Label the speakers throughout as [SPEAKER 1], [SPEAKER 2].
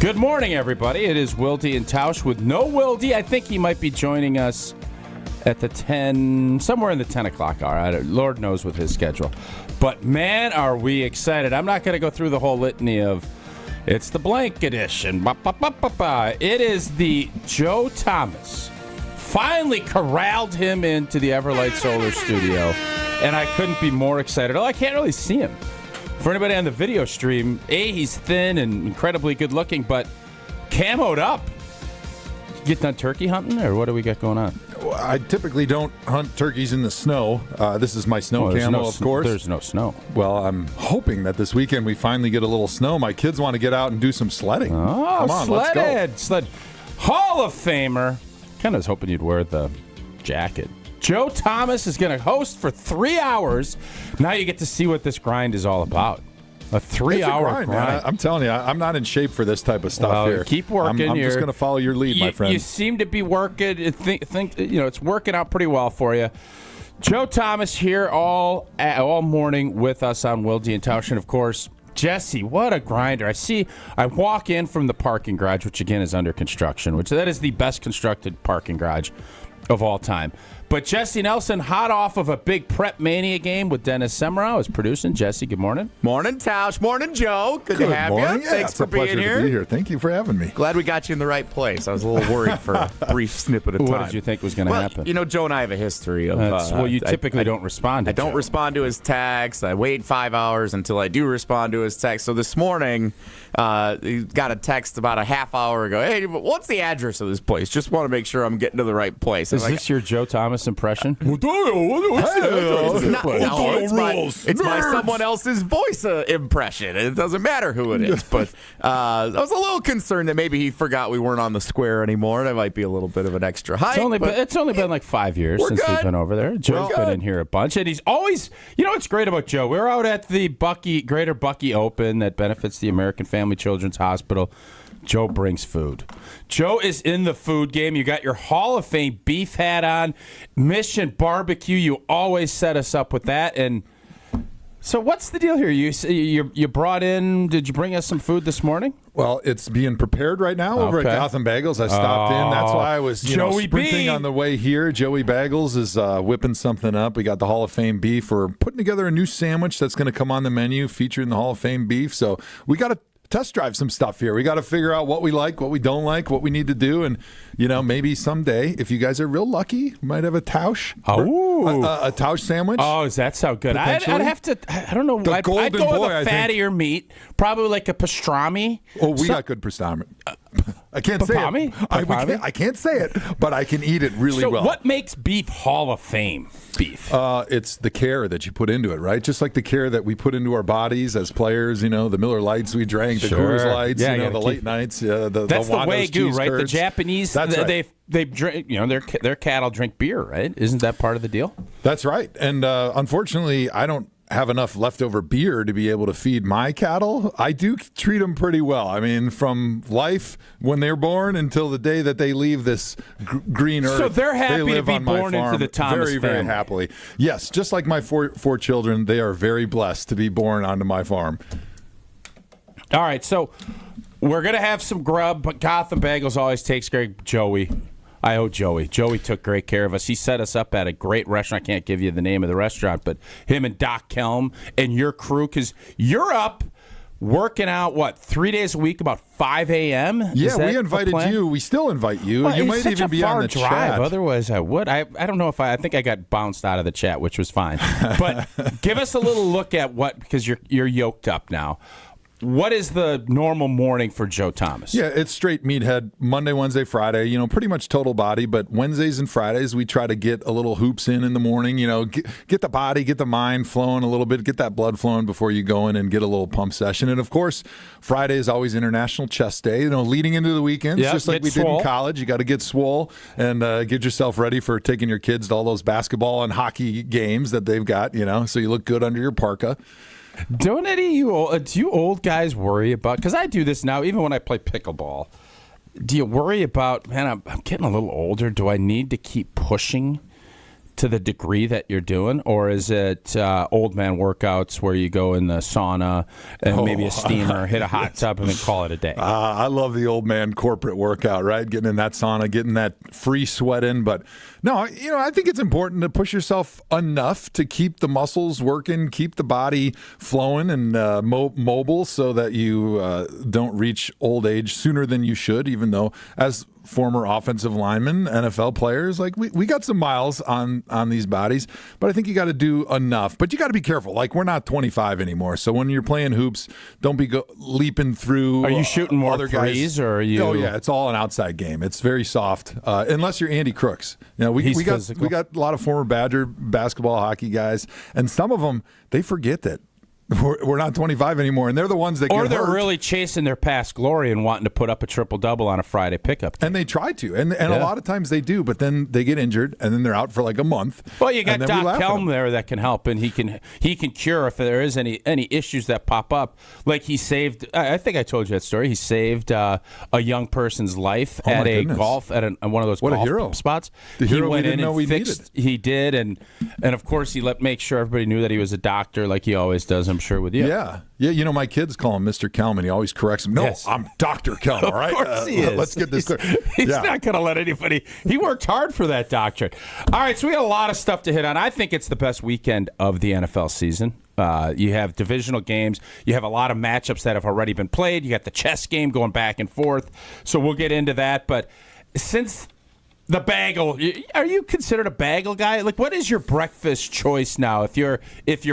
[SPEAKER 1] Good morning, everybody. It is Wilde and Tausch with no Wilde. I think he might be joining us at the 10, somewhere in the 10 o'clock hour. Lord knows with his schedule. But, man, are we excited. I'm not going to go through the whole litany of it's the blank edition. It is the Joe Thomas. Finally corralled him into the Everlight Solar Studio, and I couldn't be more excited. Oh, I can't really see him. For anybody on the video stream, he's thin and incredibly good looking, but camoed up. You get done turkey hunting, or what do we got going on?
[SPEAKER 2] I typically don't hunt turkeys in the snow. This is my snow camo, of course.
[SPEAKER 1] There's no snow.
[SPEAKER 2] Well, I'm hoping that this weekend we finally get a little snow. My kids want to get out and do some sledding.
[SPEAKER 1] Oh,
[SPEAKER 2] come on, let's go.
[SPEAKER 1] Sled. Hall of Famer. Kind of was hoping you'd wear the jacket. Joe Thomas is going to host for 3 hours. Now you get to see what this grind is all about. A 3-hour grind.
[SPEAKER 2] Man. I'm telling you, I'm not in shape for this type of stuff here.
[SPEAKER 1] Keep working.
[SPEAKER 2] I'm just going to follow your lead, my friend.
[SPEAKER 1] You seem to be working. Think it's working out pretty well for you. Joe Thomas here all morning with us on Wilde and Tausch, and of course, Jesse, what a grinder. I walk in from the parking garage, which again is under construction, which that is the best constructed parking garage of all time. But Jesse Nelson, hot off of a big Prep Mania game with Dennis Semrau, is producing. Jesse, good morning.
[SPEAKER 3] Morning, Tausch. Morning, Joe. Good to have
[SPEAKER 2] morning.
[SPEAKER 3] you.
[SPEAKER 2] Yeah,
[SPEAKER 3] Thanks for being here.
[SPEAKER 2] To be here. Thank you for having me.
[SPEAKER 3] Glad we got you in the right place. I was a little worried for a brief snippet of time.
[SPEAKER 1] What did you think was going to happen?
[SPEAKER 3] You know, Joe and I have a history of...
[SPEAKER 1] you typically don't respond to
[SPEAKER 3] I don't
[SPEAKER 1] Joe.
[SPEAKER 3] respond to his texts. I wait 5 hours until I do respond to his text. So this morning, he got a text about a half hour ago. Hey, what's the address of this place? Just want to make sure I'm getting to the right place.
[SPEAKER 1] Is this your Joe Thomas impression?
[SPEAKER 3] It's my someone else's voice impression. It doesn't matter who it is. But I was a little concerned that maybe he forgot we weren't on the square anymore. That might be a little bit of an extra hype.
[SPEAKER 1] It's only been like 5 years since
[SPEAKER 3] good.
[SPEAKER 1] he's been over there. Joe's been in here a bunch, and he's always. You know what's great about Joe? We're out at the Greater Bucky Open that benefits the American Family Children's Hospital. Joe brings food. Joe is in the food game. You got your Hall of Fame beef hat on. Mission Barbecue. You always set us up with that. And so what's the deal here? You brought in, did you bring us some food this morning?
[SPEAKER 2] Well, it's being prepared right now over at Gotham Bagels. I stopped in. That's why I was sprinting on the way here. Joey Bagels is whipping something up. We got the Hall of Fame beef. We're putting together a new sandwich that's going to come on the menu featuring the Hall of Fame beef. So we got to test drive some stuff here. We got to figure out what we like, what we don't like, what we need to do, and maybe someday, if you guys are real lucky, we might have a Tausch, a Tausch sandwich.
[SPEAKER 1] Oh, does that sound good? I'd have to. I don't know. I'd go with a fattier meat, probably like a pastrami.
[SPEAKER 2] Oh, we got good pastrami. I can't say it. I can't say it, but I can eat it really well.
[SPEAKER 1] So what makes beef Hall of Fame beef?
[SPEAKER 2] It's the care that you put into it, right? Just like the care that we put into our bodies as players, the Miller Lights we drank, the Coors Lights, the late nights,
[SPEAKER 1] that's the Wagyu, right? The Japanese,
[SPEAKER 2] right.
[SPEAKER 1] they drink, their cattle drink beer, right? Isn't that part of the deal?
[SPEAKER 2] That's right. And unfortunately, I don't have enough leftover beer to be able to feed my cattle. I do treat them pretty well. I mean, from life when they're born until the day that they leave this green earth.
[SPEAKER 1] So they're happy
[SPEAKER 2] they live
[SPEAKER 1] to be
[SPEAKER 2] on my
[SPEAKER 1] born
[SPEAKER 2] farm
[SPEAKER 1] into the Thomas
[SPEAKER 2] very,
[SPEAKER 1] family.
[SPEAKER 2] very happily. Yes, just like my four children, they are very blessed to be born onto my farm.
[SPEAKER 1] All right, so we're going to have some grub, but Gotham Bagels always takes great. Joey. I owe Joey. Joey took great care of us. He set us up at a great restaurant. I can't give you the name of the restaurant, but him and Doc Kelm and your crew, because you're up working out, 3 days a week, about 5 a.m.?
[SPEAKER 2] Yeah, we invited you. We still invite you.
[SPEAKER 1] Well,
[SPEAKER 2] you might even be on the
[SPEAKER 1] drive.
[SPEAKER 2] chat.
[SPEAKER 1] Otherwise, I would. I don't know if I think I got bounced out of the chat, which was fine. But give us a little look at because you're yoked up now. What is the normal morning for Joe Thomas?
[SPEAKER 2] Yeah, it's straight meathead, Monday, Wednesday, Friday, pretty much total body. But Wednesdays and Fridays, we try to get a little hoops in the morning, get the body, get the mind flowing a little bit, get that blood flowing before you go in and get a little pump session. And, of course, Friday is always International Chest Day, leading into the weekends, just like we did in college. You got to get swole and get yourself ready for taking your kids to all those basketball and hockey games that they've got, so you look good under your parka.
[SPEAKER 1] Don't any do you old guys worry about, because I do this now, even when I play pickleball, do you worry about, man, I'm getting a little older, do I need to keep pushing to the degree that you're doing, or is it old man workouts where you go in the sauna and maybe a steamer, hit a hot tub, and then call it a day?
[SPEAKER 2] I love the old man corporate workout, right? Getting in that sauna, getting that free sweat in. But no, I think it's important to push yourself enough to keep the muscles working, keep the body flowing and mobile, so that you don't reach old age sooner than you should, even though as former offensive linemen, NFL players, like we got some miles on these bodies, but I think you got to do enough. But you got to be careful. Like, we're not 25 anymore, so when you're playing hoops, don't be leaping through.
[SPEAKER 1] Are you shooting more
[SPEAKER 2] other
[SPEAKER 1] threes,
[SPEAKER 2] guys.
[SPEAKER 1] Or are you?
[SPEAKER 2] Oh yeah, it's all an outside game. It's very soft, unless you're Andy Crooks. We got a lot of former Badger basketball, hockey guys, and some of them, they forget that we're not 25 anymore, and they're the ones that get hurt.
[SPEAKER 1] Or they're really chasing their past glory and wanting to put up a triple-double on a Friday pickup game.
[SPEAKER 2] And they try to, and a lot of times they do, but then they get injured, and then they're out for like a month.
[SPEAKER 1] Well, you got Doc Helm there that can help, and he can cure if there is any issues that pop up. Like, he saved, I think I told you that story, he saved a young person's life at a golf, at one of those golf spots.
[SPEAKER 2] The hero
[SPEAKER 1] he went
[SPEAKER 2] we didn't
[SPEAKER 1] in
[SPEAKER 2] know
[SPEAKER 1] and
[SPEAKER 2] we
[SPEAKER 1] fixed,
[SPEAKER 2] needed.
[SPEAKER 1] he did, and of course he make sure everybody knew that he was a doctor, like he always does, I'm sure, with you.
[SPEAKER 2] Yeah. My kids call him Mr. Kelman. He always corrects him. No,
[SPEAKER 1] yes.
[SPEAKER 2] I'm Dr. Kelman, all right?
[SPEAKER 1] Of course he is.
[SPEAKER 2] Let's get this clear.
[SPEAKER 1] He's not going to let anybody. He worked hard for that doctorate. All right, so we got a lot of stuff to hit on. I think it's the best weekend of the NFL season. You have divisional games. You have a lot of matchups that have already been played. You got the chess game going back and forth. So we'll get into that. But since the bagel, are you considered a bagel guy? Like, what is your breakfast choice now if you're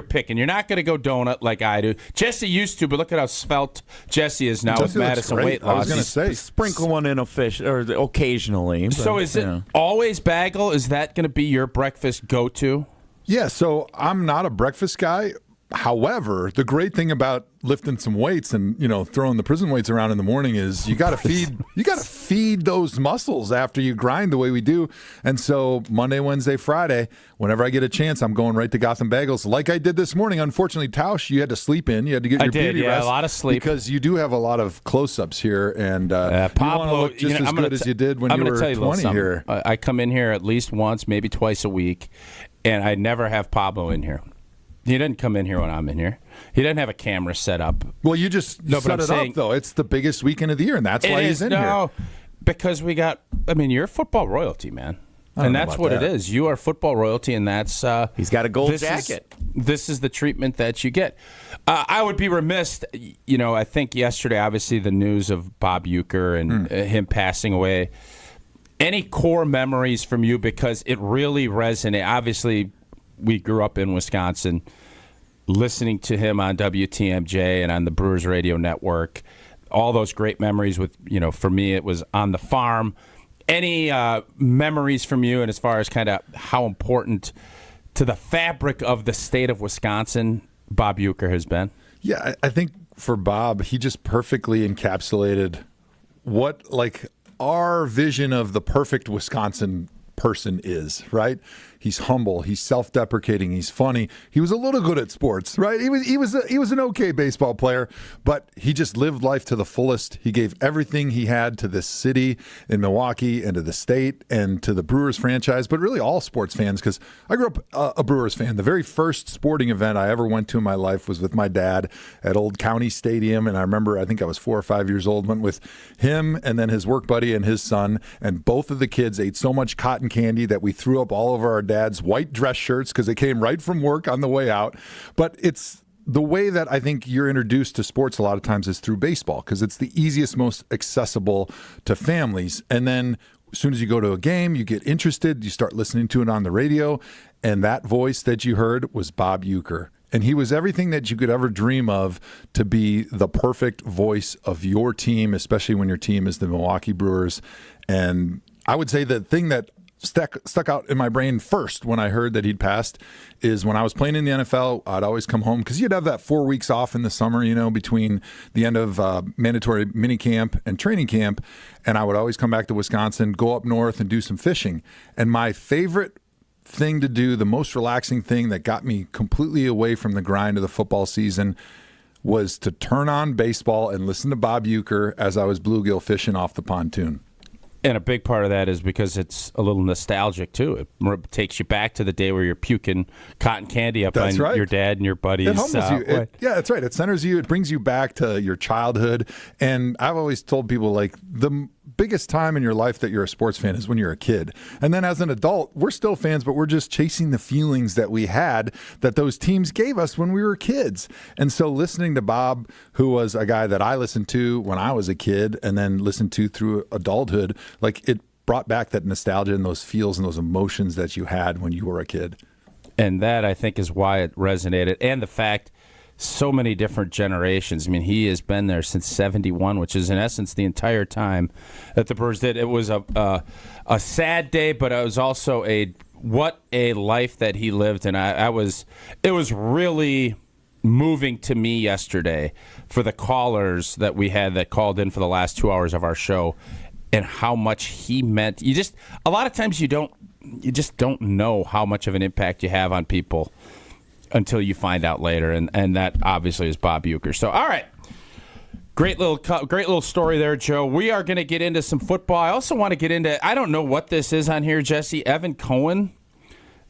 [SPEAKER 1] picking? You're not going to go donut like I do. Jesse used to, but look at how svelte Jesse is now with Madison weight loss.
[SPEAKER 2] I was going to say,
[SPEAKER 3] sprinkle one in occasionally. But,
[SPEAKER 1] so is it always bagel? Is that going to be your breakfast go-to?
[SPEAKER 2] Yeah, so I'm not a breakfast guy. However, the great thing about lifting some weights and throwing the prison weights around in the morning is you got to feed those muscles after you grind the way we do. And so Monday, Wednesday, Friday, whenever I get a chance, I'm going right to Gotham Bagels, like I did this morning. Unfortunately, Tausch, you had to sleep in. You had to get your beauty rest.
[SPEAKER 1] A lot of sleep
[SPEAKER 2] because you do have a lot of close-ups here, and
[SPEAKER 1] Pablo,
[SPEAKER 2] you want to look just as good as you did when you were 20 here.
[SPEAKER 1] I come in here at least once, maybe twice a week, and I never have Pablo in here. He doesn't come in here when I'm in here. He doesn't have a camera set up.
[SPEAKER 2] Well, you just set it up, though. It's the biggest weekend of the year, and that's why he's in here.
[SPEAKER 1] No, because you're football royalty, man. And that's what it is. You are football royalty, and that's...
[SPEAKER 3] he's got a gold jacket.
[SPEAKER 1] This is the treatment that you get. I would be remiss, I think yesterday, obviously, the news of Bob Uecker and him passing away. Any core memories from you? Because it really resonated. Obviously, we grew up in Wisconsin, listening to him on WTMJ and on the Brewers Radio Network. All those great memories with, for me, it was on the farm. Any memories from you, and as far as kind of how important to the fabric of the state of Wisconsin Bob Uecker has been?
[SPEAKER 2] Yeah, I think for Bob, he just perfectly encapsulated what, our vision of the perfect Wisconsin person is, right? He's humble. He's self-deprecating. He's funny. He was a little good at sports, right? He was an okay baseball player, but he just lived life to the fullest. He gave everything he had to this city in Milwaukee and to the state and to the Brewers franchise, but really all sports fans, because I grew up a Brewers fan. The very first sporting event I ever went to in my life was with my dad at Old County Stadium, and I remember, I think I was 4 or 5 years old, went with him and then his work buddy and his son, and both of the kids ate so much cotton candy that we threw up all over our dad's white dress shirts because they came right from work on the way out. But it's the way that I think you're introduced to sports a lot of times is through baseball, because it's the easiest, most accessible to families. And then as soon as you go to a game, you get interested, you start listening to it on the radio, and that voice that you heard was Bob Uecker. And he was everything that you could ever dream of to be the perfect voice of your team, especially when your team is the Milwaukee Brewers. And I would say the thing that stuck out in my brain first when I heard that he'd passed is when I was playing in the NFL, I'd always come home because you'd have that 4 weeks off in the summer, between the end of mandatory mini camp and training camp. And I would always come back to Wisconsin, go up north and do some fishing. And my favorite thing to do, the most relaxing thing that got me completely away from the grind of the football season, was to turn on baseball and listen to Bob Uecker as I was bluegill fishing off the pontoon.
[SPEAKER 1] And a big part of that is because it's a little nostalgic, too. It takes you back to the day where you're puking cotton candy up on your dad and your buddies.
[SPEAKER 2] It humbles you. Yeah, that's right. It centers you. It brings you back to your childhood. And I've always told people, like, the biggest time in your life that you're a sports fan is when you're a kid. And then as an adult, we're still fans, but we're just chasing the feelings that we had that those teams gave us when we were kids. And so listening to Bob, who was a guy that I listened to when I was a kid and then listened to through adulthood, like, it brought back that nostalgia and those feels and those emotions that you had when you were a kid.
[SPEAKER 1] And that, I think, is why it resonated. And the fact so many different generations. I mean, he has been there since 71, which is in essence the entire time that the Brewers did. It was a sad day, but it was also what a life that he lived. And it was really moving to me yesterday for the callers that we had that called in for the last 2 hours of our show and how much he meant. A lot of times you just don't know how much of an impact you have on people until you find out later, and that obviously is Bob Uecker. So, all right, great little story there, Joe. We are going to get into some football. I also want to get into, I don't know what this is on here, Jesse. Evan Cohen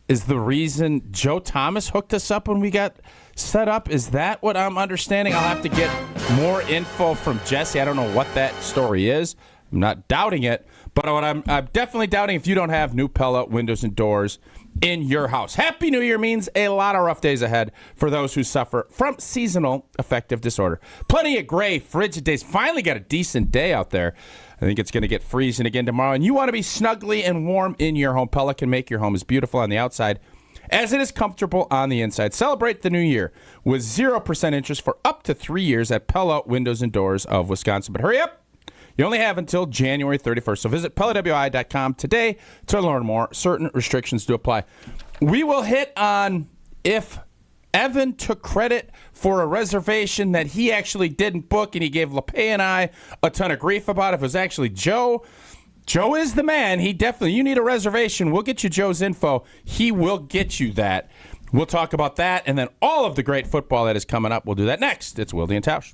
[SPEAKER 1] is the reason Joe Thomas hooked us up when we got set up. Is that what I'm understanding? I'll have to get more info from Jesse. I don't know what that story is. I'm not doubting it, but what I'm definitely doubting if you don't have new Pella windows and doors in your house. Happy New Year means a lot of rough days ahead for those who suffer from seasonal affective disorder. Plenty of gray, frigid days. Finally got a decent day out there. I think it's going to get freezing again tomorrow, and you want to be snugly and warm in your home. Pella can make your home as beautiful on the outside as it is comfortable on the inside. Celebrate the new year with 0% interest for up to 3 years at Pella Windows and Doors of Wisconsin. But hurry up. You only have until January 31st, so visit PellaWI.com today to learn more. Certain restrictions do apply. We will hit on if Evan took credit for a reservation that he actually didn't book, and he gave LePay and I a ton of grief about. If it was actually Joe, Joe is the man. You need a reservation. We'll get you Joe's info. He will get you that. We'll talk about that, and then all of the great football that is coming up. We'll do that next. It's Wilde and Tausch.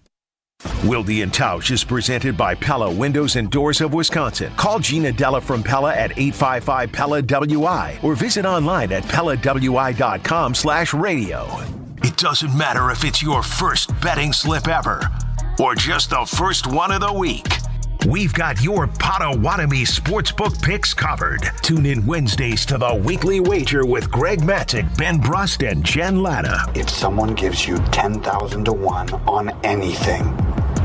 [SPEAKER 4] Wilde and Tausch is presented by Pella Windows and Doors of Wisconsin. Call Gina Della from Pella at 855-PELLA-WI or visit online at PellaWI.com/radio. It doesn't matter if it's your first betting slip ever or just the first one of the week. We've got your Potawatomi sportsbook picks covered. Tune in Wednesdays to the Weekly Wager with Greg Matzik, Ben Brust, and Jen Latta.
[SPEAKER 5] If someone gives you 10,000 to 1 on anything,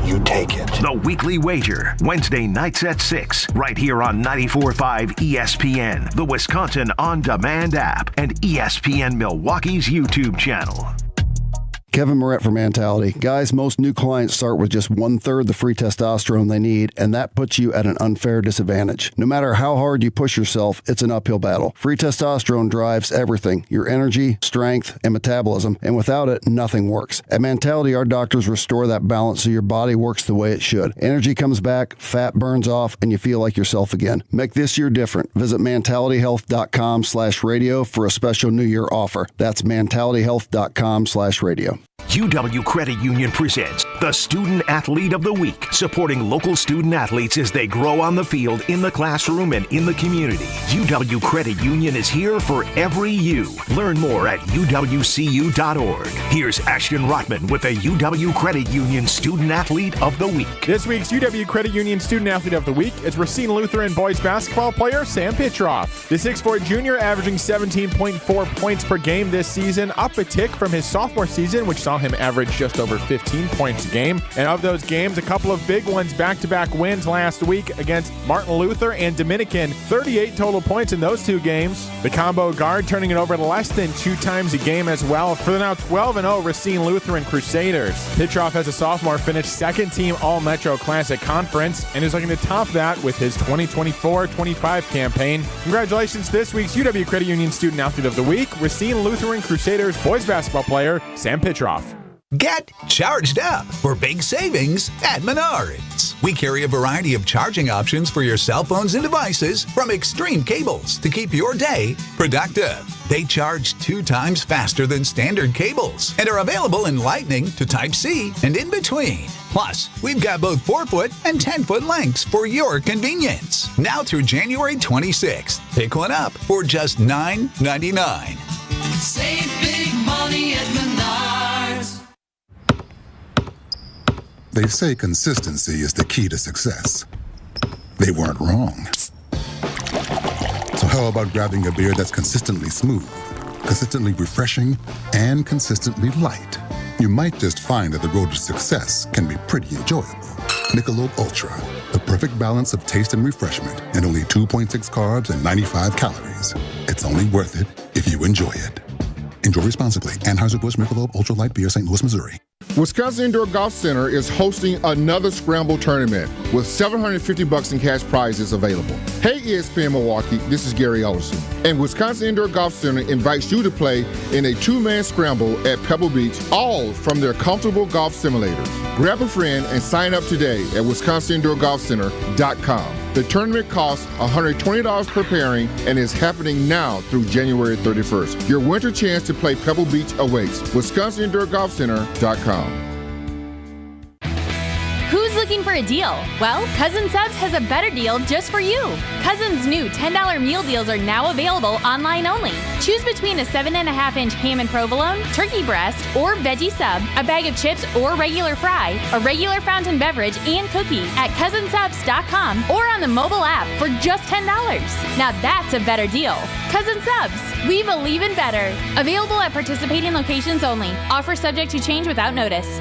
[SPEAKER 5] you take it.
[SPEAKER 4] The Weekly Wager, Wednesday nights at 6, right here on 94.5 ESPN, the Wisconsin On Demand app, and ESPN Milwaukee's YouTube channel.
[SPEAKER 6] Kevin Moret for Mentality. Guys, most new clients start with just 1/3 the free testosterone they need, and that puts you at an unfair disadvantage. No matter how hard you push yourself, it's an uphill battle. Free testosterone drives everything, your energy, strength, and metabolism, and without it, nothing works. At Mentality, our doctors restore that balance so your body works the way it should. Energy comes back, fat burns off, and you feel like yourself again. Make this year different. Visit mentalityhealth.com/radio for a special New Year offer. That's mentalityhealth.com/radio.
[SPEAKER 4] UW Credit Union presents the Student Athlete of the Week, supporting local student athletes as they grow on the field, in the classroom, and in the community. UW Credit Union is here for every you. Learn more at uwcu.org. Here's Ashton Rotman with the UW Credit Union Student Athlete of the Week.
[SPEAKER 7] This week's UW Credit Union Student Athlete of the Week is Racine Lutheran boys basketball player Sam Pitroff. The 6'4" junior averaging 17.4 points per game this season, up a tick from his sophomore season, which saw him average just over 15 points a game. And of those games, a couple of big ones, back-to-back wins last week against Martin Luther and Dominican. 38 total points in those two games. The combo guard turning it over less than 2 times a game as well for the now 12-0 Racine Lutheran Crusaders. Pitroff, as a sophomore, finished second team All-Metro Classic Conference and is looking to top that with his 2024-25 campaign. Congratulations to this week's UW Credit Union Student Athlete of the Week, Racine Lutheran Crusaders boys basketball player Sam Pitroff.
[SPEAKER 8] Get charged up for big savings at Menards. We carry a variety of charging options for your cell phones and devices, from extreme cables to keep your day productive. They charge 2 times faster than standard cables and are available in Lightning to Type-C and in between. Plus, we've got both 4-foot and 10-foot lengths for your convenience. Now through January 26th. Pick one up for just $9.99.
[SPEAKER 9] Save big money at Menards.
[SPEAKER 10] They say consistency is the key to success. They weren't wrong. So how about grabbing a beer that's consistently smooth, consistently refreshing, and consistently light? You might just find that the road to success can be pretty enjoyable. Michelob Ultra, the perfect balance of taste and refreshment, and only 2.6 carbs and 95 calories. It's only worth it if you enjoy it. Enjoy responsibly. Anheuser-Busch Michelob Ultra Light Beer, St. Louis, Missouri.
[SPEAKER 11] Wisconsin Indoor Golf Center is hosting another Scramble tournament with $750 in cash prizes available. Hey ESPN Milwaukee, this is Gary Ellison, and Wisconsin Indoor Golf Center invites you to play in a 2-man scramble at Pebble Beach, all from their comfortable golf simulators. Grab a friend and sign up today at wisconsinindoorgolfcenter.com. The tournament costs $120 per pairing and is happening now through January 31st. Your winter chance to play Pebble Beach awaits. wisconsinindoorgolfcenter.com.
[SPEAKER 12] Who's looking for a deal? Well, Cousin Subs has a better deal just for you. Cousin's new $10 meal deals are now available online only. Choose between a 7.5-inch ham and provolone, turkey breast, or veggie sub, a bag of chips or regular fry, a regular fountain beverage, and cookie at cousinsubs.com or on the mobile app for just $10. Now that's a better deal. Cousin Subs, we believe in better. Available at participating locations only. Offer subject to change without notice.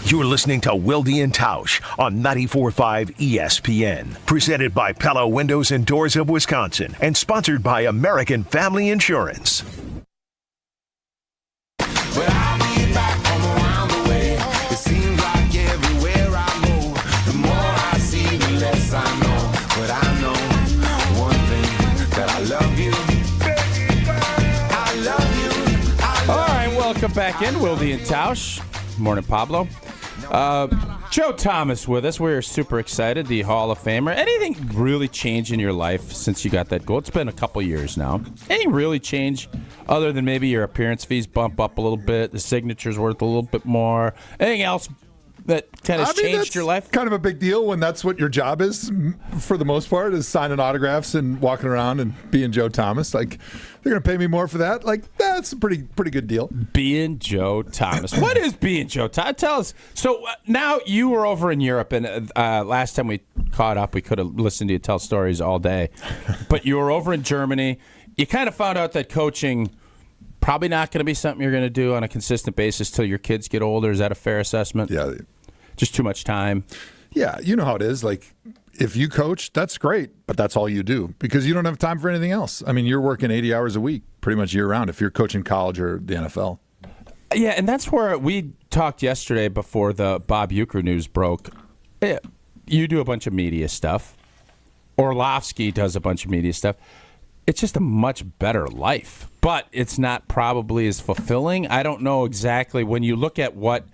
[SPEAKER 4] You're listening to Wilde and Tausch on 94.5 ESPN. Presented by Pella Windows and Doors of Wisconsin and sponsored by American Family Insurance.
[SPEAKER 9] But I'll be back from around the way. It seems like everywhere I go, the more I see, the less I know. But I know one thing, that I love you. I love you.
[SPEAKER 1] All right, welcome back in, Wilde and Tausch. Morning, Pablo. Joe Thomas with us. We're super excited, the Hall of Famer. Anything really change in your life since you got that goal? It's been a couple years now. Anything really change other than maybe your appearance fees bump up a little bit, the signature's worth a little bit more? Anything else that kind of changed your life?
[SPEAKER 2] Kind of a big deal when that's what your job is, for the most part, is signing autographs and walking around and being Joe Thomas. Like, they're going to pay me more for that? Like, that's a pretty good deal.
[SPEAKER 1] Being Joe Thomas. What is being Joe Thomas? Tell us. So now you were over in Europe, and last time we caught up, we could have listened to you tell stories all day. But you were over in Germany. You kind of found out that coaching probably not going to be something you're going to do on a consistent basis till your kids get older. Is that a fair assessment?
[SPEAKER 2] Yeah.
[SPEAKER 1] Just too much time.
[SPEAKER 2] Yeah, you know how it is. Like, if you coach, that's great, but that's all you do because you don't have time for anything else. I mean, you're working 80 hours a week pretty much year-round if you're coaching college or the NFL.
[SPEAKER 1] Yeah, and that's where we talked yesterday before the Bob Uecker news broke. You do a bunch of media stuff. Orlovsky does a bunch of media stuff. It's just a much better life, but it's not probably as fulfilling. I don't know exactly when you look at what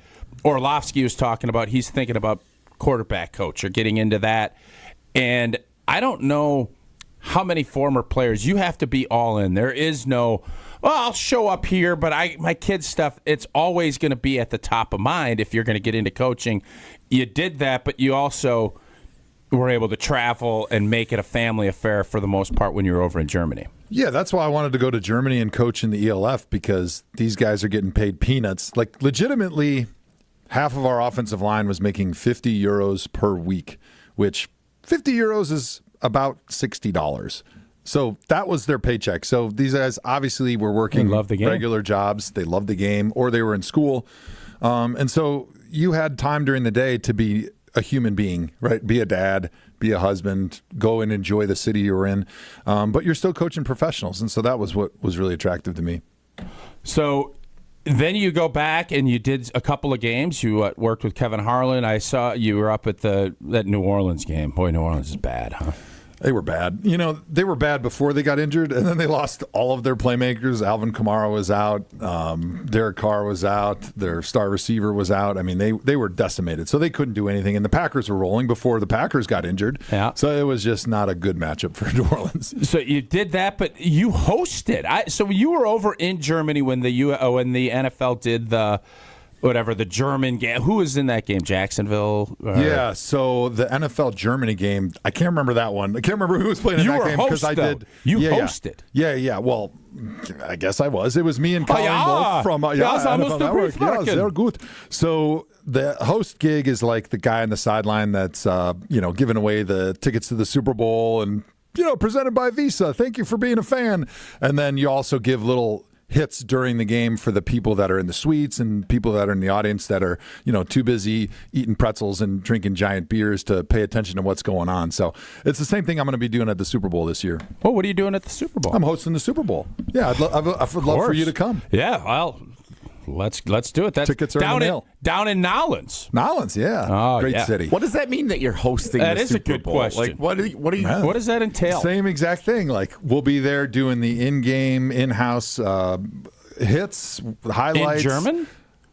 [SPEAKER 1] Orlovsky was talking about, he's thinking about quarterback coach or getting into that. And I don't know how many former players you have to be all in. There is no, well, I'll show up here, but my kids' stuff, it's always going to be at the top of mind if you're going to get into coaching. You did that, but you also were able to travel and make it a family affair for the most part when you were over in Germany.
[SPEAKER 2] Yeah, that's why I wanted to go to Germany and coach in the ELF because these guys are getting paid peanuts. Like, legitimately, half of our offensive line was making 50 euros per week, which 50 euros is about $60. So that was their paycheck. So these guys obviously were working regular jobs. They loved the game, or they were in school. And so you had time during the day to be a human being, right? Be a dad, be a husband, go and enjoy the city you were in. But you're still coaching professionals. And so that was what was really attractive to me.
[SPEAKER 1] So then you go back and you did a couple of games. You worked with Kevin Harlan. I saw you were up at that New Orleans game. Boy, New Orleans is bad, huh?
[SPEAKER 2] They were bad. They were bad before they got injured, and then they lost all of their playmakers. Alvin Kamara was out. Derek Carr was out. Their star receiver was out. I mean, they were decimated, so they couldn't do anything. And the Packers were rolling before the Packers got injured.
[SPEAKER 1] Yeah.
[SPEAKER 2] So it was just not a good matchup for New Orleans.
[SPEAKER 1] So you did that, but you hosted. So you were over in Germany when the NFL did the German game. Who was in that game? Jacksonville?
[SPEAKER 2] Yeah, so the NFL Germany game, I can't remember that one. I can't remember who was playing in that game because I did.
[SPEAKER 1] You hosted.
[SPEAKER 2] Yeah. Well, I guess I was. It was me and Colin Wolf from
[SPEAKER 1] NFL Network.
[SPEAKER 2] Yeah, they're good. So the host gig is like the guy on the sideline that's giving away the tickets to the Super Bowl and presented by Visa. Thank you for being a fan. And then you also give little hits during the game for the people that are in the suites and people that are in the audience that are, too busy eating pretzels and drinking giant beers to pay attention to what's going on. So it's the same thing I'm going to be doing at the Super Bowl this year.
[SPEAKER 1] Well, what are you doing at the Super Bowl?
[SPEAKER 2] I'm hosting the Super Bowl. Yeah, I would love for you to come.
[SPEAKER 1] Yeah, well, let's do it. That's
[SPEAKER 2] tickets are
[SPEAKER 1] down in Nolens.
[SPEAKER 2] Nolens, yeah.
[SPEAKER 1] Oh,
[SPEAKER 2] great
[SPEAKER 1] yeah.
[SPEAKER 2] city.
[SPEAKER 3] What does that mean that you're hosting
[SPEAKER 1] that
[SPEAKER 3] the
[SPEAKER 1] is
[SPEAKER 3] Super
[SPEAKER 1] a good
[SPEAKER 3] Bowl?
[SPEAKER 1] question.
[SPEAKER 3] Like, what do you
[SPEAKER 1] What does that entail?
[SPEAKER 2] Same exact thing. Like, we'll be there doing the in-game, in-house hits, highlights.
[SPEAKER 1] In German?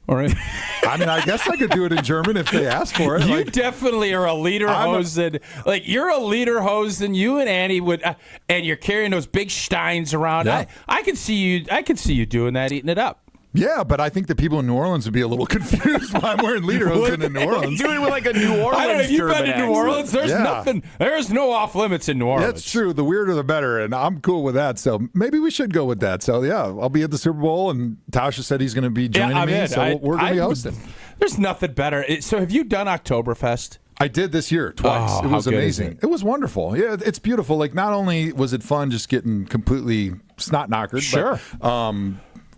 [SPEAKER 1] Or
[SPEAKER 2] I mean, I guess I could do it in German if they ask for it.
[SPEAKER 1] You definitely are a leader hosing. Like, you're a leader hosing. You and Annie would, and you're carrying those big steins around.
[SPEAKER 2] Yeah.
[SPEAKER 1] I could see you doing that, eating it up.
[SPEAKER 2] Yeah, but I think the people in New Orleans would be a little confused why I'm wearing leader hosting in New Orleans.
[SPEAKER 3] Doing it with like a New Orleans.
[SPEAKER 1] I don't know. You've
[SPEAKER 3] German
[SPEAKER 1] been to New Orleans. There's nothing. There's no off limits in New Orleans.
[SPEAKER 2] That's true. The weirder the better, and I'm cool with that. So maybe we should go with that. So yeah, I'll be at the Super Bowl, and Tasha said he's going to be joining me. So we're going to be hosting.
[SPEAKER 1] There's nothing better. So have you done Oktoberfest?
[SPEAKER 2] I did this year twice.
[SPEAKER 1] Oh,
[SPEAKER 2] it was
[SPEAKER 1] Is
[SPEAKER 2] amazing.
[SPEAKER 1] it?
[SPEAKER 2] It was wonderful. Yeah, it's beautiful. Like, not only was it fun just getting completely snot-knockered,
[SPEAKER 1] sure.
[SPEAKER 2] But,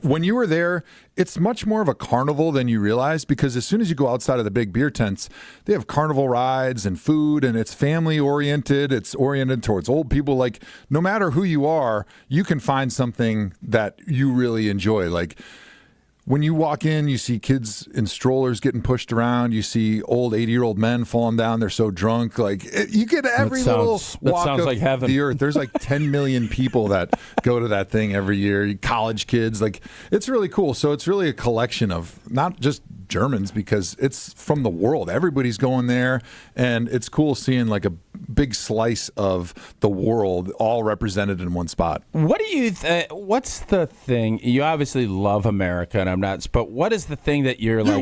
[SPEAKER 2] when you were there, it's much more of a carnival than you realize, because as soon as you go outside of the big beer tents, they have carnival rides and food, and it's family oriented. It's oriented towards old people. Like, no matter who you are, you can find something that you really enjoy. Like, when you walk in, you see kids in strollers getting pushed around. You see old 80-year-old men falling down. They're so drunk. Like, you get every little walk of
[SPEAKER 1] like heaven.
[SPEAKER 2] the earth. There's like 10 million people that go to that thing every year. College kids. Like, it's really cool. So it's really a collection of not just Germans, because it's from the world. Everybody's going there, and it's cool seeing like a big slice of the world all represented in one spot.
[SPEAKER 1] What do you? What's the thing? You obviously love America, and I'm not. But what is the thing that you're like?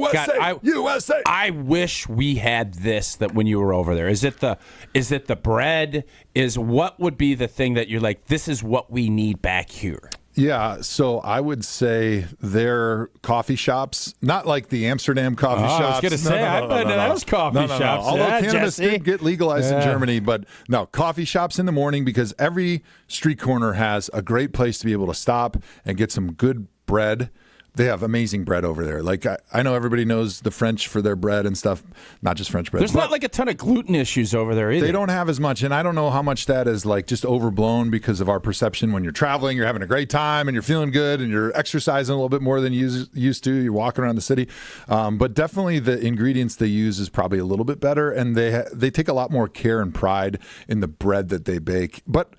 [SPEAKER 2] USA.
[SPEAKER 1] I wish we had this. That when you were over there, is it the bread? What would be the thing that you're like? This is what we need back here.
[SPEAKER 2] Yeah, so I would say their coffee shops, not like the Amsterdam coffee shops.
[SPEAKER 1] I was going to say, I've been to those coffee shops.
[SPEAKER 2] Although cannabis
[SPEAKER 1] Jesse.
[SPEAKER 2] did get legalized in Germany, but no, coffee shops in the morning, because every street corner has a great place to be able to stop and get some good bread. They have amazing bread over there. Like, I know everybody knows the French for their bread and stuff, not just French bread.
[SPEAKER 1] There's not like a ton of gluten issues over there either.
[SPEAKER 2] They don't have as much, and I don't know how much that is like just overblown because of our perception. When you're traveling, you're having a great time and you're feeling good and you're exercising a little bit more than you used to. You're walking around the city. But definitely the ingredients they use is probably a little bit better, and they take a lot more care and pride in the bread that they bake. But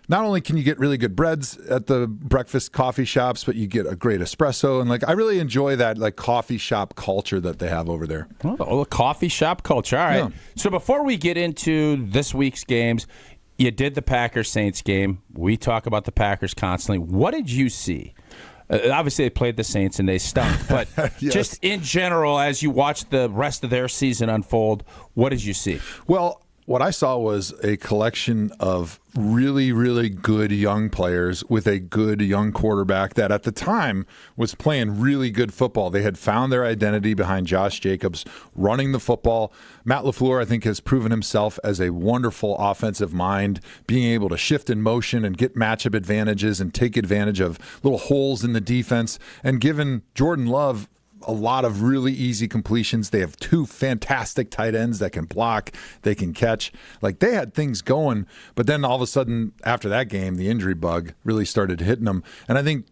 [SPEAKER 2] not only can you get really good breads at the breakfast coffee shops, but you get a great espresso. And like, I really enjoy that like coffee shop culture that they have over there.
[SPEAKER 1] Oh, the coffee shop culture. All right.
[SPEAKER 2] Yeah.
[SPEAKER 1] So before we get into this week's games, you did the Packers-Saints game. We talk about the Packers constantly. What did you see? Obviously, they played the Saints and they stunk. But
[SPEAKER 2] Yes.
[SPEAKER 1] just in general, as you watched the rest of their season unfold, what did you see?
[SPEAKER 2] Well, what I saw was a collection of really, really good young players with a good young quarterback that at the time was playing really good football. They had found their identity behind Josh Jacobs running the football. Matt LaFleur, I think, has proven himself as a wonderful offensive mind, being able to shift in motion and get matchup advantages and take advantage of little holes in the defense, and given Jordan Love a lot of really easy completions. They have two fantastic tight ends that can block, they can catch. Like, they had things going, but then all of a sudden after that game, the injury bug really started hitting them. And I think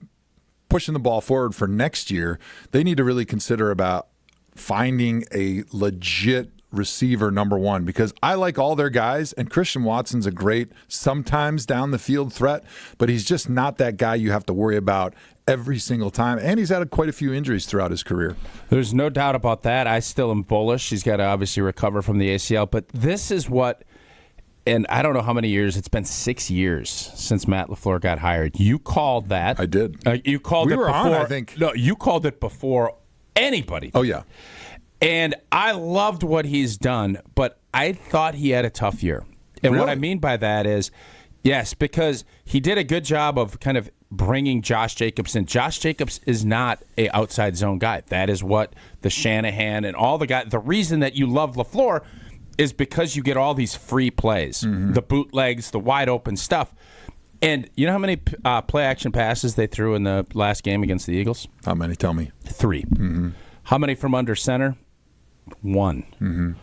[SPEAKER 2] pushing the ball forward for next year, they need to really consider about finding a legit receiver number one, because I like all their guys, and Christian Watson's a great sometimes down the field threat, but he's just not that guy you have to worry about every single time, and he's had quite a few injuries throughout his career.
[SPEAKER 1] There's no doubt about that. I still am bullish. He's got to obviously recover from the ACL, but this is what, and I don't know how many years, it's been 6 years since Matt LaFleur got hired. You called that.
[SPEAKER 2] I did.
[SPEAKER 1] You called it
[SPEAKER 2] before.
[SPEAKER 1] I think. No, you called it before anybody did.
[SPEAKER 2] Oh, yeah.
[SPEAKER 1] And I loved what he's done, but I thought he had a tough year. And
[SPEAKER 2] Really?
[SPEAKER 1] what I mean by that is, yes, because he did a good job of kind of bringing Josh Jacobs in. Josh Jacobs is not a outside zone guy. That is what the Shanahan and all the guys, the reason that you love LaFleur is because you get all these free plays, the bootlegs, the wide open stuff. And you know how many play action passes they threw in the last game against the Eagles?
[SPEAKER 2] How many? Tell me.
[SPEAKER 1] 3. How many from under center? 1.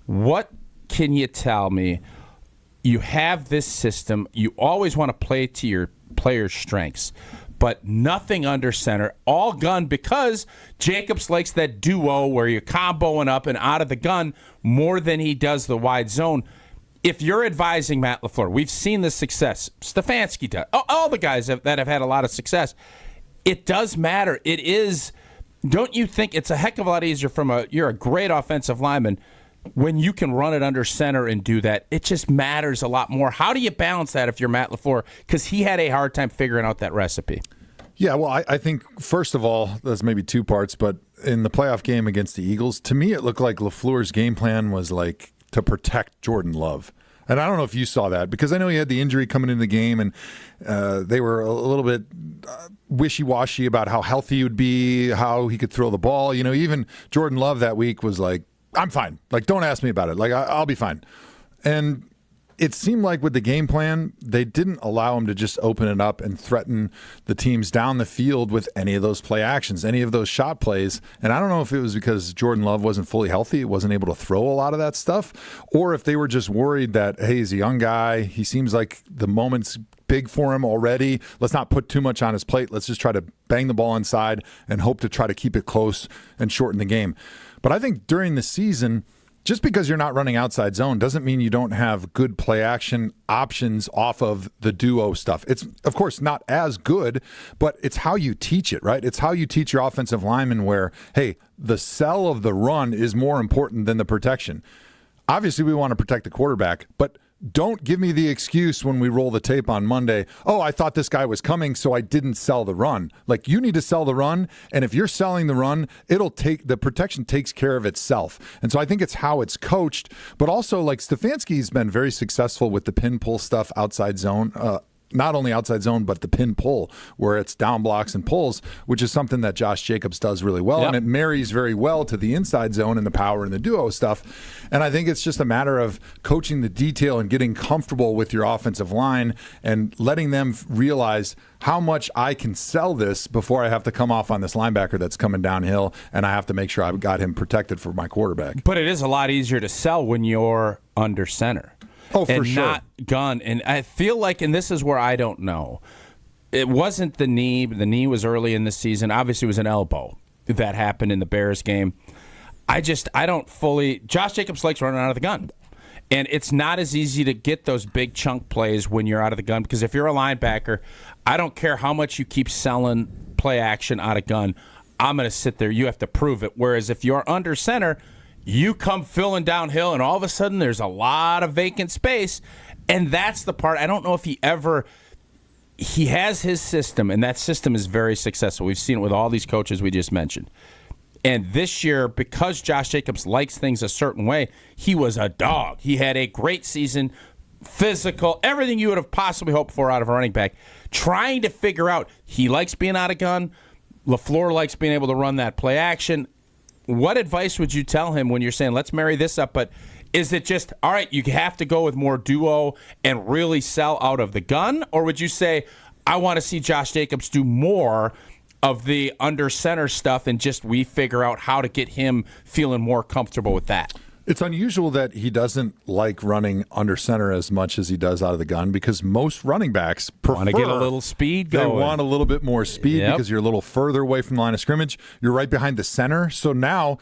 [SPEAKER 1] What can you tell me? You have this system. You always want to play to your players' strengths, but nothing under center, all gun, because Jacobs likes that duo where you're comboing up and out of the gun more than he does the wide zone. If you're advising Matt LaFleur, we've seen the success. Stefanski does. All the guys that have had a lot of success. It does matter. It is. Don't you think it's a heck of a lot easier you're a great offensive lineman when you can run it under center and do that? It just matters a lot more. How do you balance that if you're Matt LaFleur? Because he had a hard time figuring out that recipe.
[SPEAKER 2] Yeah, well, I think, first of all, that's maybe 2 parts, but in the playoff game against the Eagles, to me it looked like LaFleur's game plan was like to protect Jordan Love. And I don't know if you saw that, because I know he had the injury coming into the game, and they were a little bit wishy-washy about how healthy he would be, how he could throw the ball. You know, even Jordan Love that week was like, I'm fine. Like, don't ask me about it. Like, I'll be fine. And it seemed like with the game plan, they didn't allow him to just open it up and threaten the teams down the field with any of those play actions, any of those shot plays. And I don't know if it was because Jordan Love wasn't fully healthy, wasn't able to throw a lot of that stuff, or if they were just worried that, hey, he's a young guy. He seems like the moment's big for him already. Let's not put too much on his plate. Let's just try to bang the ball inside and hope to try to keep it close and shorten the game. But I think during the season, just because you're not running outside zone doesn't mean you don't have good play action options off of the duo stuff. It's, of course, not as good, but it's how you teach it, right? It's how you teach your offensive linemen where, hey, the sell of the run is more important than the protection. Obviously, we want to protect the quarterback, but don't give me the excuse when we roll the tape on Monday, oh, I thought this guy was coming, so I didn't sell the run. Like, you need to sell the run, and if you're selling the run, the protection takes care of itself. And so I think it's how it's coached, but also, like, Stefanski's been very successful with the pin pull stuff outside zone, not only outside zone, but the pin pull, where it's down blocks and pulls, which is something that Josh Jacobs does really well. Yep. And it marries very well to the inside zone and the power and the duo stuff. And I think it's just a matter of coaching the detail and getting comfortable with your offensive line and letting them realize how much I can sell this before I have to come off on this linebacker that's coming downhill, and I have to make sure I've got him protected for my quarterback.
[SPEAKER 1] But it is a lot easier to sell when you're under center.
[SPEAKER 2] Oh, for
[SPEAKER 1] and
[SPEAKER 2] sure.
[SPEAKER 1] Not gun. And I feel like, and this is where I don't know, it wasn't the knee. The knee was early in the season. Obviously, it was an elbow that happened in the Bears game. I don't fully. Josh Jacobs likes running out of the gun. And it's not as easy to get those big chunk plays when you're out of the gun, because if you're a linebacker, I don't care how much you keep selling play action out of gun. I'm going to sit there. You have to prove it. Whereas if you're under center, you come filling downhill, and all of a sudden there's a lot of vacant space, and that's the part. I don't know if he has his system, and that system is very successful. We've seen it with all these coaches we just mentioned. And this year, because Josh Jacobs likes things a certain way, he was a dog. He had a great season, physical, everything you would have possibly hoped for out of a running back. Trying to figure out, he likes being out of gun. LaFleur likes being able to run that play action. What advice would you tell him when you're saying, let's marry this up, but is it just, all right, you have to go with more duo and really sell out of the gun? Or would you say, I want to see Josh Jacobs do more of the under center stuff and just we figure out how to get him feeling more comfortable with that?
[SPEAKER 2] It's unusual that he doesn't like running under center as much as he does out of the gun, because most running backs
[SPEAKER 1] want to get a little speed going.
[SPEAKER 2] They want a little bit more speed because you're a little further away from the line of scrimmage. You're right behind the center. So now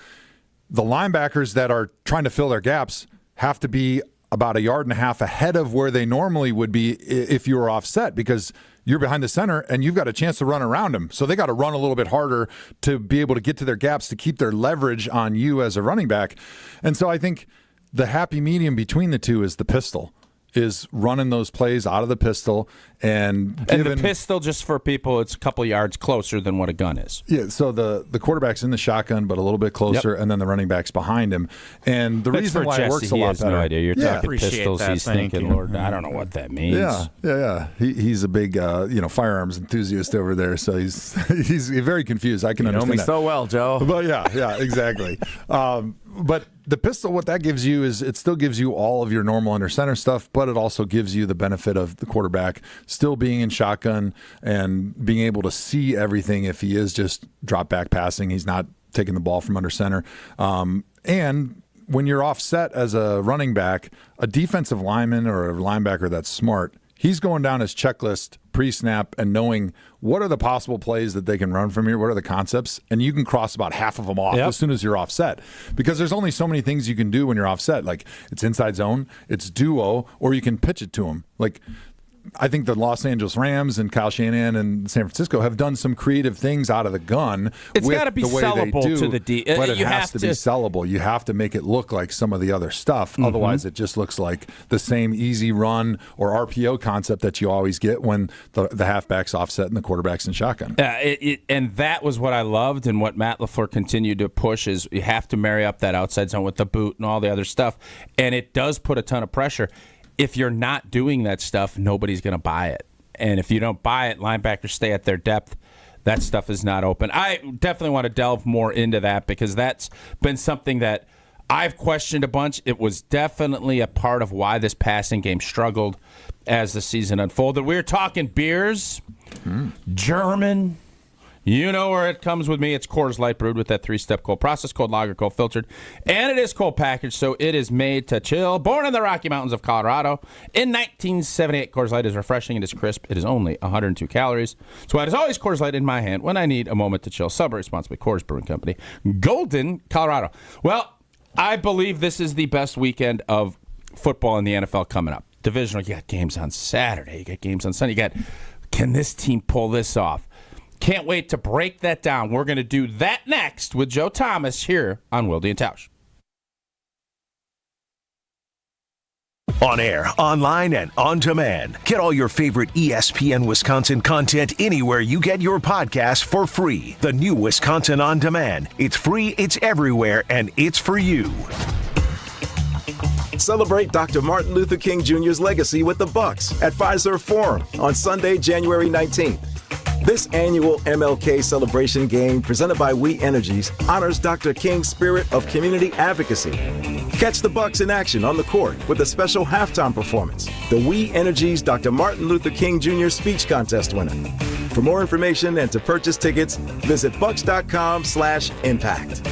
[SPEAKER 2] the linebackers that are trying to fill their gaps have to be about 1.5 yards ahead of where they normally would be if you were offset, because you're behind the center and you've got a chance to run around them. So they got to run a little bit harder to be able to get to their gaps to keep their leverage on you as a running back. And so I think the happy medium between the two is the pistol, is running those plays out of the pistol. And
[SPEAKER 1] the pistol, just for people, it's a couple yards closer than what a gun is.
[SPEAKER 2] Yeah, so the quarterback's in the shotgun, but a little bit closer, and then the running back's behind him. And the reason why
[SPEAKER 1] Jesse,
[SPEAKER 2] it works a
[SPEAKER 1] he
[SPEAKER 2] lot
[SPEAKER 1] has
[SPEAKER 2] better.
[SPEAKER 1] No idea. You're talking pistols.
[SPEAKER 3] That.
[SPEAKER 1] He's thinking, Lord, I don't know what that means.
[SPEAKER 2] Yeah. He's a big, firearms enthusiast over there, so he's very confused. I can understand
[SPEAKER 3] me
[SPEAKER 2] that.
[SPEAKER 3] so well, Joe.
[SPEAKER 2] But yeah, exactly. But the pistol, what that gives you is it still gives you all of your normal under center stuff, but it also gives you the benefit of the quarterback still being in shotgun and being able to see everything if he is just drop back passing. He's not taking the ball from under center. And when you're offset as a running back, a defensive lineman or a linebacker that's smart, he's going down his checklist pre-snap and knowing what are the possible plays that they can run from here, what are the concepts, and you can cross about half of them off as soon as you're offset. Because there's only so many things you can do when you're offset. Like, it's inside zone, it's duo, or you can pitch it to them. Like, I think the Los Angeles Rams and Kyle Shanahan and San Francisco have done some creative things out of the gun.
[SPEAKER 1] It's
[SPEAKER 2] got
[SPEAKER 1] to be sellable to the D.
[SPEAKER 2] But it has to be sellable. You have to make it look like some of the other stuff. Mm-hmm. Otherwise, it just looks like the same easy run or RPO concept that you always get when the halfback's offset and the quarterback's in shotgun.
[SPEAKER 1] And that was what I loved, and what Matt LaFleur continued to push is you have to marry up that outside zone with the boot and all the other stuff. And it does put a ton of pressure. If you're not doing that stuff, nobody's going to buy it. And if you don't buy it, linebackers stay at their depth. That stuff is not open. I definitely want to delve more into that because that's been something that I've questioned a bunch. It was definitely a part of why this passing game struggled as the season unfolded. We were talking beers, German. You know where it comes with me. It's Coors Light brewed with that 3-step cold process, cold lager, cold filtered. And it is cold packaged, so it is made to chill. Born in the Rocky Mountains of Colorado in 1978, Coors Light is refreshing. It is crisp. It is only 102 calories. So it is always Coors Light in my hand when I need a moment to chill. Celebrate responsibly. Coors Brewing Company, Golden, Colorado. Well, I believe this is the best weekend of football in the NFL coming up. Divisional, you got games on Saturday. You got games on Sunday. Can this team pull this off? Can't wait to break that down. We're going to do that next with Joe Thomas here on Wilde and Tausch.
[SPEAKER 4] On air, online, and on demand. Get all your favorite ESPN Wisconsin content anywhere you get your podcast for free. The new Wisconsin On Demand. It's free, it's everywhere, and it's for you.
[SPEAKER 13] Celebrate Dr. Martin Luther King Jr.'s legacy with the Bucks at Fiserv Forum on Sunday, January 19th. This annual MLK celebration game presented by We Energies honors Dr. King's spirit of community advocacy. Catch the Bucks in action on the court with a special halftime performance, the We Energies Dr. Martin Luther King Jr. Speech Contest winner. For more information and to purchase tickets, visit bucks.com/impact.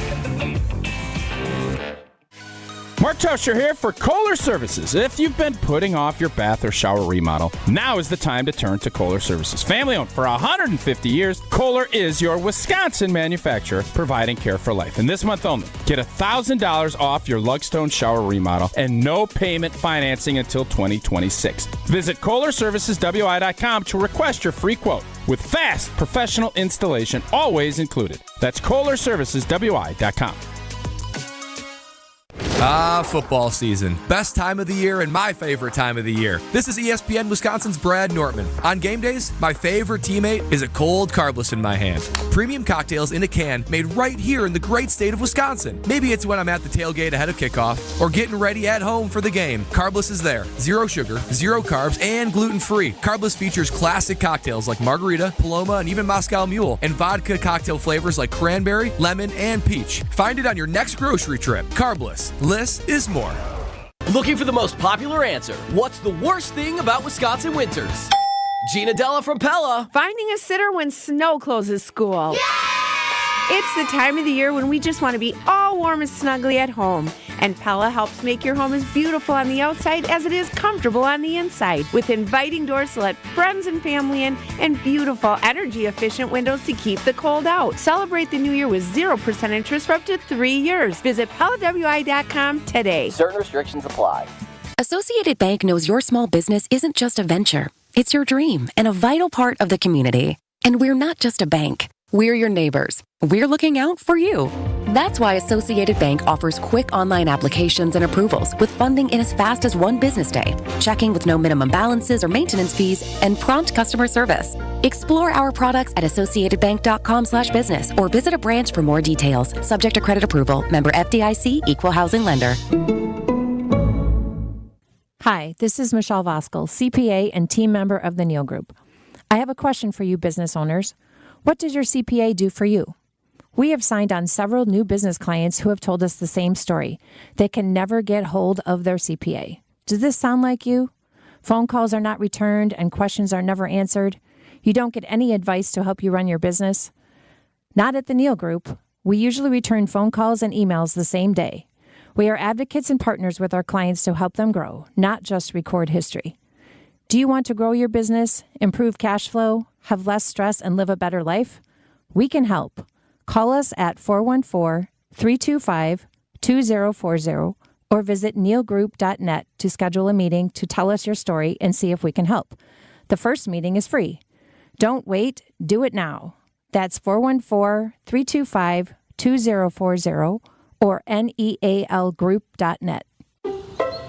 [SPEAKER 1] Mark Tauscher here for Kohler Services. If you've been putting off your bath or shower remodel, now is the time to turn to Kohler Services. Family owned for 150 years, Kohler is your Wisconsin manufacturer providing care for life. And this month only, get $1,000 off your Lugstone shower remodel and no payment financing until 2026. Visit KohlerServicesWI.com to request your free quote with fast professional installation always included. That's KohlerServicesWI.com.
[SPEAKER 14] Football season. Best time of the year and my favorite time of the year. This is ESPN Wisconsin's Brad Nortman. On game days, my favorite teammate is a cold carbless in my hand. Premium cocktails in a can made right here in the great state of Wisconsin. Maybe it's when I'm at the tailgate ahead of kickoff or getting ready at home for the game. Carbless is there. 0 sugar, 0 carbs, and gluten-free. Carbless features classic cocktails like margarita, Paloma, and even Moscow Mule, and vodka cocktail flavors like cranberry, lemon, and peach. Find it on your next grocery trip. Carbless. Less is more.
[SPEAKER 15] Looking for the most popular answer. What's the worst thing about Wisconsin winters? Gina Della from Pella.
[SPEAKER 16] Finding a sitter when snow closes school. Yay! It's the time of the year when we just want to be all warm and snuggly at home. And Pella helps make your home as beautiful on the outside as it is comfortable on the inside, with inviting doors to let friends and family in and beautiful energy-efficient windows to keep the cold out. Celebrate the new year with 0% interest for up to 3 years. Visit PellaWI.com today.
[SPEAKER 15] Certain restrictions apply.
[SPEAKER 17] Associated Bank knows your small business isn't just a venture. It's your dream and a vital part of the community. And we're not just a bank. We're your neighbors. We're looking out for you. That's why Associated Bank offers quick online applications and approvals with funding in as fast as 1 business day, checking with no minimum balances or maintenance fees, and prompt customer service. Explore our products at associatedbank.com/business or visit a branch for more details. Subject to credit approval. Member FDIC, Equal Housing Lender.
[SPEAKER 18] Hi, this is Michelle Voskel, CPA and team member of the Neal Group. I have a question for you business owners. What does your CPA do for you? We have signed on several new business clients who have told us the same story. They can never get hold of their CPA. Does this sound like you? Phone calls are not returned and questions are never answered. You don't get any advice to help you run your business. Not at the Neal Group. We usually return phone calls and emails the same day. We are advocates and partners with our clients to help them grow, not just record history. Do you want to grow your business, improve cash flow, have less stress, and live a better life? We can help. Call us at 414-325-2040 or visit nealgroup.net to schedule a meeting to tell us your story and see if we can help. The first meeting is free. Don't wait, do it now. That's 414-325-2040 or nealgroup.net.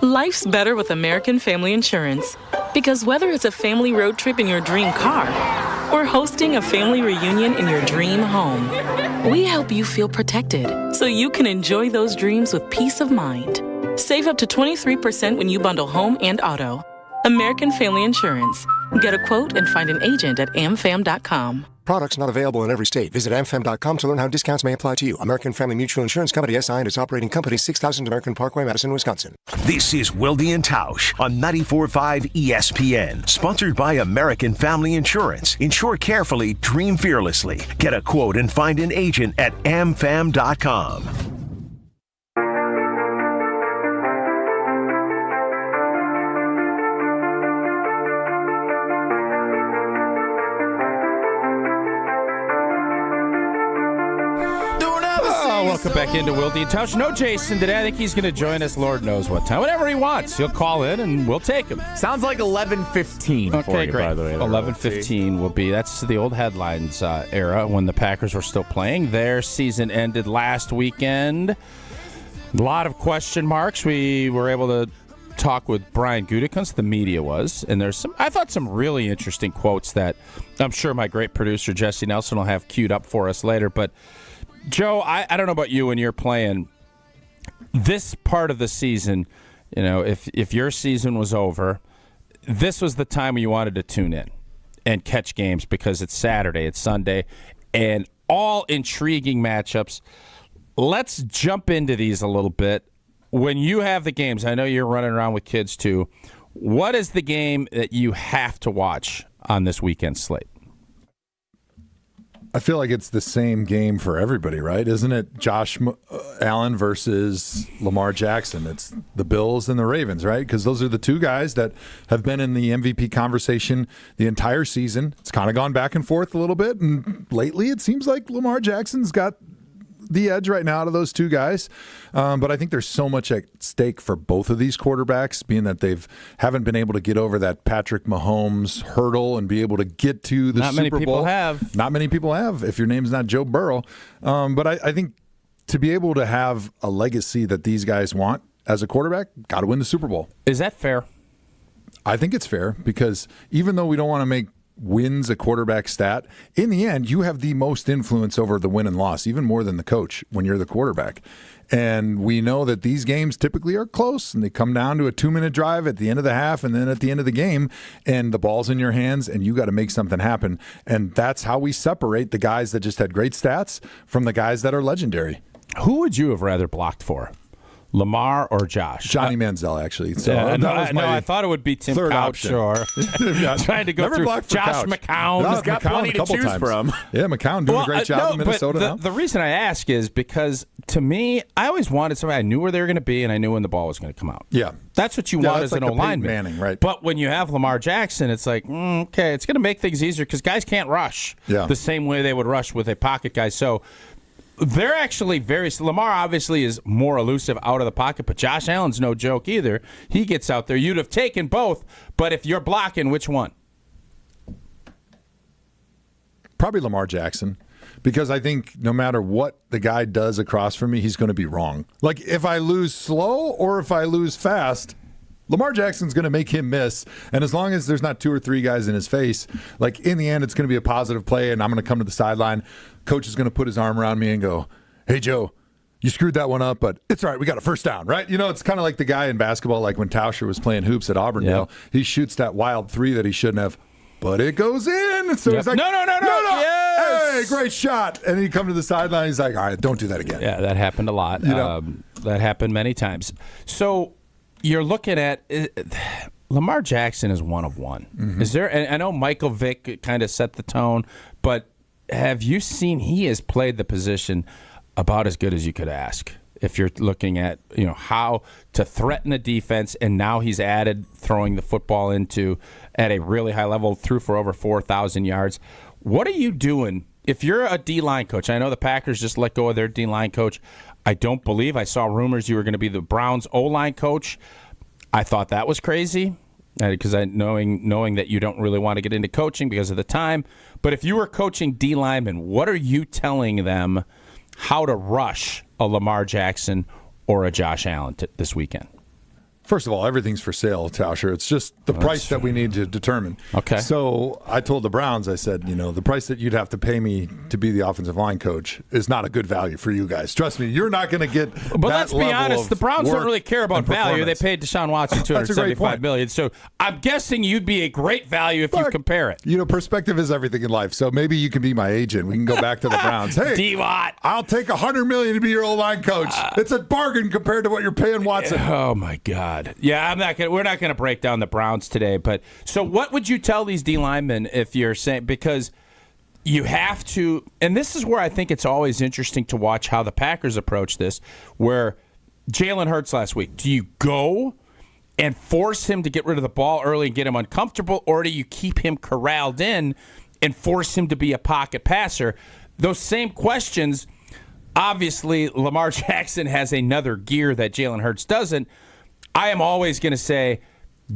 [SPEAKER 19] Life's better with American Family Insurance. Because whether it's a family road trip in your dream car or hosting a family reunion in your dream home, we help you feel protected so you can enjoy those dreams with peace of mind. Save up to 23% when you bundle home and auto. American Family Insurance. Get a quote and find an agent at amfam.com.
[SPEAKER 20] Products not available in every state. Visit amfam.com to learn how discounts may apply to you. American Family Mutual Insurance Company, SI, and its operating company, 6000 American Parkway, Madison, Wisconsin.
[SPEAKER 4] This is Wilde and Tausch on 94.5 ESPN. Sponsored by American Family Insurance. Insure carefully, dream fearlessly. Get a quote and find an agent at amfam.com.
[SPEAKER 1] Welcome back into Wilde and Tausch. No Jason today. I think he's going to join us Lord knows what time. Whenever he wants. He'll call in and we'll take him.
[SPEAKER 3] Sounds like 11:15
[SPEAKER 1] okay,
[SPEAKER 3] for you,
[SPEAKER 1] great.
[SPEAKER 3] by the way.
[SPEAKER 1] 11:15 will be. That's the old headlines era when the Packers were still playing. Their season ended last weekend. A lot of question marks. We were able to talk with Brian Gutekunst, the media was, and there's I thought some really interesting quotes that I'm sure my great producer Jesse Nelson will have queued up for us later, but Joe, I don't know about you when you're playing this part of the season. You know, if your season was over, this was the time when you wanted to tune in and catch games because it's Saturday, it's Sunday, and all intriguing matchups. Let's jump into these a little bit. When you have the games, I know you're running around with kids too. What is the game that you have to watch on this weekend slate?
[SPEAKER 2] I feel like it's the same game for everybody, right? Isn't it Josh Allen versus Lamar Jackson? It's the Bills and the Ravens, right? Because those are the two guys that have been in the MVP conversation the entire season. It's kind of gone back and forth a little bit, and lately it seems like Lamar Jackson's got the edge right now out of those two guys. But I think there's so much at stake for both of these quarterbacks, being that haven't been able to get over that Patrick Mahomes hurdle and be able to get to the Super Bowl.
[SPEAKER 1] Not many people have.
[SPEAKER 2] Not many people have, if your name's not Joe Burrow. But I think to be able to have a legacy that these guys want as a quarterback, got to win the Super Bowl.
[SPEAKER 1] Is that fair?
[SPEAKER 2] I think it's fair because even though we don't want to make wins a quarterback stat, in the end, you have the most influence over the win and loss, even more than the coach when you're the quarterback. And we know that these games typically are close, and they come down to a 2-minute drive at the end of the half and then at the end of the game, and the ball's in your hands, and you got to make something happen. And that's how we separate the guys that just had great stats from the guys that are legendary.
[SPEAKER 1] Who would you have rather blocked for? Lamar or Josh?
[SPEAKER 2] Johnny Manziel, actually. So
[SPEAKER 1] I thought it would be Tim Couch or trying to go
[SPEAKER 2] Never
[SPEAKER 1] through
[SPEAKER 2] blocked for
[SPEAKER 1] Josh
[SPEAKER 2] Couch.
[SPEAKER 1] McCown.
[SPEAKER 3] He's got plenty to choose from.
[SPEAKER 2] Yeah, McCown doing a great job in Minnesota now.
[SPEAKER 1] The reason I ask is because, to me, I always wanted somebody I knew where they were going to be and I knew when the ball was going to come out.
[SPEAKER 2] Yeah.
[SPEAKER 1] That's what you want as
[SPEAKER 2] like
[SPEAKER 1] an
[SPEAKER 2] the Peyton
[SPEAKER 1] O-lineman.
[SPEAKER 2] Manning, right?
[SPEAKER 1] But when you have Lamar Jackson, it's like, okay, it's going to make things easier because guys can't rush the same way they would rush with a pocket guy. So they're actually Lamar obviously is more elusive out of the pocket, but Josh Allen's no joke either. He gets out there. You'd have taken both, but if you're blocking, which one?
[SPEAKER 2] Probably Lamar Jackson, because I think no matter what the guy does across from me, he's going to be wrong. Like if I lose slow or if I lose fast, Lamar Jackson's going to make him miss. And as long as there's not 2 or 3 guys in his face, like in the end, it's going to be a positive play, and I'm going to come to the sideline. Coach is going to put his arm around me and go, "Hey, Joe, you screwed that one up, but it's all right. We got a first down," right? You know, it's kind of like the guy in basketball, like when Tauscher was playing hoops at Auburndale. He shoots that wild 3 that he shouldn't have, but it goes in. So he's like,
[SPEAKER 1] no.
[SPEAKER 2] Yes! Hey, great shot. And he come to the sideline. He's like, all right, don't do that again.
[SPEAKER 1] Yeah, that happened a lot. That happened many times. So you're looking at Lamar Jackson is one of one.
[SPEAKER 2] Mm-hmm.
[SPEAKER 1] Is there? And I know Michael Vick kind of set the tone, but have you seen he has played the position about as good as you could ask? If you're looking at how to threaten a defense, and now he's added throwing the football into at a really high level, threw for over 4,000 yards. What are you doing if you're a D-line coach? I know the Packers just let go of their D-line coach. I don't believe I saw rumors you were going to be the Browns O-line coach. I thought that was crazy because knowing that you don't really want to get into coaching because of the time. But if you were coaching D-linemen, what are you telling them how to rush a Lamar Jackson or a Josh Allen this weekend?
[SPEAKER 2] First of all, everything's for sale, Tauscher. It's just the price that we need to determine.
[SPEAKER 1] Okay.
[SPEAKER 2] So I told the Browns, I said, the price that you'd have to pay me to be the offensive line coach is not a good value for you guys. Trust me, you're not going to get
[SPEAKER 1] But let's be honest, the Browns don't really care about value. They paid Deshaun Watson $275 million. So I'm guessing you'd be a great value if you compare it.
[SPEAKER 2] Perspective is everything in life. So maybe you can be my agent. We can go back to the Browns. Hey,
[SPEAKER 1] D-Watt.
[SPEAKER 2] I'll take $100 million to be your O-line coach. It's a bargain compared to what you're paying Watson.
[SPEAKER 1] Oh, my God. Yeah, we're not going to break down the Browns today. But so what would you tell these D linemen if you're saying, because you have to, and this is where I think it's always interesting to watch how the Packers approach this, where Jalen Hurts last week, do you go and force him to get rid of the ball early and get him uncomfortable, or do you keep him corralled in and force him to be a pocket passer? Those same questions, obviously Lamar Jackson has another gear that Jalen Hurts doesn't. I am always going to say,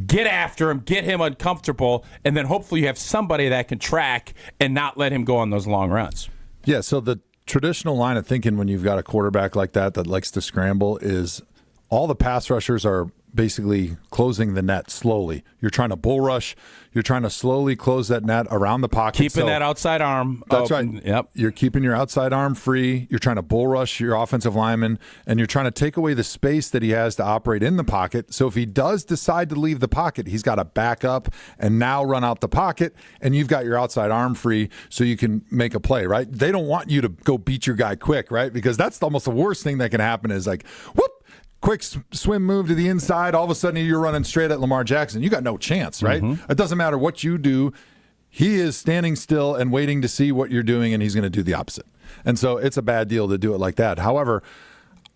[SPEAKER 1] get after him, get him uncomfortable, and then hopefully you have somebody that can track and not let him go on those long runs.
[SPEAKER 2] Yeah, so the traditional line of thinking when you've got a quarterback like that likes to scramble is all the pass rushers are basically closing the net slowly. You're trying to bull rush. You're trying to slowly close that net around the pocket.
[SPEAKER 1] Keeping that outside arm
[SPEAKER 2] That's
[SPEAKER 1] open.
[SPEAKER 2] right.
[SPEAKER 1] Yep.
[SPEAKER 2] You're keeping your outside arm free. You're trying to bull rush your offensive lineman, and you're trying to take away the space that he has to operate in the pocket. So if he does decide to leave the pocket, he's got to back up and now run out the pocket, and you've got your outside arm free so you can make a play, right? They don't want you to go beat your guy quick, right? Because that's almost the worst thing that can happen is like, whoop, quick swim move to the inside. All of a sudden, you're running straight at Lamar Jackson. You got no chance, right?
[SPEAKER 1] Mm-hmm.
[SPEAKER 2] It doesn't matter what you do. He is standing still and waiting to see what you're doing, and he's going to do the opposite. And so it's a bad deal to do it like that. However,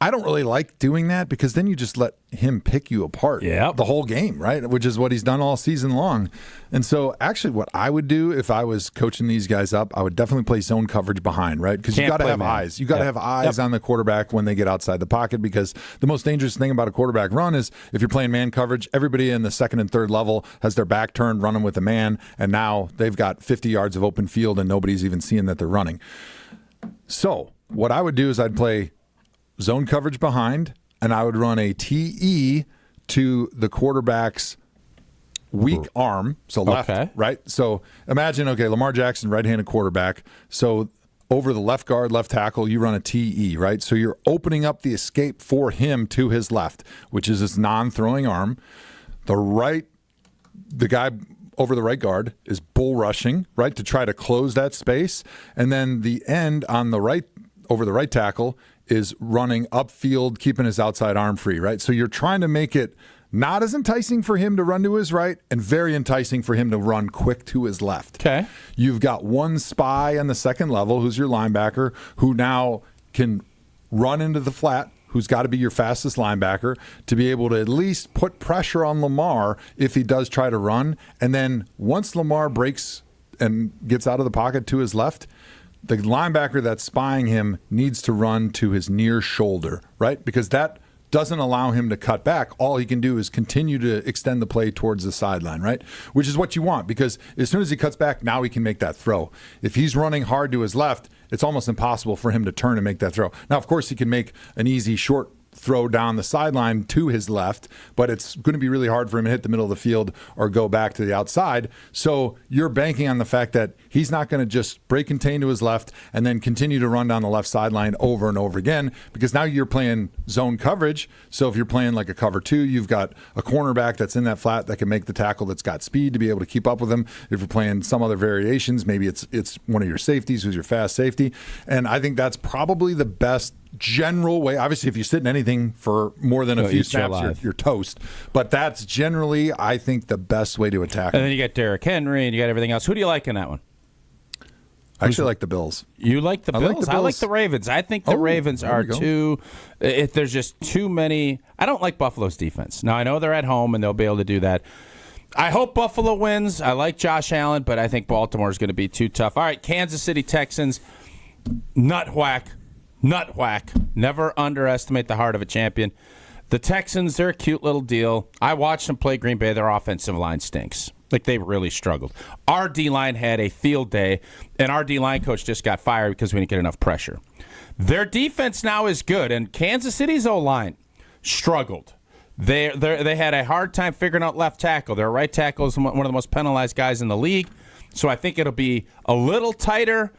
[SPEAKER 2] I don't really like doing that because then you just let him pick you apart the whole game, right? Which is what he's done all season long. And so actually what I would do if I was coaching these guys up, I would definitely play zone coverage behind, right? Because you got to have eyes. You got to have eyes on the quarterback when they get outside the pocket, because the most dangerous thing about a quarterback run is if you're playing man coverage, everybody in the second and third level has their back turned running with a man, and now they've got 50 yards of open field and nobody's even seeing that they're running. So what I would do is I'd play zone coverage behind, and I would run a TE to the quarterback's weak arm, so left, right? So imagine, Lamar Jackson, right-handed quarterback, so over the left guard, left tackle, you run a TE, right? So you're opening up the escape for him to his left, which is his non-throwing arm. The guy over the right guard is bull rushing, right, to try to close that space, and then the end on the right, over the right tackle, is running upfield, keeping his outside arm free, right? So you're trying to make it not as enticing for him to run to his right and very enticing for him to run quick to his left.
[SPEAKER 1] Okay.
[SPEAKER 2] You've got one spy on the second level, who's your linebacker, who now can run into the flat, who's got to be your fastest linebacker, to be able to at least put pressure on Lamar if he does try to run. And then once Lamar breaks and gets out of the pocket to his left, the linebacker that's spying him needs to run to his near shoulder, right? Because that doesn't allow him to cut back. All he can do is continue to extend the play towards the sideline, right? Which is what you want, because as soon as he cuts back, now he can make that throw. If he's running hard to his left, it's almost impossible for him to turn and make that throw. Now, of course, he can make an easy short throw down the sideline to his left, but it's going to be really hard for him to hit the middle of the field or go back to the outside. So you're banking on the fact that he's not going to just break contain to his left and then continue to run down the left sideline over and over again, because now you're playing zone coverage. So if you're playing like a cover 2, you've got a cornerback that's in that flat that can make the tackle, that's got speed to be able to keep up with him. If you're playing some other variations, maybe it's one of your safeties who's your fast safety. And I think that's probably the best general way. Obviously, if you sit in anything for more than a few snaps, you're toast. But that's generally, I think, the best way to attack.
[SPEAKER 1] And then you got Derrick Henry, and you got everything else. Who do you like in that one?
[SPEAKER 2] I actually like the Bills.
[SPEAKER 1] You like the Bills? I like the Ravens. I think the Ravens are
[SPEAKER 2] go.
[SPEAKER 1] There's just too many. I don't like Buffalo's defense. Now, I know they're at home, and they'll be able to do that. I hope Buffalo wins. I like Josh Allen, but I think Baltimore is going to be too tough. All right, Kansas City Texans, nut whack. Never underestimate the heart of a champion. The Texans, they're a cute little deal. I watched them play Green Bay. Their offensive line stinks. Like, they really struggled. Our D-line had a field day, and our D-line coach just got fired because we didn't get enough pressure. Their defense now is good, and Kansas City's O-line struggled. They had a hard time figuring out left tackle. Their right tackle is one of the most penalized guys in the league, so I think it'll be a little tighter.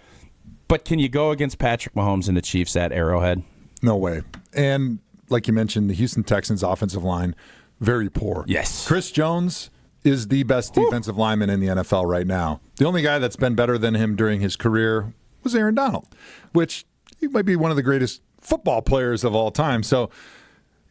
[SPEAKER 1] But can you go against Patrick Mahomes and the Chiefs at Arrowhead?
[SPEAKER 2] No way. And like you mentioned, the Houston Texans offensive line, very poor.
[SPEAKER 1] Yes.
[SPEAKER 2] Chris Jones is the best defensive lineman in the NFL right now. The only guy that's been better than him during his career was Aaron Donald, which he might be one of the greatest football players of all time. So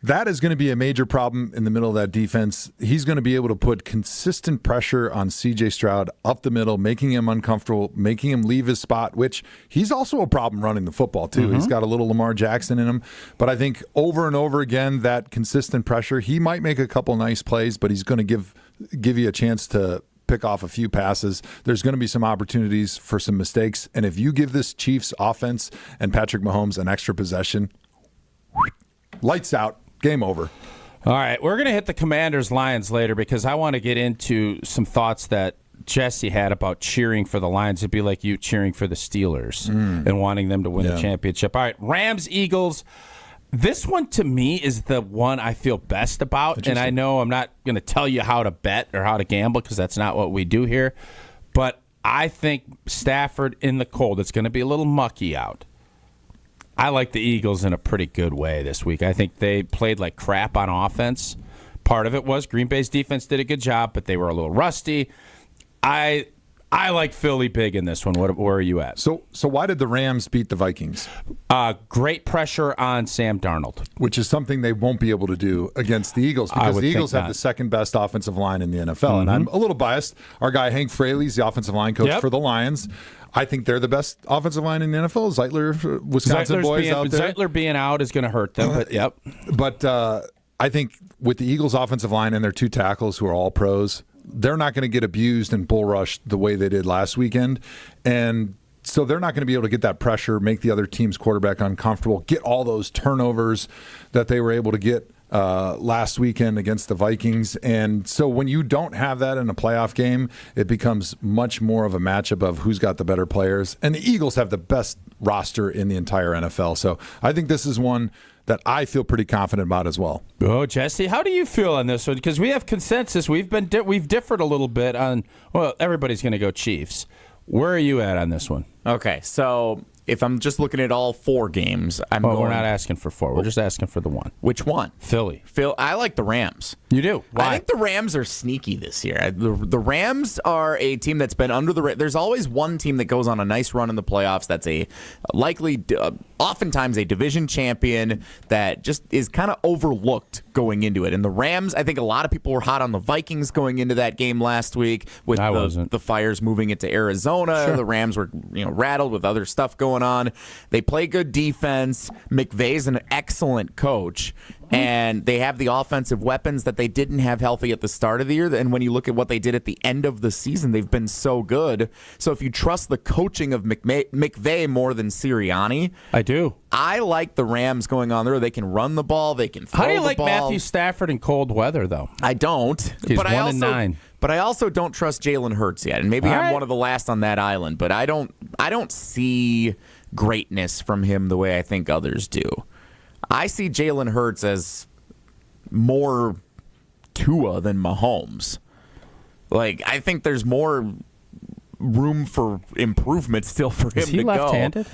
[SPEAKER 2] that is going to be a major problem in the middle of that defense. He's going to be able to put consistent pressure on C.J. Stroud up the middle, making him uncomfortable, making him leave his spot, which he's also a problem running the football, too.
[SPEAKER 1] Mm-hmm.
[SPEAKER 2] He's got a little Lamar Jackson in him. But I think over and over again, that consistent pressure, he might make a couple nice plays, but he's going to give you a chance to pick off a few passes. There's going to be some opportunities for some mistakes. And if you give this Chiefs offense and Patrick Mahomes an extra possession, lights out. Game over.
[SPEAKER 1] All right, we're going to hit the Commanders-Lions later because I want to get into some thoughts that Jesse had about cheering for the Lions. It'd be like you cheering for the Steelers and wanting them to win the championship. All right, Rams-Eagles. This one, to me, is the one I feel best about. And I know I'm not going to tell you how to bet or how to gamble because that's not what we do here. But I think Stafford in the cold. It's going to be a little mucky out. I like the Eagles in a pretty good way this week. I think they played like crap on offense. Part of it was Green Bay's defense did a good job, but they were a little rusty. I like Philly big in this one. Where are you at?
[SPEAKER 2] So why did the Rams beat the Vikings?
[SPEAKER 1] Great pressure on Sam Darnold.
[SPEAKER 2] Which is something they won't be able to do against the Eagles because the Eagles have the second best offensive line in the NFL.
[SPEAKER 1] Mm-hmm.
[SPEAKER 2] And I'm a little biased. Our guy Hank Fraley's the offensive line coach for the Lions. I think they're the best offensive line in the NFL. Zeitler, Wisconsin boys out there.
[SPEAKER 1] Zeitler being out is going to hurt them, but yep.
[SPEAKER 2] But I think with the Eagles' offensive line and their two tackles who are all pros, they're not going to get abused and bull rushed the way they did last weekend. And so they're not going to be able to get that pressure, make the other team's quarterback uncomfortable, get all those turnovers that they were able to get last weekend against the Vikings. And so when you don't have that in a playoff game, it becomes much more of a matchup of who's got the better players. And the Eagles have the best roster in the entire NFL. So I think this is one that I feel pretty confident about as well.
[SPEAKER 1] Oh, Jesse, how do you feel on this one? Because we have consensus. We've differed a little bit on, well, everybody's going to go Chiefs. Where are you at on this one?
[SPEAKER 3] Okay, so if I'm just looking at all 4 games,
[SPEAKER 1] we're not asking for 4. We're just asking for the one.
[SPEAKER 3] Which one?
[SPEAKER 1] Philly.
[SPEAKER 3] I like the Rams.
[SPEAKER 1] You do? Why?
[SPEAKER 3] I think the Rams are sneaky this year. The Rams are a team that's been under the. There's always one team that goes on a nice run in the playoffs. That's oftentimes a division champion that just is kind of overlooked going into it. And the Rams, I think a lot of people were hot on the Vikings going into that game last week with the Fires moving it to Arizona. Sure. The Rams were rattled with other stuff going on. They play good defense. McVay's an excellent coach. And they have the offensive weapons that they didn't have healthy at the start of the year. And when you look at what they did at the end of the season, they've been so good. So if you trust the coaching of McVay more than Sirianni,
[SPEAKER 1] I do.
[SPEAKER 3] I like the Rams going on there. They can run the ball. They can throw the ball.
[SPEAKER 1] How do you like Matthew Stafford in cold weather, though?
[SPEAKER 3] I don't.
[SPEAKER 1] He's 1-9.
[SPEAKER 3] But I also don't trust Jalen Hurts yet. And maybe I'm one of the last on that island. But I don't see greatness from him the way I think others do. I see Jalen Hurts as more Tua than Mahomes. I think there's more room for improvement still for him to go.
[SPEAKER 1] Is he left-handed?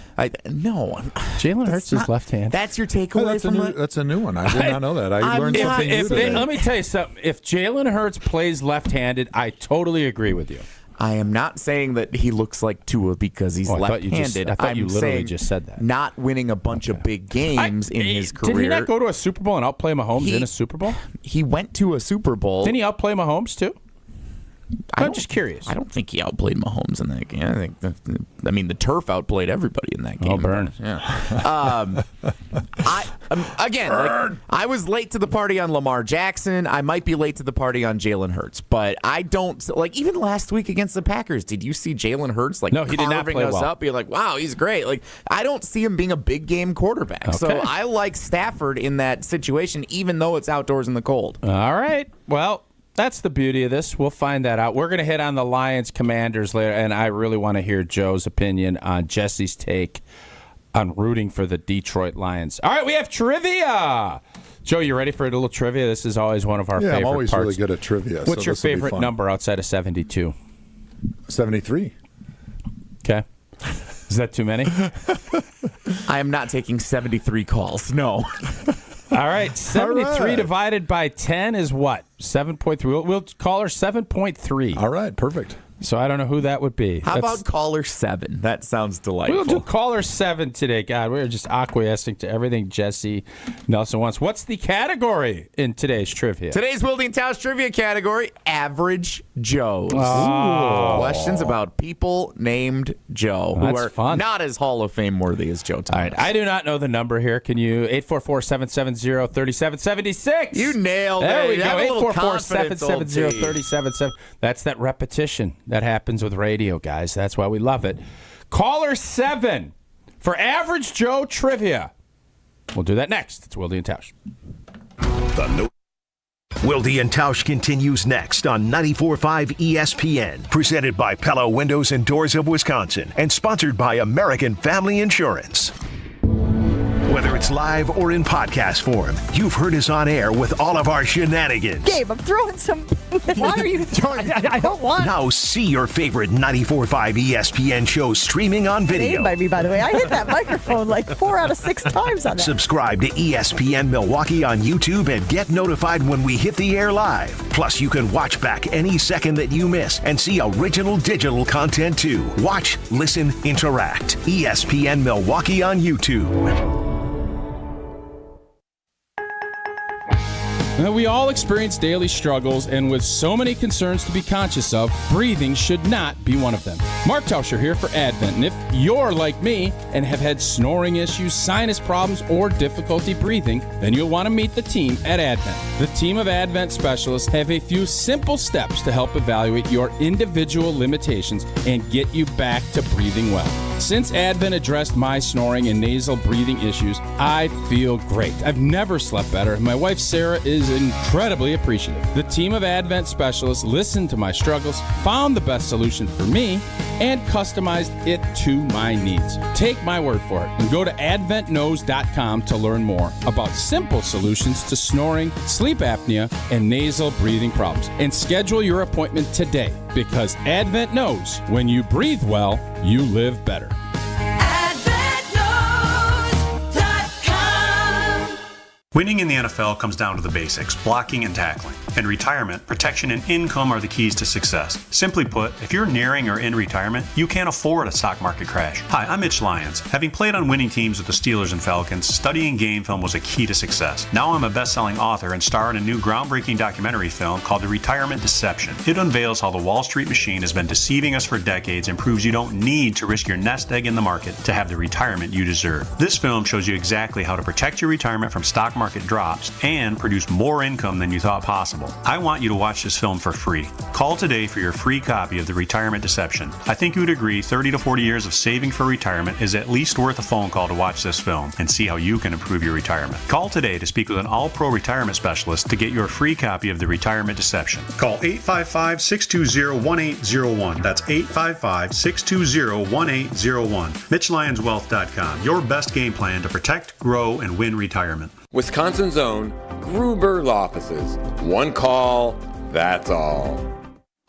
[SPEAKER 3] No.
[SPEAKER 1] Jalen Hurts is left-handed.
[SPEAKER 3] That's your takeaway from it?
[SPEAKER 2] That's a new one. I did not know that. I learned something new today.
[SPEAKER 1] Let me tell you something. If Jalen Hurts plays left-handed, I totally agree with you.
[SPEAKER 3] I am not saying that he looks like Tua because he's left-handed.
[SPEAKER 1] I thought you literally just said that.
[SPEAKER 3] Not winning a bunch of big games in his career.
[SPEAKER 1] Did he not go to a Super Bowl and outplay Mahomes in a Super Bowl?
[SPEAKER 3] He went to a Super Bowl.
[SPEAKER 1] Didn't he outplay Mahomes too? I'm just curious.
[SPEAKER 3] I don't think he outplayed Mahomes in that game. I think the turf outplayed everybody in that game.
[SPEAKER 1] Oh, burn.
[SPEAKER 3] Yeah. I was late to the party on Lamar Jackson. I might be late to the party on Jalen Hurts, but I don't even last week against the Packers. Did you see Jalen Hurts
[SPEAKER 1] no, he did not play
[SPEAKER 3] us
[SPEAKER 1] well.
[SPEAKER 3] up? You're like, wow, he's great. I don't see him being a big game quarterback.
[SPEAKER 1] Okay.
[SPEAKER 3] So I like Stafford in that situation, even though it's outdoors in the cold.
[SPEAKER 1] All right. Well, that's the beauty of this. We'll find that out. We're going to hit on the Lions Commanders later, and I really want to hear Joe's opinion on Jesse's take on rooting for the Detroit Lions. All right, we have trivia. Joe, you ready for a little trivia? This is always one of our favorite parts.
[SPEAKER 2] Yeah, I'm always really good at trivia.
[SPEAKER 1] What's your favorite number outside of 72?
[SPEAKER 2] 73.
[SPEAKER 1] Okay. Is that too many?
[SPEAKER 3] I am not taking 73 calls. No.
[SPEAKER 1] All right, 73 divided by 10 is what? 7.3. We'll call her 7.3.
[SPEAKER 2] All right, perfect.
[SPEAKER 1] So I don't know who that would be.
[SPEAKER 3] How about caller 7? That sounds delightful.
[SPEAKER 1] We'll do caller 7 today. God, we're just acquiescing to everything Jesse Nelson wants. What's the category in today's trivia?
[SPEAKER 3] Today's Wilde and Tausch trivia category, Average Joes.
[SPEAKER 1] Oh.
[SPEAKER 3] Questions about people named Joe who are not as Hall of Fame worthy as Joe Thomas.
[SPEAKER 1] All right, I do not know the number here. Can you? 844-770-3776.
[SPEAKER 3] You nailed it.
[SPEAKER 1] There we
[SPEAKER 3] Have
[SPEAKER 1] go.
[SPEAKER 3] a little confidence, old
[SPEAKER 1] 844-770-3777. That's that repetition that happens with radio, guys. That's why we love it. Caller 7 for Average Joe trivia. We'll do that next. It's Wilde and Tausch.
[SPEAKER 4] Wilde and Tausch continues next on 94.5 ESPN, presented by Pella Windows and Doors of Wisconsin, and sponsored by American Family Insurance. Whether it's live or in podcast form, you've heard us on air with all of our shenanigans.
[SPEAKER 21] Gabe, I'm throwing some. Why are you throwing? I don't want.
[SPEAKER 4] Now see your favorite 94.5 ESPN shows streaming on video.
[SPEAKER 21] By me, by the way. I hit that microphone like 4 out of 6 times on that.
[SPEAKER 4] Subscribe to ESPN Milwaukee on YouTube and get notified when we hit the air live. Plus, you can watch back any second that you miss and see original digital content too. Watch, listen, interact. ESPN Milwaukee on YouTube.
[SPEAKER 1] Now, we all experience daily struggles, and with so many concerns to be conscious of, breathing should not be one of them. Mark Tauscher here for Advent, and if you're like me and have had snoring issues, sinus problems, or difficulty breathing, then you'll want to meet the team at Advent. The team of Advent specialists have a few simple steps to help evaluate your individual limitations and get you back to breathing well. Since Advent addressed my snoring and nasal breathing issues, I feel great. I've never slept better, and my wife Sarah is incredibly appreciative. The team of Advent specialists listened to my struggles, found the best solution for me, and customized it to my needs. Take my word for it and go to adventknows.com to learn more about simple solutions to snoring, sleep apnea, and nasal breathing problems. And schedule your appointment today, because Advent knows when you breathe well, you live better.
[SPEAKER 9] Advent
[SPEAKER 5] Winning in the NFL comes down to the basics, blocking and tackling. In retirement, protection and income are the keys to success. Simply put, if you're nearing or in retirement, you can't afford a stock market crash. Hi, I'm Mitch Lyons. Having played on winning teams with the Steelers and Falcons, studying game film was a key to success. Now I'm a best-selling author and star in a new groundbreaking documentary film called The Retirement Deception. It unveils how the Wall Street machine has been deceiving us for decades and proves you don't need to risk your nest egg in the market to have the retirement you deserve. This film shows you exactly how to protect your retirement from stock market drops and produce more income than you thought possible. I want you to watch this film for free. Call today for your free copy of The Retirement Deception. I think you would agree 30 to 40 years of saving for retirement is at least worth a phone call to watch this film and see how you can improve your retirement. Call today to speak with an all-pro retirement specialist to get your free copy of The Retirement Deception. Call 855-620-1801. That's 855-620-1801. MitchLyonsWealth.com. Your best game plan to protect, grow, and win retirement.
[SPEAKER 22] Wisconsin's own Gruber Law Offices. One call, that's all.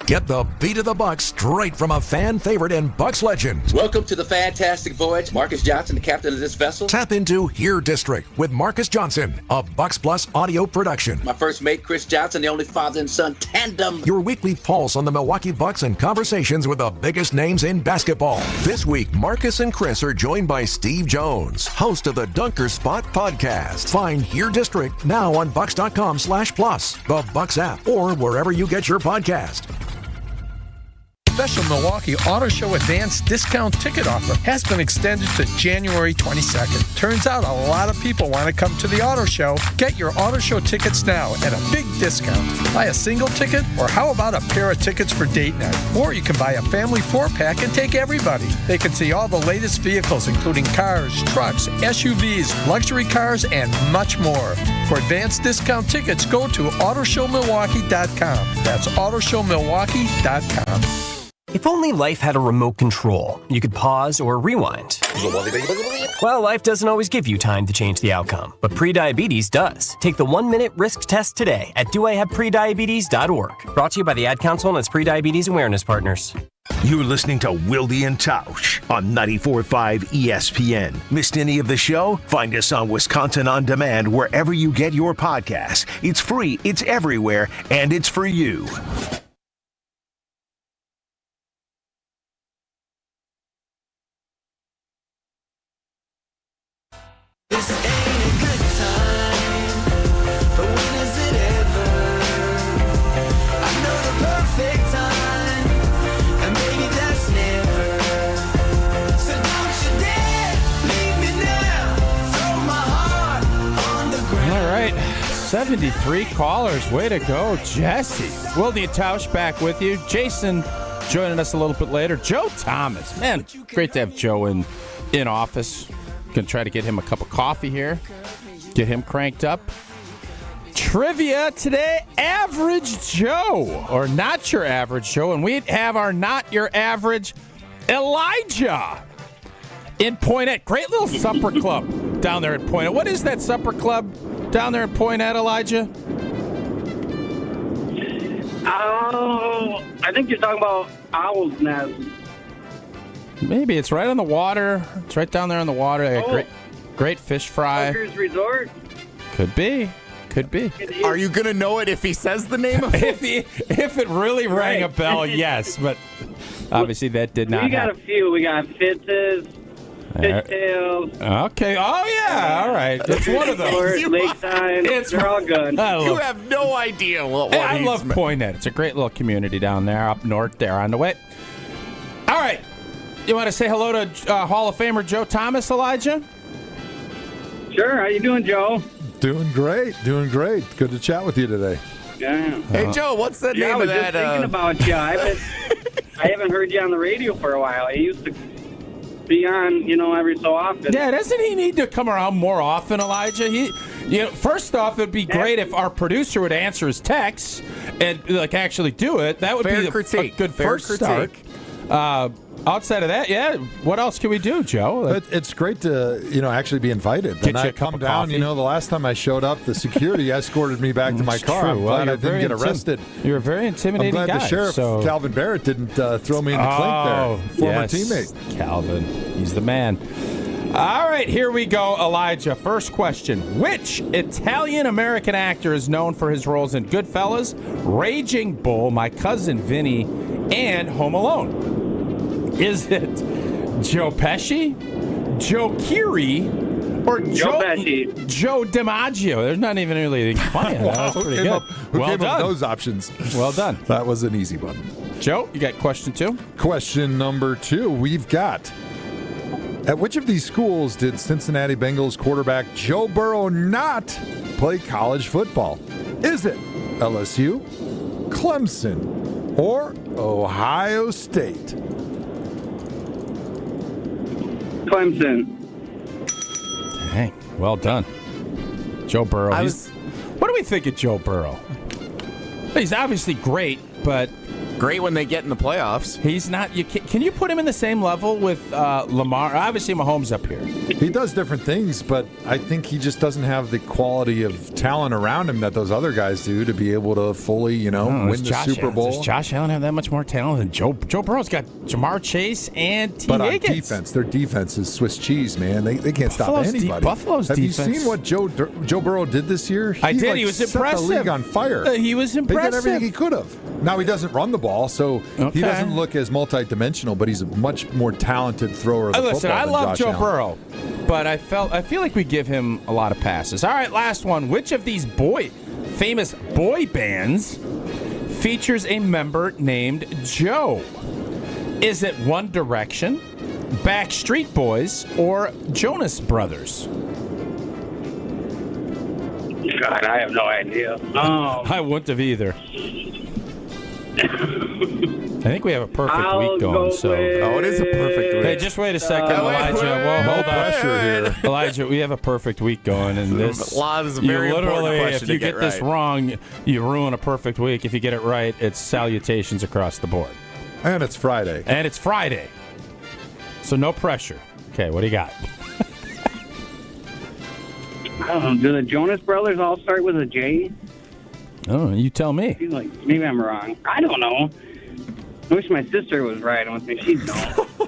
[SPEAKER 23] Get the beat of the Bucks straight from a fan favorite and Bucks legend.
[SPEAKER 24] Welcome to the fantastic voyage. Marcus Johnson, the captain of this vessel.
[SPEAKER 23] Tap into Here District with Marcus Johnson, a Bucks Plus audio production.
[SPEAKER 24] My first mate, Chris Johnson, the only father and son tandem.
[SPEAKER 23] Your weekly pulse on the Milwaukee Bucks and conversations with the biggest names in basketball. This week, Marcus and Chris are joined by Steve Jones, host of the Dunker Spot podcast. Find Here District now on Bucks.com/plus, the Bucks app, or wherever you get your podcast.
[SPEAKER 25] Special Milwaukee Auto Show Advance Discount Ticket Offer has been extended to January 22nd. Turns out a lot of people want to come to the auto show. Get your auto show tickets now at a big discount. Buy a single ticket, or how about a pair of tickets for date night? Or you can buy a family 4-pack and take everybody. They can see all the latest vehicles, including cars, trucks, SUVs, luxury cars, and much more. For advanced discount tickets, go to autoshowmilwaukee.com. That's autoshowmilwaukee.com.
[SPEAKER 26] If only life had a remote control, you could pause or rewind. Well, life doesn't always give you time to change the outcome, but prediabetes does. Take the 1-minute risk test today at doihaveprediabetes.org. Brought to you by the Ad Council and its Prediabetes Awareness Partners.
[SPEAKER 4] You're listening to Wilde and Tausch on 94.5 ESPN. Missed any of the show? Find us on Wisconsin On Demand wherever you get your podcasts. It's free, it's everywhere, and it's for you.
[SPEAKER 1] All right, 73 callers. Way to go, Jesse. Wilde and Tausch back with you. Jason joining us a little bit later. Joe Thomas. Man, great to have Joe in office. Going to try to get him a cup of coffee here. Get him cranked up. Trivia today, Average Joe, or Not Your Average Joe. And we have our Not Your Average Elijah in Poinette. Great little supper club down there at Poinette. What is that supper club down there at Poinette, Elijah?
[SPEAKER 27] I think you're talking about Owl's Nest.
[SPEAKER 1] Maybe. It's right on the water. It's right down there on the water. They got great fish fry.
[SPEAKER 27] Hooker's Resort?
[SPEAKER 1] Could be.
[SPEAKER 3] Are you going to know it if he says the name of it?
[SPEAKER 1] If it really rang a bell, yes. But obviously that did not
[SPEAKER 27] We got
[SPEAKER 1] happen.
[SPEAKER 27] a few. We got Fitz's, Fishtails.
[SPEAKER 1] Okay. Oh, yeah. All right. It's one of those.
[SPEAKER 27] Lakeside. They're all good.
[SPEAKER 3] You have no idea what
[SPEAKER 1] I
[SPEAKER 3] he's
[SPEAKER 1] love Poinette. It's a great little community down there, up north there on the way. All right. You want to say hello to Hall of Famer Joe Thomas, Elijah?
[SPEAKER 27] Sure. How you doing, Joe?
[SPEAKER 2] Doing great. Good to chat with you today.
[SPEAKER 27] Yeah.
[SPEAKER 3] Hey, Joe, what's the name
[SPEAKER 27] I
[SPEAKER 3] of
[SPEAKER 27] was
[SPEAKER 3] that?
[SPEAKER 27] just thinking about you. I haven't heard you on the radio for a while. I used to be on, every so often.
[SPEAKER 1] Yeah, doesn't he need to come around more often, Elijah? First off, it'd be great if our producer would answer his texts and actually do it. That would
[SPEAKER 3] Fair
[SPEAKER 1] be
[SPEAKER 3] critique.
[SPEAKER 1] a good
[SPEAKER 3] Fair
[SPEAKER 1] first start. Outside of that, what else can we do, Joe?
[SPEAKER 2] It's great to actually be invited.
[SPEAKER 1] Get
[SPEAKER 2] And
[SPEAKER 1] you
[SPEAKER 2] I
[SPEAKER 1] a cup
[SPEAKER 2] come
[SPEAKER 1] of
[SPEAKER 2] down.
[SPEAKER 1] coffee.
[SPEAKER 2] The last time I showed up, the security escorted me back to my car.
[SPEAKER 1] True.
[SPEAKER 2] I'm
[SPEAKER 1] Well,
[SPEAKER 2] glad
[SPEAKER 1] you're
[SPEAKER 2] I didn't get arrested.
[SPEAKER 1] You're a very intimidating
[SPEAKER 2] I'm glad
[SPEAKER 1] guy.
[SPEAKER 2] the sheriff,
[SPEAKER 1] so.
[SPEAKER 2] Calvin Barrett, didn't throw me in the clink there. Former teammate.
[SPEAKER 1] Calvin, he's the man. All right, here we go, Elijah. First question. Which Italian-American actor is known for his roles in Goodfellas, Raging Bull, My Cousin Vinny, and Home Alone? Is it Joe Pesci, Joe Keery, or Joe DiMaggio? There's not even really anything funny. That was pretty good.
[SPEAKER 2] Who
[SPEAKER 1] Well
[SPEAKER 2] came up
[SPEAKER 1] done.
[SPEAKER 2] with those options?
[SPEAKER 1] Well done.
[SPEAKER 2] That was an easy one.
[SPEAKER 1] Joe, you got question 2?
[SPEAKER 2] Question number 2. We've got, at which of these schools did Cincinnati Bengals quarterback Joe Burrow not play college football? Is it LSU, Clemson, or Ohio State?
[SPEAKER 27] Clemson.
[SPEAKER 1] Dang, well done. Joe Burrow. What do we think of Joe Burrow? He's obviously great, but
[SPEAKER 3] great when they get in the playoffs.
[SPEAKER 1] He's not. Can you put him in the same level with Lamar? Obviously, Mahomes up here.
[SPEAKER 2] He does different things, but I think he just doesn't have the quality of talent around him that those other guys do to be able to fully, win the Super Bowl.
[SPEAKER 1] Does Josh Allen have that much more talent than Joe? Joe Burrow's got Jamar Chase and T.
[SPEAKER 2] But on
[SPEAKER 1] Higgins.
[SPEAKER 2] defense, their defense is Swiss cheese, man. They can't stop anybody.
[SPEAKER 1] Buffalo's
[SPEAKER 2] have
[SPEAKER 1] defense.
[SPEAKER 2] you seen what Joe Burrow did this year?
[SPEAKER 1] I did.
[SPEAKER 2] Like,
[SPEAKER 1] He was
[SPEAKER 2] set
[SPEAKER 1] impressive.
[SPEAKER 2] the league on fire.
[SPEAKER 1] He was impressive.
[SPEAKER 2] He did everything he could have. Now he doesn't run the ball, so he doesn't look as multi-dimensional, but he's a much more talented thrower of the
[SPEAKER 1] Listen,
[SPEAKER 2] football
[SPEAKER 1] I
[SPEAKER 2] than
[SPEAKER 1] love
[SPEAKER 2] Josh
[SPEAKER 1] Joe
[SPEAKER 2] Allen.
[SPEAKER 1] Burrow, but I feel like we give him a lot of passes. All right, last one. Which of these famous boy bands features a member named Joe? Is it One Direction, Backstreet Boys, or Jonas Brothers?
[SPEAKER 27] God, I have no idea.
[SPEAKER 1] I wouldn't have either. I think we have a perfect week going.
[SPEAKER 3] It is a perfect week.
[SPEAKER 1] Hey, just wait a second, Elijah. Well, hold on.
[SPEAKER 2] Pressure here.
[SPEAKER 1] Elijah, we have a perfect week going, and this
[SPEAKER 3] is a very
[SPEAKER 1] you
[SPEAKER 3] important
[SPEAKER 1] literally,
[SPEAKER 3] question
[SPEAKER 1] if you
[SPEAKER 3] to get
[SPEAKER 1] this
[SPEAKER 3] right.
[SPEAKER 1] wrong, you ruin a perfect week. If you get it right, it's salutations across the board.
[SPEAKER 2] And it's Friday.
[SPEAKER 1] So no pressure. Okay, what do you got?
[SPEAKER 27] I don't know. Do the Jonas Brothers all start with a J?
[SPEAKER 1] Oh, you tell me.
[SPEAKER 27] I feel like maybe I'm wrong. I don't know. I wish my sister was right. I don't think she's don't.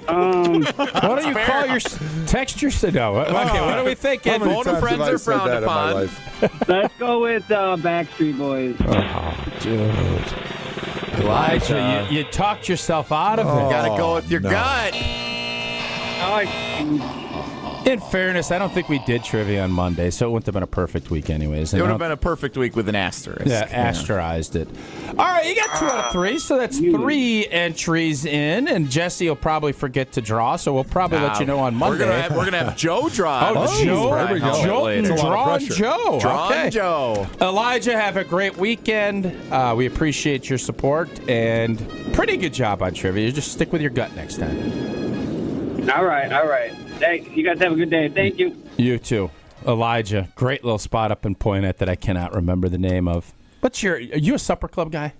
[SPEAKER 1] Why don't you call your text your no? Okay, what are we thinking?
[SPEAKER 2] How many
[SPEAKER 1] Phone
[SPEAKER 2] times
[SPEAKER 1] friends
[SPEAKER 2] have I
[SPEAKER 1] are
[SPEAKER 2] said
[SPEAKER 1] frowned
[SPEAKER 2] that in my
[SPEAKER 1] upon.
[SPEAKER 2] life?
[SPEAKER 27] Let's go with Backstreet Boys.
[SPEAKER 1] Oh, dude. Elijah, you talked yourself out of it.
[SPEAKER 3] You gotta go with your gut.
[SPEAKER 1] In fairness, I don't think we did trivia on Monday, so it wouldn't have been a perfect week anyways.
[SPEAKER 3] It would have been a perfect week with an asterisk.
[SPEAKER 1] Yeah, asterized it. All right, you got 2 out of 3, so that's 3 entries in, and Jesse will probably forget to draw, so we'll probably let you know on Monday.
[SPEAKER 3] We're gonna have Joe draw.
[SPEAKER 1] Joe.
[SPEAKER 2] There we go.
[SPEAKER 1] Draw Joe.
[SPEAKER 3] Draw Joe.
[SPEAKER 1] Elijah, have a great weekend. We appreciate your support, and pretty good job on trivia. Just stick with your gut next time.
[SPEAKER 27] All right. Hey, you guys have a good day. Thank you.
[SPEAKER 1] You too. Elijah, great little spot up in Poinet that I cannot remember the name of. Are you a supper club guy?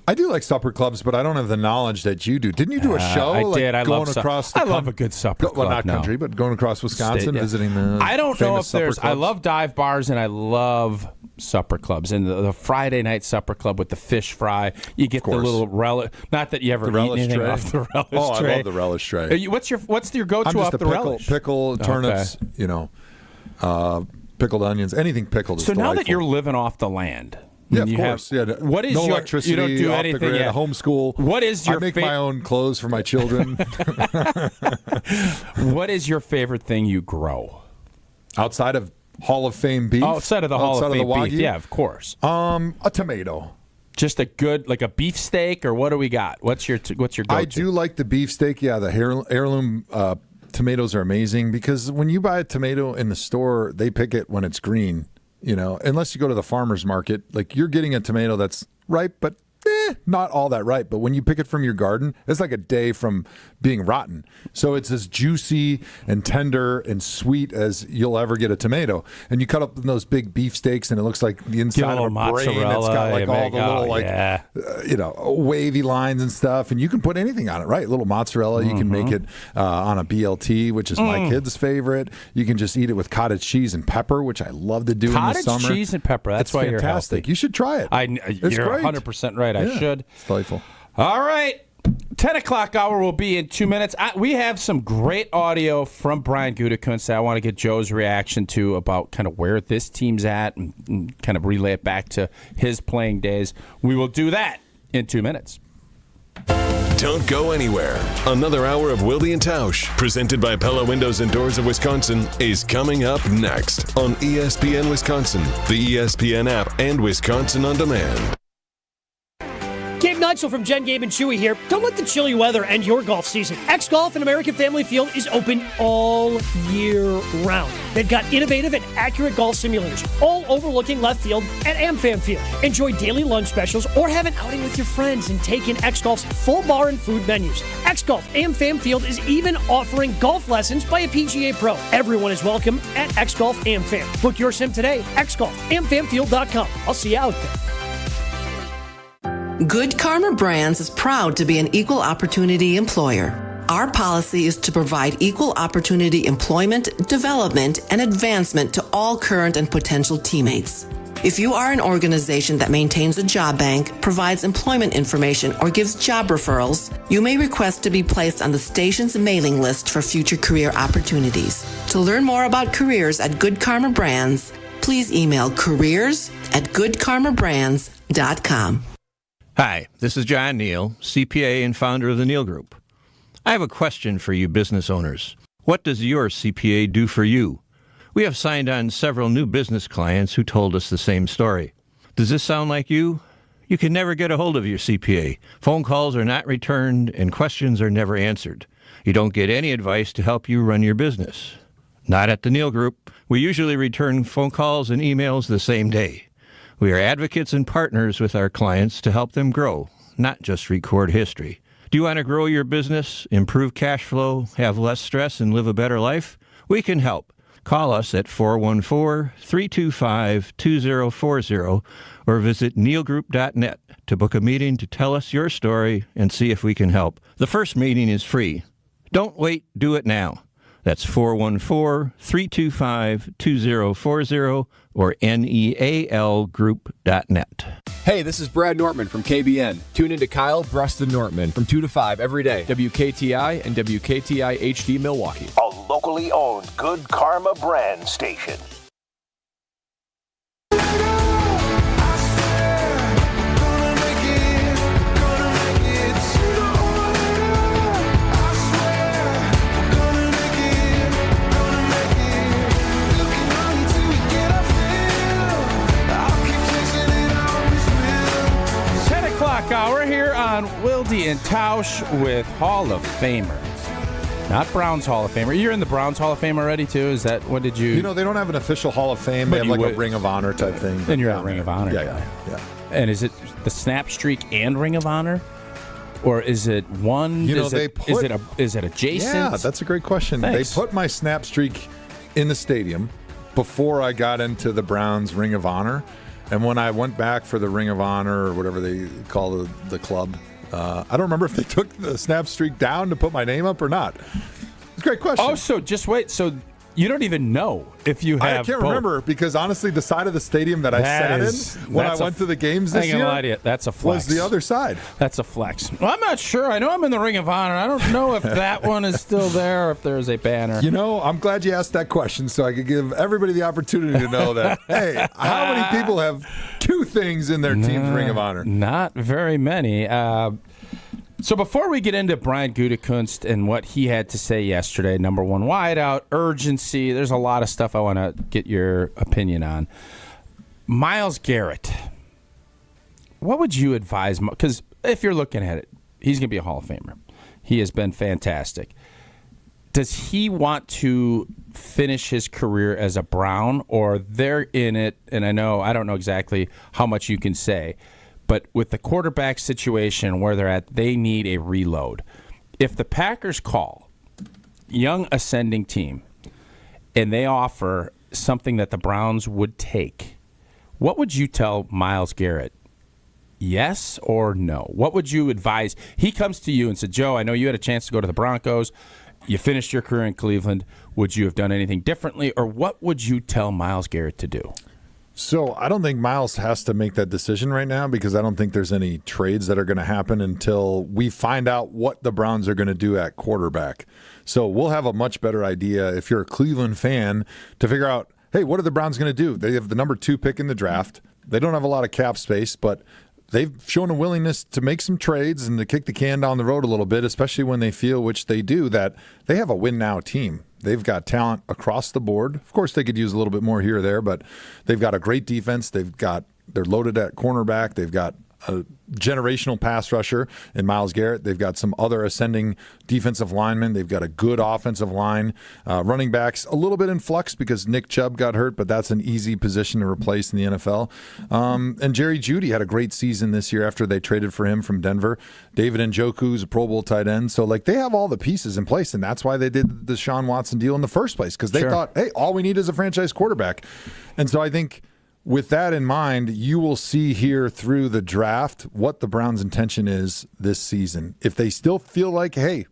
[SPEAKER 2] I do like supper clubs, but I don't have the knowledge that you do. Didn't you do a show?
[SPEAKER 1] I did. I
[SPEAKER 2] going
[SPEAKER 1] love
[SPEAKER 2] across.
[SPEAKER 1] I love a good supper club.
[SPEAKER 2] Well, not country, but going across Wisconsin, visiting the.
[SPEAKER 1] I don't know if
[SPEAKER 2] famous supper
[SPEAKER 1] there's. I
[SPEAKER 2] clubs.
[SPEAKER 1] love dive bars and I love supper clubs. And the Friday night supper club with the fish fry, you get the little relish. Not that you ever eat anything
[SPEAKER 2] tray.
[SPEAKER 1] off the relish tray.
[SPEAKER 2] I love the relish tray.
[SPEAKER 1] What's your go-to
[SPEAKER 2] I'm just
[SPEAKER 1] off
[SPEAKER 2] a
[SPEAKER 1] the relish?
[SPEAKER 2] pickle, turnips, pickled onions, anything pickled. Is
[SPEAKER 1] So now that
[SPEAKER 2] delightful.
[SPEAKER 1] you're living off the land.
[SPEAKER 2] Yeah, of course.
[SPEAKER 1] What is
[SPEAKER 2] no
[SPEAKER 1] your
[SPEAKER 2] electricity?
[SPEAKER 1] You don't do
[SPEAKER 2] off
[SPEAKER 1] anything
[SPEAKER 2] the grid,
[SPEAKER 1] yet.
[SPEAKER 2] homeschool.
[SPEAKER 1] What is your
[SPEAKER 2] I make my own clothes for my children.
[SPEAKER 1] What is your favorite thing you grow
[SPEAKER 2] Outside of Hall of Fame beef?
[SPEAKER 1] Outside of the Hall of Fame
[SPEAKER 2] Wagyu?
[SPEAKER 1] beef, yeah, of course.
[SPEAKER 2] A tomato.
[SPEAKER 1] Just a good, like a beef steak, or what do we got? What's your go-to?
[SPEAKER 2] I do like the beef steak. Yeah, the heirloom tomatoes are amazing because when you buy a tomato in the store, they pick it when it's green. Unless you go to the farmer's market, like you're getting a tomato that's ripe, but not all that ripe. But when you pick it from your garden, it's like a day from being rotten. So it's as juicy and tender and sweet as you'll ever get a tomato. And you cut up those big beef steaks, and it looks like the inside of a brain that's got like all the little wavy lines and stuff. And you can put anything on it, right? A little mozzarella. You can make it on a BLT, which is my kid's favorite. You can just eat it with cottage cheese and pepper, which I love to do in the summer.
[SPEAKER 1] Cottage cheese and pepper. That's why
[SPEAKER 2] fantastic.
[SPEAKER 1] You're healthy.
[SPEAKER 2] You should try it.
[SPEAKER 1] You're
[SPEAKER 2] great.
[SPEAKER 1] 100% right. I should.
[SPEAKER 2] It's delightful.
[SPEAKER 1] All right. 10 o'clock hour will be in 2 minutes. We have some great audio from Brian Gutekunst that I want to get Joe's reaction to about kind of where this team's at and kind of relay it back to his playing days. We will do that in 2 minutes.
[SPEAKER 6] Don't go anywhere. Another hour of Wilde and Tausch, presented by Pella Windows and Doors of Wisconsin, is coming up next on ESPN Wisconsin, the ESPN app, and Wisconsin On Demand.
[SPEAKER 7] Gabe Neitzel from Jen, Gabe, and Chewy here. Don't let the chilly weather end your golf season. X Golf and American Family Field is open all year round. They've got innovative and accurate golf simulators, all overlooking left field at AmFam Field. Enjoy daily lunch specials or have an outing with your friends and take in X Golf's full bar and food menus. X Golf AmFam Field is even offering golf lessons by a PGA Pro. Everyone is welcome at X Golf AmFam. Book your sim today, xgolfamfamfield.com. I'll see you out there.
[SPEAKER 8] Good Karma Brands is proud to be an equal opportunity employer. Our policy is to provide equal opportunity employment, development, and advancement to all current and potential teammates. If you are an organization that maintains a job bank, provides employment information, or gives job referrals, you may request to be placed on the station's mailing list for future career opportunities. To learn more about careers at Good Karma Brands, please email careers@goodkarmabrands.com.
[SPEAKER 10] Hi, this is John Neal, CPA and founder of the Neal Group. I have a question for you business owners. What does your CPA do for you? We have signed on several new business clients who told us the same story. Does this sound like you? You can never get a hold of your CPA. Phone calls are not returned and questions are never answered. You don't get any advice to help you run your business. Not at the Neal Group. We usually return phone calls and emails the same day. We are advocates and partners with our clients to help them grow, not just record history. Do you want to grow your business, improve cash flow, have less stress, and live a better life? We can help. Call us at 414-325-2040 or visit nealgroup.net to book a meeting to tell us your story and see if we can help. The first meeting is free. Don't wait, do it now. That's 414-325-2040 or nealgroup.net.
[SPEAKER 11] Hey, this is Brad Nortman from KBN. Tune in to Kyle, Brust, and Nortman from 2 to 5 every day. WKTI and WKTI HD Milwaukee.
[SPEAKER 4] A locally owned Good Karma brand station.
[SPEAKER 1] Hour here on Wilde and Tausch with Hall of Famers. Not Browns Hall of Famer. You're in the Browns Hall of Fame already, too? Is that, what did you...
[SPEAKER 2] You know, they don't have an official Hall of Fame. They have like a Ring of Honor type thing.
[SPEAKER 1] Then you're at Ring of Honor.
[SPEAKER 2] Yeah.
[SPEAKER 1] And is it the snap streak and Ring of Honor? Or is it one?
[SPEAKER 2] You know,
[SPEAKER 1] is it adjacent?
[SPEAKER 2] Yeah, that's a great question.
[SPEAKER 1] Thanks.
[SPEAKER 2] They put my snap streak in the stadium before I got into the Browns Ring of Honor. And when I went back for the Ring of Honor or whatever they call the club, I don't remember if they took the snap streak down to put my name up or not. It's a great question.
[SPEAKER 1] Oh, so just wait. So you don't even know if you have
[SPEAKER 2] I can't
[SPEAKER 1] both.
[SPEAKER 2] remember because honestly, the side of the stadium that I sat in when I went to the games this year
[SPEAKER 1] lie to you, that's a flex.
[SPEAKER 2] was the other side.
[SPEAKER 1] That's a flex. Well, I'm not sure. I know I'm in the Ring of Honor. I don't know if that one is still there or if there's a banner.
[SPEAKER 2] You know, I'm glad you asked that question so I could give everybody the opportunity to know that, hey, how many people have two things in their team's Ring of Honor?
[SPEAKER 1] Not very many. So before we get into Brian Gutekunst and what he had to say yesterday, number one wideout, urgency, there's a lot of stuff I want to get your opinion on. Myles Garrett, what would you advise? Because if you're looking at it, he's going to be a Hall of Famer. He has been fantastic. Does he want to finish his career as a Brown, or they're in it, and I don't know exactly how much you can say, but with the quarterback situation where they're at, they need a reload. If the Packers call, young ascending team, and they offer something that the Browns would take, what would you tell Myles Garrett? Yes or no? What would you advise? He comes to you and said, Joe, I know you had a chance to go to the Broncos. You finished your career in Cleveland. Would you have done anything differently, or what would you tell Myles Garrett to do?
[SPEAKER 2] So I don't think Miles has to make that decision right now because I don't think there's any trades that are going to happen until we find out what the Browns are going to do at quarterback. So we'll have a much better idea if you're a Cleveland fan to figure out, hey, what are the Browns going to do? They have the number 2 pick in the draft. They don't have a lot of cap space, but they've shown a willingness to make some trades and to kick the can down the road a little bit, especially when they feel, which they do, that they have a win-now team. They've got talent across the board. Of course, they could use a little bit more here or there, but they've got a great defense. They're loaded at cornerback. They've got a generational pass rusher in Myles Garrett. They've got some other ascending defensive linemen. They've got a good offensive line. Running backs, a little bit in flux because Nick Chubb got hurt, but that's an easy position to replace in the NFL. And Jerry Jeudy had a great season this year after they traded for him from Denver. David Njoku's a Pro Bowl tight end. So, they have all the pieces in place, and that's why they did the Deshaun Watson deal in the first place, because they thought, hey, all we need is a franchise quarterback. And so I think with that in mind, you will see here through the draft what the Browns' intention is this season. If they still feel like, hey,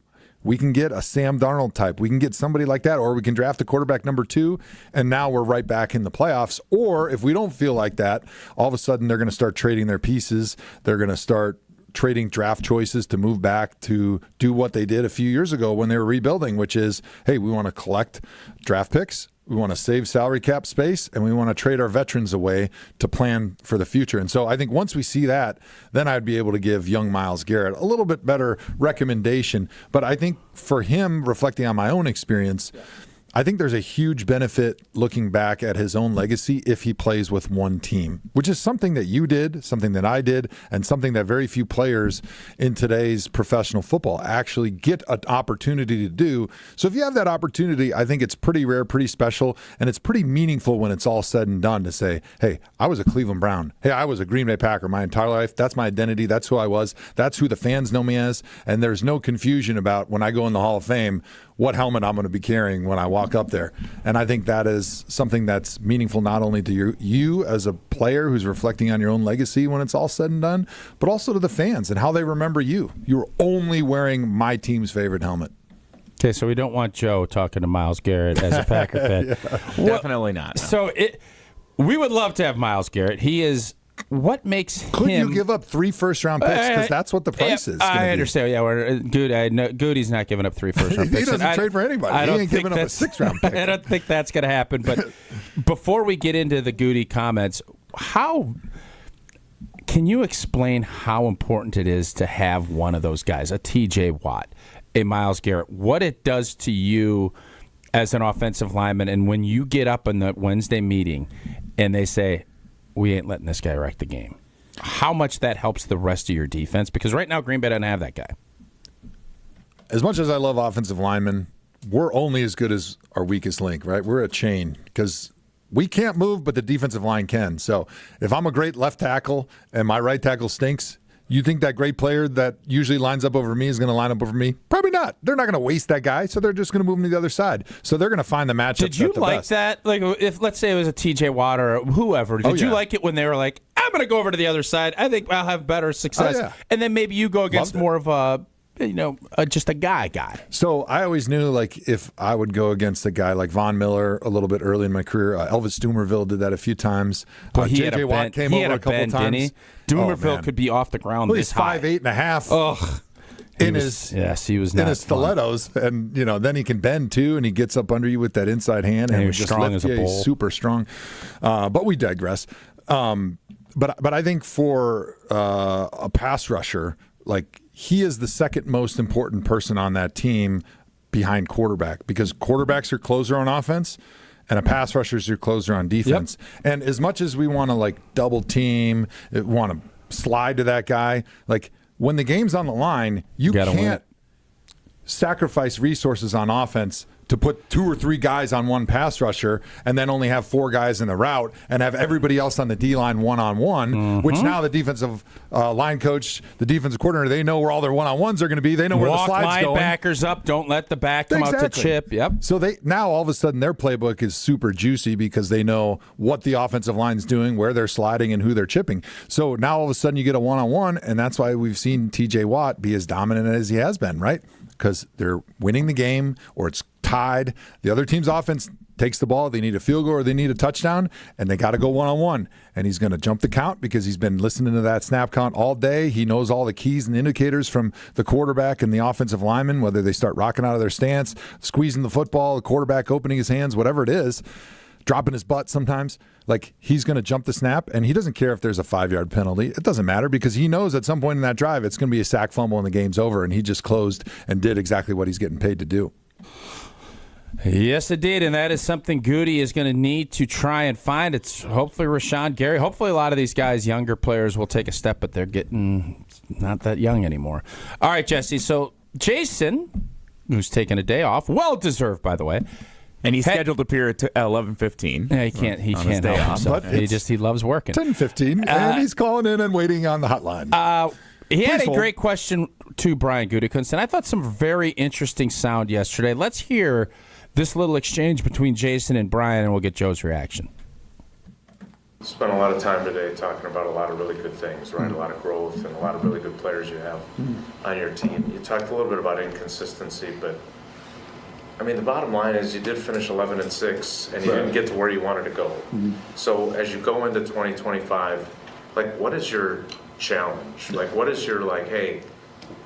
[SPEAKER 2] we can get a Sam Darnold type, we can get somebody like that, or we can draft a quarterback number 2, and now we're right back in the playoffs. Or if we don't feel like that, all of a sudden they're going to start trading their pieces. They're going to start trading draft choices to move back to do what they did a few years ago when they were rebuilding, which is, hey, we want to collect draft picks. We want to save salary cap space, and we want to trade our veterans away to plan for the future. And so I think once we see that, then I'd be able to give young Myles Garrett a little bit better recommendation. But I think for him, reflecting on my own experience, I think there's a huge benefit looking back at his own legacy if he plays with one team, which is something that you did, something that I did, and something that very few players in today's professional football actually get an opportunity to do. So if you have that opportunity, I think it's pretty rare, pretty special, and it's pretty meaningful when it's all said and done to say, hey, I was a Cleveland Brown. Hey, I was a Green Bay Packer my entire life. That's my identity. That's who I was. That's who the fans know me as. And there's no confusion about when I go in the Hall of Fame, what helmet I'm going to be carrying when I walk up there. And I think that is something that's meaningful not only to you as a player who's reflecting on your own legacy when it's all said and done, but also to the fans and how they remember you. You're only wearing my team's favorite helmet.
[SPEAKER 1] Okay, so we don't want Joe talking to Myles Garrett as a Packer fan.
[SPEAKER 3] Definitely not. No.
[SPEAKER 1] So we would love to have Myles Garrett. He is... What makes
[SPEAKER 2] Could
[SPEAKER 1] him...
[SPEAKER 2] you give up 3 first-round picks? Because that's what the price is.
[SPEAKER 1] I understand. Yeah, Goody's not giving up 3 first-round picks.
[SPEAKER 2] He doesn't trade for anybody. He ain't giving up a 6th-round pick.
[SPEAKER 1] I don't think that's going to happen. But before we get into the Goody comments, can you explain how important it is to have one of those guys, a T.J. Watt, a Myles Garrett, what it does to you as an offensive lineman, and when you get up in the Wednesday meeting and they say, we ain't letting this guy wreck the game, how much that helps the rest of your defense? Because right now Green Bay doesn't have that guy.
[SPEAKER 2] As much as I love offensive linemen, we're only as good as our weakest link, right? We're a chain because we can't move, but the defensive line can. So if I'm a great left tackle and my right tackle stinks, you think that great player that usually lines up over me is going to line up over me? Probably not. They're not going to waste that guy, so they're just going to move him to the other side. So they're going to find the matchup.
[SPEAKER 1] Did you like
[SPEAKER 2] best.
[SPEAKER 1] that? Like, if let's say it was a T.J. Watt or whoever, did you like it when they were like, I'm going to go over to the other side. I think I'll have better success. And then maybe you go against more of a, just a guy.
[SPEAKER 2] So I always knew, like, if I would go against a guy like Von Miller a little bit early in my career, Elvis Dumerville did that a few times. J.J. Watt came over a couple times.
[SPEAKER 1] Dumerville could be off the ground.
[SPEAKER 2] Well, he's 5'8.5".
[SPEAKER 1] Ugh.
[SPEAKER 2] He
[SPEAKER 1] was not
[SPEAKER 2] in his stilettos, and then he can bend too, and he gets up under you with that inside hand, and
[SPEAKER 1] he's strong as a bull.
[SPEAKER 2] He's super strong. But we digress. But I think for a pass rusher, like, he is the second most important person on that team behind quarterback, because quarterback's your closer on offense and a pass rusher is your closer on defense. Yep. And as much as we want to, like, double team, want to slide to that guy, like, when the game's on the line, you can't sacrifice resources on offense to put 2 or 3 guys on one pass rusher and then only have 4 guys in the route and have everybody else on the D-line one-on-one, which now the defensive line coach, the defensive coordinator, they know where all their one-on-ones are going to be. They know where the slide's going.
[SPEAKER 1] Walk linebackers up. Don't let the back come out to chip. Yep.
[SPEAKER 2] So now all of a sudden their playbook is super juicy because they know what the offensive line's doing, where they're sliding, and who they're chipping. So now all of a sudden you get a one-on-one, and that's why we've seen T.J. Watt be as dominant as he has been, right? Because they're winning the game, or it's tied. The other team's offense takes the ball. They need a field goal or they need a touchdown, and they got to go one-on-one. And he's going to jump the count because he's been listening to that snap count all day. He knows all the keys and indicators from the quarterback and the offensive lineman, whether they start rocking out of their stance, squeezing the football, the quarterback opening his hands, whatever it is, dropping his butt sometimes. Like, he's going to jump the snap, and he doesn't care if there's a 5-yard penalty. It doesn't matter because he knows at some point in that drive it's going to be a sack, fumble, and the game's over, and he just closed and did exactly what he's getting paid to do.
[SPEAKER 1] Yes, it did, and that is something Goody is going to need to try and find. It's hopefully Rashawn Gary. Hopefully a lot of these guys, younger players, will take a step, but they're getting not that young anymore. All right, Jesse, so Jason, who's taking a day off, well-deserved, by the way.
[SPEAKER 3] And he's scheduled to appear at 11:15.
[SPEAKER 1] Yeah, he can't help himself. He loves working.
[SPEAKER 2] 10:15, and he's calling in and waiting on the hotline.
[SPEAKER 1] He had a great question to Brian Gutekunst, and I thought some very interesting sound yesterday. Let's hear this little exchange between Jason and Brian, and we'll get Joe's reaction.
[SPEAKER 12] Spent a lot of time today talking about a lot of really good things, right? A lot of growth and a lot of really good players you have on your team. You talked a little bit about inconsistency, but I mean, the bottom line is you did finish 11-6, and you didn't get to where you wanted to go. So as you go into 2025, like, what is your challenge? Like, what is your, like, hey,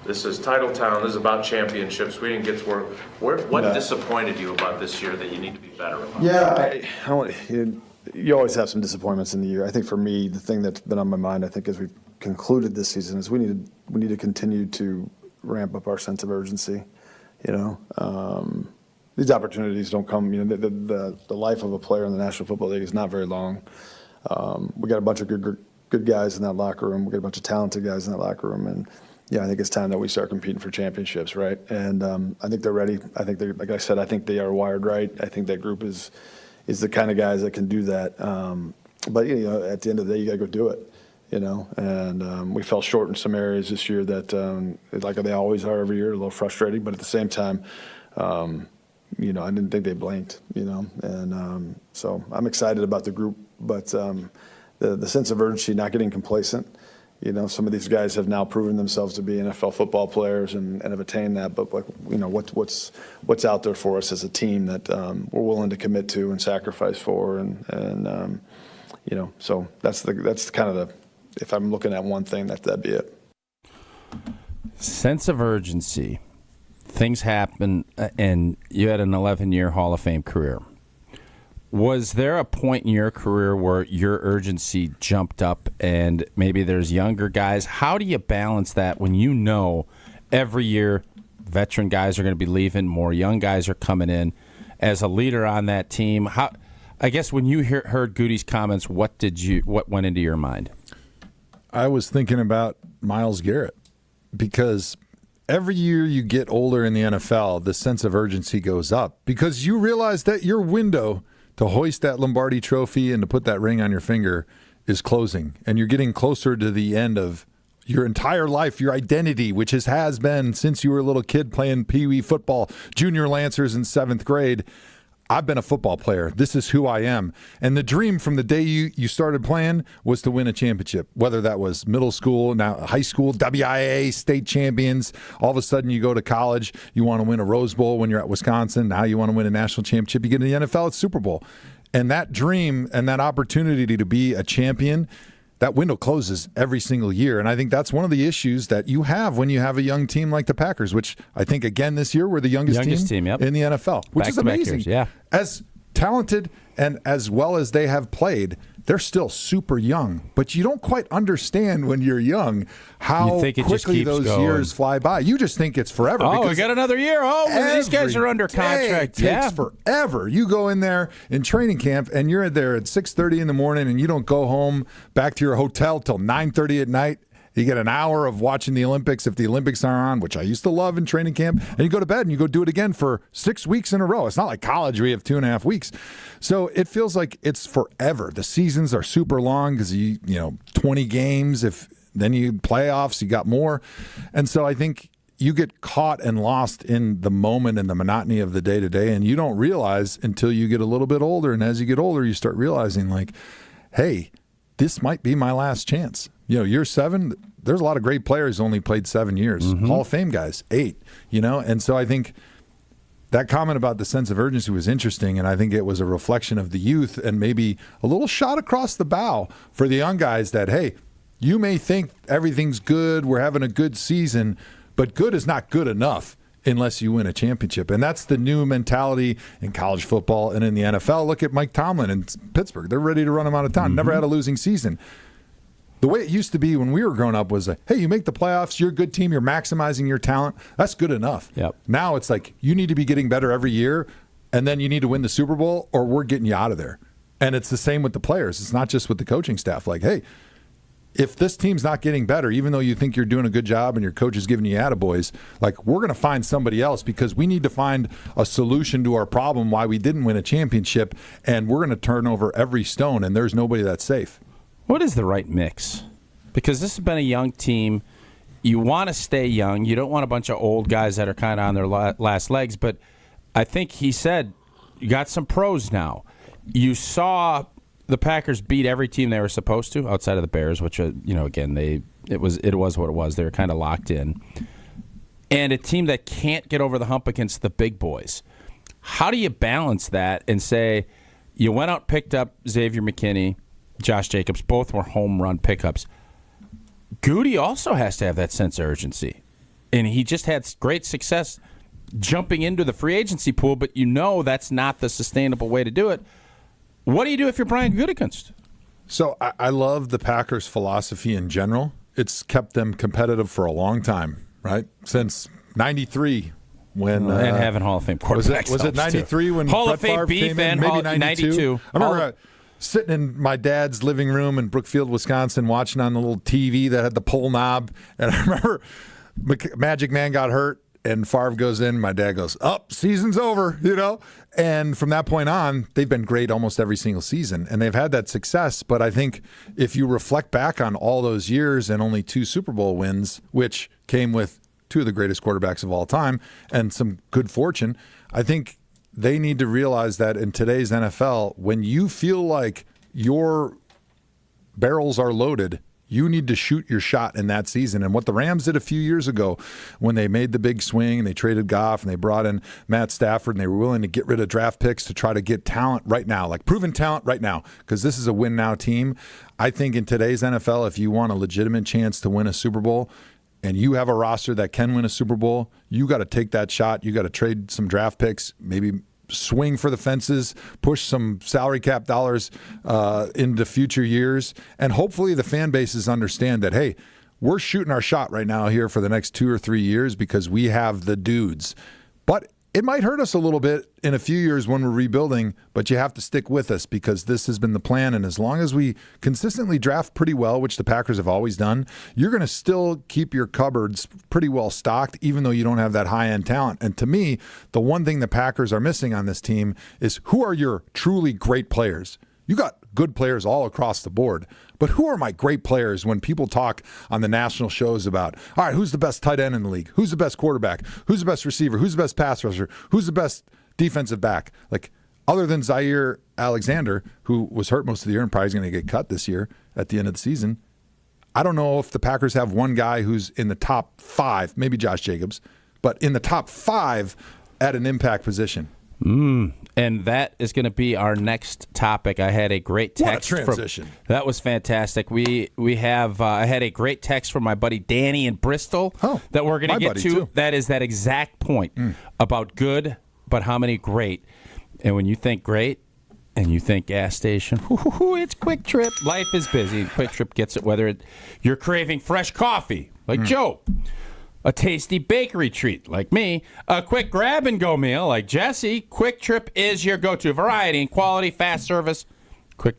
[SPEAKER 12] this is title town, this is about championships, we didn't get to what disappointed you about this year that you need to be better about?
[SPEAKER 13] Yeah, you always have some disappointments in the year. I think for me, the thing that's been on my mind, I think, as we've concluded this season, is we need to continue to ramp up our sense of urgency. These opportunities don't come. The life of a player in the National Football League is not very long. We got a bunch of good guys in that locker room. We got a bunch of talented guys in that locker room, and I think it's time that we start competing for championships, right? And I think they're ready. I think they're, like I said, I think they are wired right. I think that group is the kind of guys that can do that. But at the end of the day, you got to go do it. And we fell short in some areas this year that, like they always are every year, a little frustrating. But at the same time, I didn't think they blinked. And so I'm excited about the group, but the sense of urgency, not getting complacent. Some of these guys have now proven themselves to be NFL football players and have attained that. But what's out there for us as a team that we're willing to commit to and sacrifice for, and so that's kind of the. If I'm looking at one thing, that'd be it.
[SPEAKER 1] Sense of urgency. Things happen, and you had an 11-year Hall of Fame career. Was there a point in your career where your urgency jumped up and maybe there's younger guys? How do you balance that when every year veteran guys are going to be leaving, more young guys are coming in? As a leader on that team, I guess when you heard Goody's comments, what went into your mind?
[SPEAKER 2] I was thinking about Myles Garrett, because every year you get older in the NFL, the sense of urgency goes up because you realize that your window to hoist that Lombardi trophy and to put that ring on your finger is closing, and you're getting closer to the end of your entire life, your identity, which has been since you were a little kid playing Pee-wee football, junior Lancers in 7th grade. I've been a football player. This is who I am. And the dream from the day you started playing was to win a championship, whether that was middle school, now high school, WIA, state champions. All of a sudden you go to college, you want to win a Rose Bowl when you're at Wisconsin. Now you want to win a national championship. You get in the NFL, it's Super Bowl. And that dream and that opportunity to be a champion, that window closes every single year. And I think that's one of the issues that you have when you have a young team like the Packers, which I think, again, this year we're the youngest team in the NFL, which is amazing.
[SPEAKER 1] Years,
[SPEAKER 2] as talented and as well as they have played, they're still super young. But you don't quite understand when you're young how quickly those years fly by. You just think it's forever.
[SPEAKER 1] Oh, we got another year. Oh, these guys are under contract.
[SPEAKER 2] It takes forever. You go in there in training camp, and you're there at 6:30 in the morning, and you don't go home back to your hotel till 9:30 at night. You get an hour of watching the Olympics if the Olympics are on, which I used to love in training camp. And you go to bed and you go do it again for 6 weeks in a row. It's not like college where you have 2.5 weeks. So it feels like it's forever. The seasons are super long because 20 games. Then you playoffs, you got more. And so I think you get caught and lost in the moment and the monotony of the day-to-day, and you don't realize until you get a little bit older. And as you get older, you start realizing, like, hey, this might be my last chance. Year 7, there's a lot of great players who only played 7 years. Hall of Fame guys, 8, And so I think that comment about the sense of urgency was interesting, and I think it was a reflection of the youth and maybe a little shot across the bow for the young guys that, hey, you may think everything's good, we're having a good season, but good is not good enough unless you win a championship. And that's the new mentality in college football and in the NFL. Look at Mike Tomlin in Pittsburgh. They're ready to run him out of town. Never had a losing season. The way it used to be when we were growing up was, hey, you make the playoffs, you're a good team, you're maximizing your talent. That's good enough.
[SPEAKER 1] Yep.
[SPEAKER 2] Now it's like you need to be getting better every year, and then you need to win the Super Bowl or we're getting you out of there. And it's the same with the players. It's not just with the coaching staff. Like, hey, if this team's not getting better, even though you think you're doing a good job and your coach is giving you attaboys, like, we're going to find somebody else because we need to find a solution to our problem why we didn't win a championship, and we're going to turn over every stone, and there's nobody that's safe.
[SPEAKER 1] What is the right mix? Because this has been a young team. You want to stay young. You don't want a bunch of old guys that are kind of on their last legs. But I think he said you got some pros now. You saw the Packers beat every team they were supposed to outside of the Bears, which, again, it was what it was. They were kind of locked in. And a team that can't get over the hump against the big boys. How do you balance that and say you went out, picked up Xavier McKinney, Josh Jacobs, both were home run pickups. Goody also has to have that sense of urgency. And he just had great success jumping into the free agency pool, but that's not the sustainable way to do it. What do you do if you're Brian Gutekunst?
[SPEAKER 2] So I love the Packers' philosophy in general. It's kept them competitive for a long time, right? Since 93. When,
[SPEAKER 1] and having Hall of Fame quarterbacks.
[SPEAKER 2] Was it 93 when
[SPEAKER 1] Hall
[SPEAKER 2] Brett
[SPEAKER 1] of Fame
[SPEAKER 2] Favre
[SPEAKER 1] beef
[SPEAKER 2] came in?
[SPEAKER 1] and
[SPEAKER 2] Maybe
[SPEAKER 1] 92.
[SPEAKER 2] I remember sitting in my dad's living room in Brookfield, Wisconsin, watching on the little TV that had the pull knob. And I remember Magic Man got hurt, and Favre goes in. My dad goes, season's over, And from that point on, they've been great almost every single season, and they've had that success. But I think if you reflect back on all those years and only 2 Super Bowl wins, which came with 2 of the greatest quarterbacks of all time and some good fortune, I think they need to realize that in today's NFL, when you feel like your barrels are loaded, you need to shoot your shot in that season. And what the Rams did a few years ago when they made the big swing and they traded Goff and they brought in Matt Stafford and they were willing to get rid of draft picks to try to get talent right now, like proven talent right now, because this is a win-now team. I think in today's NFL, if you want a legitimate chance to win a Super Bowl and you have a roster that can win a Super Bowl, you got to take that shot. You got to trade some draft picks, maybe swing for the fences, push some salary cap dollars into future years, and hopefully the fan bases understand that, hey, we're shooting our shot right now here for the next 2 or 3 years because we have the dudes. But it might hurt us a little bit in a few years when we're rebuilding, but you have to stick with us because this has been the plan. And as long as we consistently draft pretty well, which the Packers have always done, you're going to still keep your cupboards pretty well stocked, even though you don't have that high-end talent. And to me, the one thing the Packers are missing on this team is who are your truly great players? You got good players all across the board. But who are my great players when people talk on the national shows about, all right, who's the best tight end in the league? Who's the best quarterback? Who's the best receiver? Who's the best pass rusher? Who's the best defensive back? Like, other than Zaire Alexander, who was hurt most of the year and probably is going to get cut this year at the end of the season, I don't know if the Packers have one guy who's in the top 5, maybe Josh Jacobs, but in the top 5 at an impact position.
[SPEAKER 1] And that is going to be our next topic. I had a great text.
[SPEAKER 2] What a transition.
[SPEAKER 1] That was fantastic. We have I had a great text from my buddy Danny in Bristol that we're going to get to.
[SPEAKER 2] Too.
[SPEAKER 1] That is that exact point about good, but how many great. And when you think great and you think gas station, it's Quick Trip. Life is busy. Quick Trip gets it, whether you're craving fresh coffee like Joe, a tasty bakery treat like me, a quick grab-and-go meal like Jesse. Quick Trip is your go-to. Variety and quality, fast service. Quick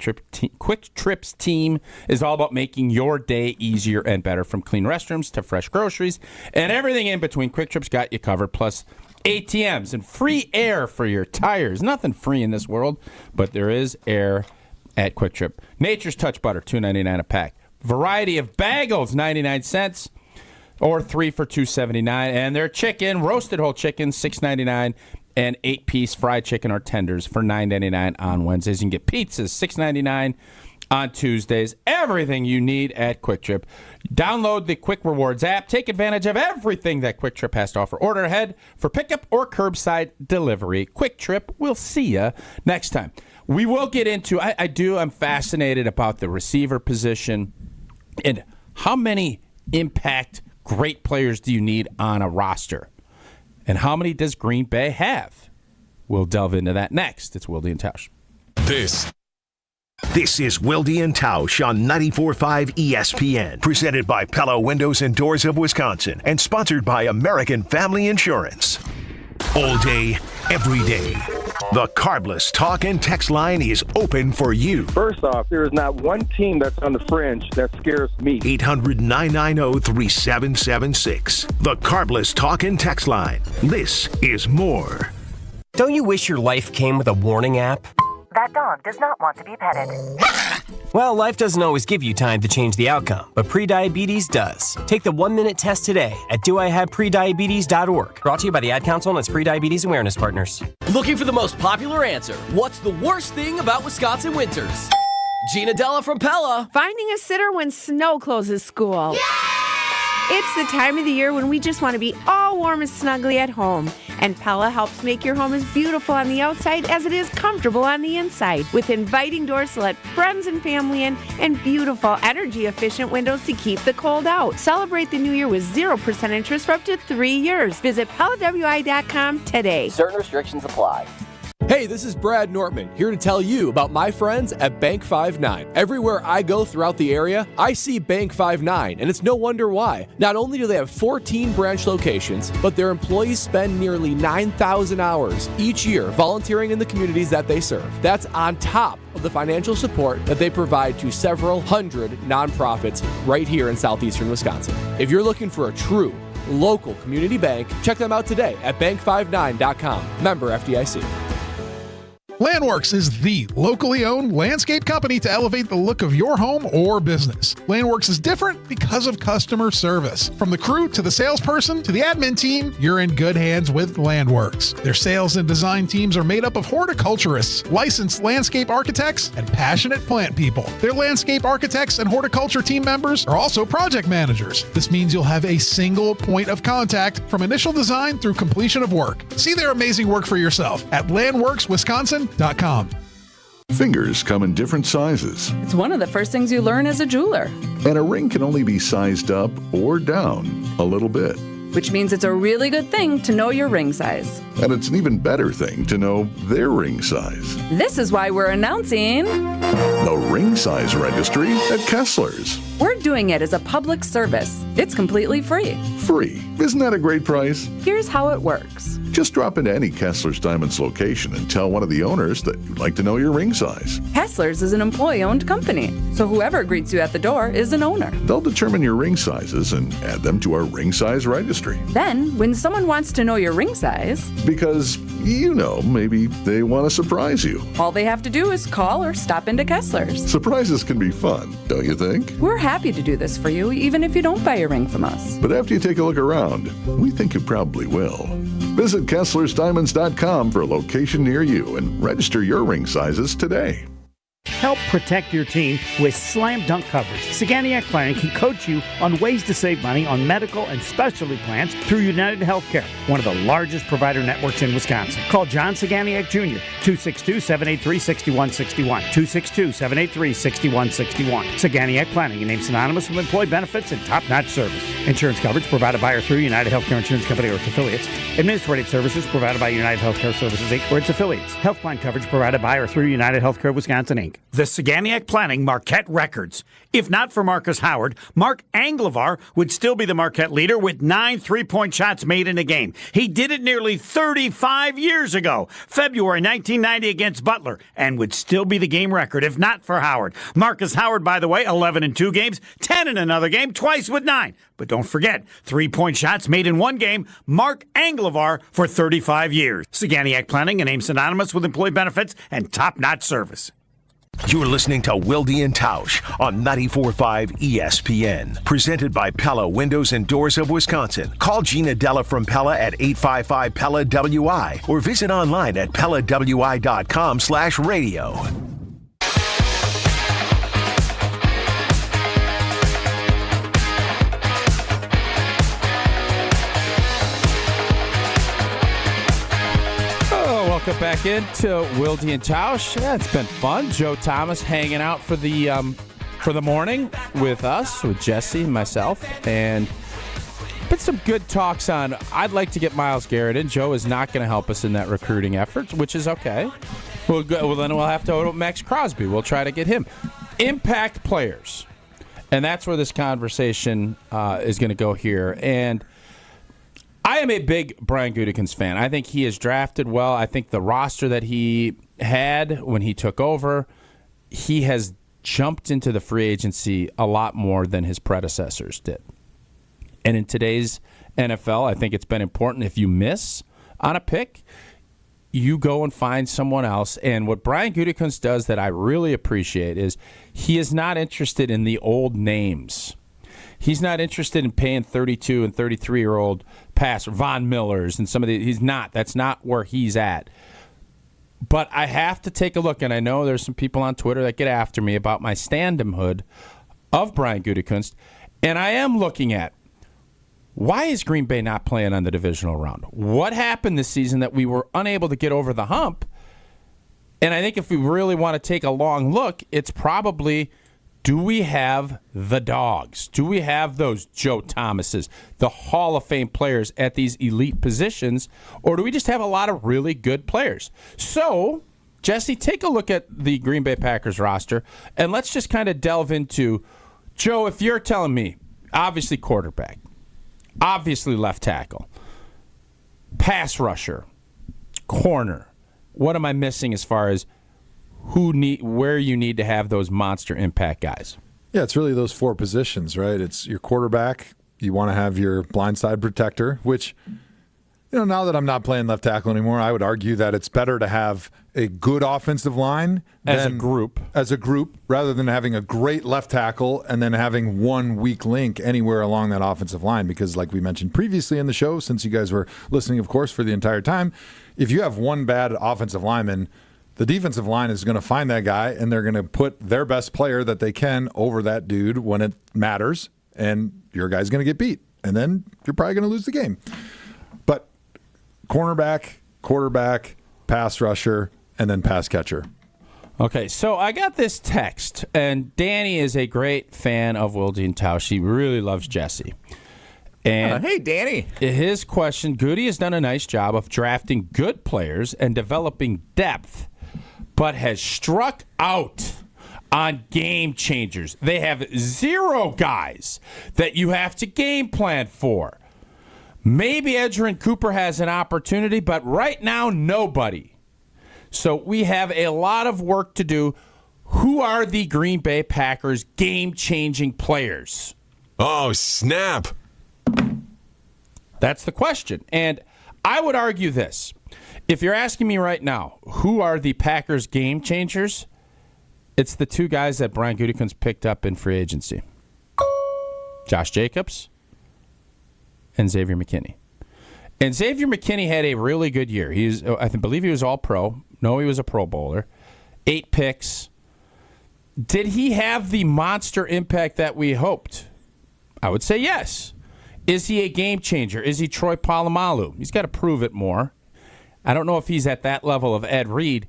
[SPEAKER 1] Trip's team is all about making your day easier and better, from clean restrooms to fresh groceries and everything in between. Quick Trip's got you covered, plus ATMs and free air for your tires. Nothing free in this world, but there is air at Quick Trip. Nature's Touch Butter, $2.99 a pack. Variety of bagels, 99 cents. Or 3 for $2.79, and their chicken, roasted whole chicken, $6.99, and 8-piece fried chicken or tenders for $9.99 on Wednesdays. You can get pizzas, $6.99, on Tuesdays. Everything you need at Quick Trip. Download the Quick Rewards app. Take advantage of everything that Quick Trip has to offer. Order ahead for pickup or curbside delivery. Quick Trip. We'll see you next time. We will get into, I'm fascinated about the receiver position and how many impact great players do you need on a roster? And how many does Green Bay have? We'll delve into that next. It's Wilde and Tausch.
[SPEAKER 4] This is Wilde and Tausch on 94.5 ESPN, presented by Pella Windows and Doors of Wisconsin, and sponsored by American Family Insurance. All day, every day, the Carbless talk and text line is open for you.
[SPEAKER 14] First off, there is not one team that's on the fringe that scares me.
[SPEAKER 4] 800-990-3776. The Carbless talk and text line. This is more.
[SPEAKER 26] Don't you wish your life came with a warning app?
[SPEAKER 15] That dog does not want to be petted.
[SPEAKER 26] Well, life doesn't always give you time to change the outcome, but prediabetes does. Take the 1-minute test today at doihaveprediabetes.org. Brought to you by the Ad Council and its prediabetes awareness partners.
[SPEAKER 16] Looking for the most popular answer. What's the worst thing about Wisconsin winters? Gina Della from Pella.
[SPEAKER 17] Finding a sitter when snow closes school. Yay! It's the time of the year when we just want to be all warm and snuggly at home. And Pella helps make your home as beautiful on the outside as it is comfortable on the inside. With inviting doors to let friends and family in and beautiful energy-efficient windows to keep the cold out. Celebrate the new year with 0% interest for up to 3 years. Visit PellaWI.com today.
[SPEAKER 16] Certain restrictions apply.
[SPEAKER 11] Hey, this is Brad Nortman, here to tell you about my friends at Bank 5-9. Everywhere I go throughout the area, I see Bank 5-9, and it's no wonder why. Not only do they have 14 branch locations, but their employees spend nearly 9,000 hours each year volunteering in the communities that they serve. That's on top of the financial support that they provide to several hundred nonprofits right here in southeastern Wisconsin. If you're looking for a true local community bank, check them out today at bank59.com. Member FDIC.
[SPEAKER 18] Landworks is the locally owned landscape company to elevate the look of your home or business. Landworks is different because of customer service. From the crew to the salesperson to the admin team, you're in good hands with Landworks. Their sales and design teams are made up of horticulturists, licensed landscape architects, and passionate plant people. Their landscape architects and horticulture team members are also project managers. This means you'll have a single point of contact from initial design through completion of work. See their amazing work for yourself at landworkswisconsin.com.
[SPEAKER 19] Fingers come in different sizes.
[SPEAKER 21] It's one of the first things you learn as a jeweler.
[SPEAKER 19] And a ring can only be sized up or down a little bit.
[SPEAKER 21] Which means it's a really good thing to know your ring size.
[SPEAKER 19] And it's an even better thing to know their ring size.
[SPEAKER 21] This is why we're announcing
[SPEAKER 19] the Ring Size Registry at Kessler's.
[SPEAKER 21] We're doing it as a public service. It's completely free.
[SPEAKER 19] Free. Isn't that a great price?
[SPEAKER 21] Here's how it works.
[SPEAKER 19] Just drop into any Kessler's Diamonds location and tell one of the owners that you'd like to know your ring size.
[SPEAKER 21] Kessler's is an employee-owned company, so whoever greets you at the door is an owner.
[SPEAKER 19] They'll determine your ring sizes and add them to our Ring Size Registry.
[SPEAKER 21] Then, when someone wants to know your ring size...
[SPEAKER 19] Because, you know, maybe they want to surprise you.
[SPEAKER 21] All they have to do is call or stop into Kessler's.
[SPEAKER 19] Surprises can be fun, don't you think?
[SPEAKER 21] We're happy to do this for you, even if you don't buy a ring from us.
[SPEAKER 19] But after you take a look around, we think you probably will. Visit KesslersDiamonds.com for a location near you and register your ring sizes today.
[SPEAKER 20] Help protect your team with slam dunk coverage. Saganiac Planning can coach you on ways to save money on medical and specialty plans through United Healthcare, one of the largest provider networks in Wisconsin. Call John Saganiac Jr., 262-783-6161, 262-783-6161. Saganiac Planning, a name synonymous with employee benefits and top-notch service. Insurance coverage provided by or through United Healthcare Insurance Company or its affiliates. Administrative services provided by United Healthcare Services, Inc. or its affiliates. Health plan coverage provided by or through United Healthcare Wisconsin, Inc. The Saganiac Planning Marquette records. If not for Marcus Howard, Mark Anglevar would still be the Marquette leader with 9 3-point shots made in a game. He did it nearly 35 years ago, February 1990 against Butler, and would still be the game record if not for Howard. Marcus Howard, by the way, 11 in 2 games, 10 in another game, twice with 9. But don't forget, 3-point shots made in 1 game, Mark Anglevar for 35 years. Saganiac Planning, a name synonymous with employee benefits and top-notch service.
[SPEAKER 4] You're listening to Wilde and Tausch on 94.5 ESPN. Presented by Pella Windows and Doors of Wisconsin. Call Gina Della from Pella at 855-PELLA-WI or visit online at PellaWI.com/radio.
[SPEAKER 1] Welcome back into Wilde and Tausch. Yeah, it's been fun. Joe Thomas hanging out for the morning with us, with Jesse and myself, and been some good talks on. I'd like to get Myles Garrett in. Joe is not going to help us in that recruiting effort, which is okay. Well, then we'll have to go to Max Crosby. We'll try to get him. Impact players, and that's where this conversation is going to go here. And I am a big Brian Gutekunst fan. I think he has drafted well. I think the roster that he had when he took over, he has jumped into the free agency a lot more than his predecessors did. And in today's NFL, I think it's been important if you miss on a pick, you go and find someone else. And what Brian Gutekunst does that I really appreciate is he is not interested in the old names. He's not interested in paying 32 and 33-year-old pass Von Millers and some of the. He's not. That's not where he's at. But I have to take a look, and I know there's some people on Twitter that get after me about my standumhood of Brian Gutekunst, and I am looking at why is Green Bay not playing on the divisional round? What happened this season that we were unable to get over the hump? And I think if we really want to take a long look, it's probably, do we have the dogs? Do we have those Joe Thomases, the Hall of Fame players at these elite positions, or do we just have a lot of really good players? So, Jesse, take a look at the Green Bay Packers roster, and let's just kind of delve into, Joe, if you're telling me, obviously quarterback, obviously left tackle, pass rusher, corner, what am I missing as far as where you need to have those monster impact guys?
[SPEAKER 2] Yeah, it's really those four positions, right? It's your quarterback. You want to have your blindside protector, which, now that I'm not playing left tackle anymore, I would argue that it's better to have a good offensive line
[SPEAKER 1] as a group,
[SPEAKER 2] rather than having a great left tackle and then having one weak link anywhere along that offensive line. Because like we mentioned previously in the show, since you guys were listening, of course, for the entire time, if you have one bad offensive lineman, the defensive line is going to find that guy, and they're going to put their best player that they can over that dude when it matters, and your guy's going to get beat. And then you're probably going to lose the game. But cornerback, quarterback, pass rusher, and then pass catcher.
[SPEAKER 1] Okay, so I got this text, and Danny is a great fan of Wilde and Tausch. He really loves Jesse. And
[SPEAKER 3] hey, Danny.
[SPEAKER 1] His question, Goody has done a nice job of drafting good players and developing depth, but has struck out on game changers. They have 0 guys that you have to game plan for. Maybe Edgerrin Cooper has an opportunity, but right now, nobody. So we have a lot of work to do. Who are the Green Bay Packers game-changing players?
[SPEAKER 6] Oh, snap.
[SPEAKER 1] That's the question. And I would argue this. If you're asking me right now, who are the Packers game changers? It's the 2 guys that Brian Gutekunst picked up in free agency. Josh Jacobs and Xavier McKinney. And Xavier McKinney had a really good year. I believe he was all-pro. No, he was a Pro Bowler. 8 picks. Did he have the monster impact that we hoped? I would say yes. Is he a game changer? Is he Troy Polamalu? He's got to prove it more. I don't know if he's at that level of Ed Reed,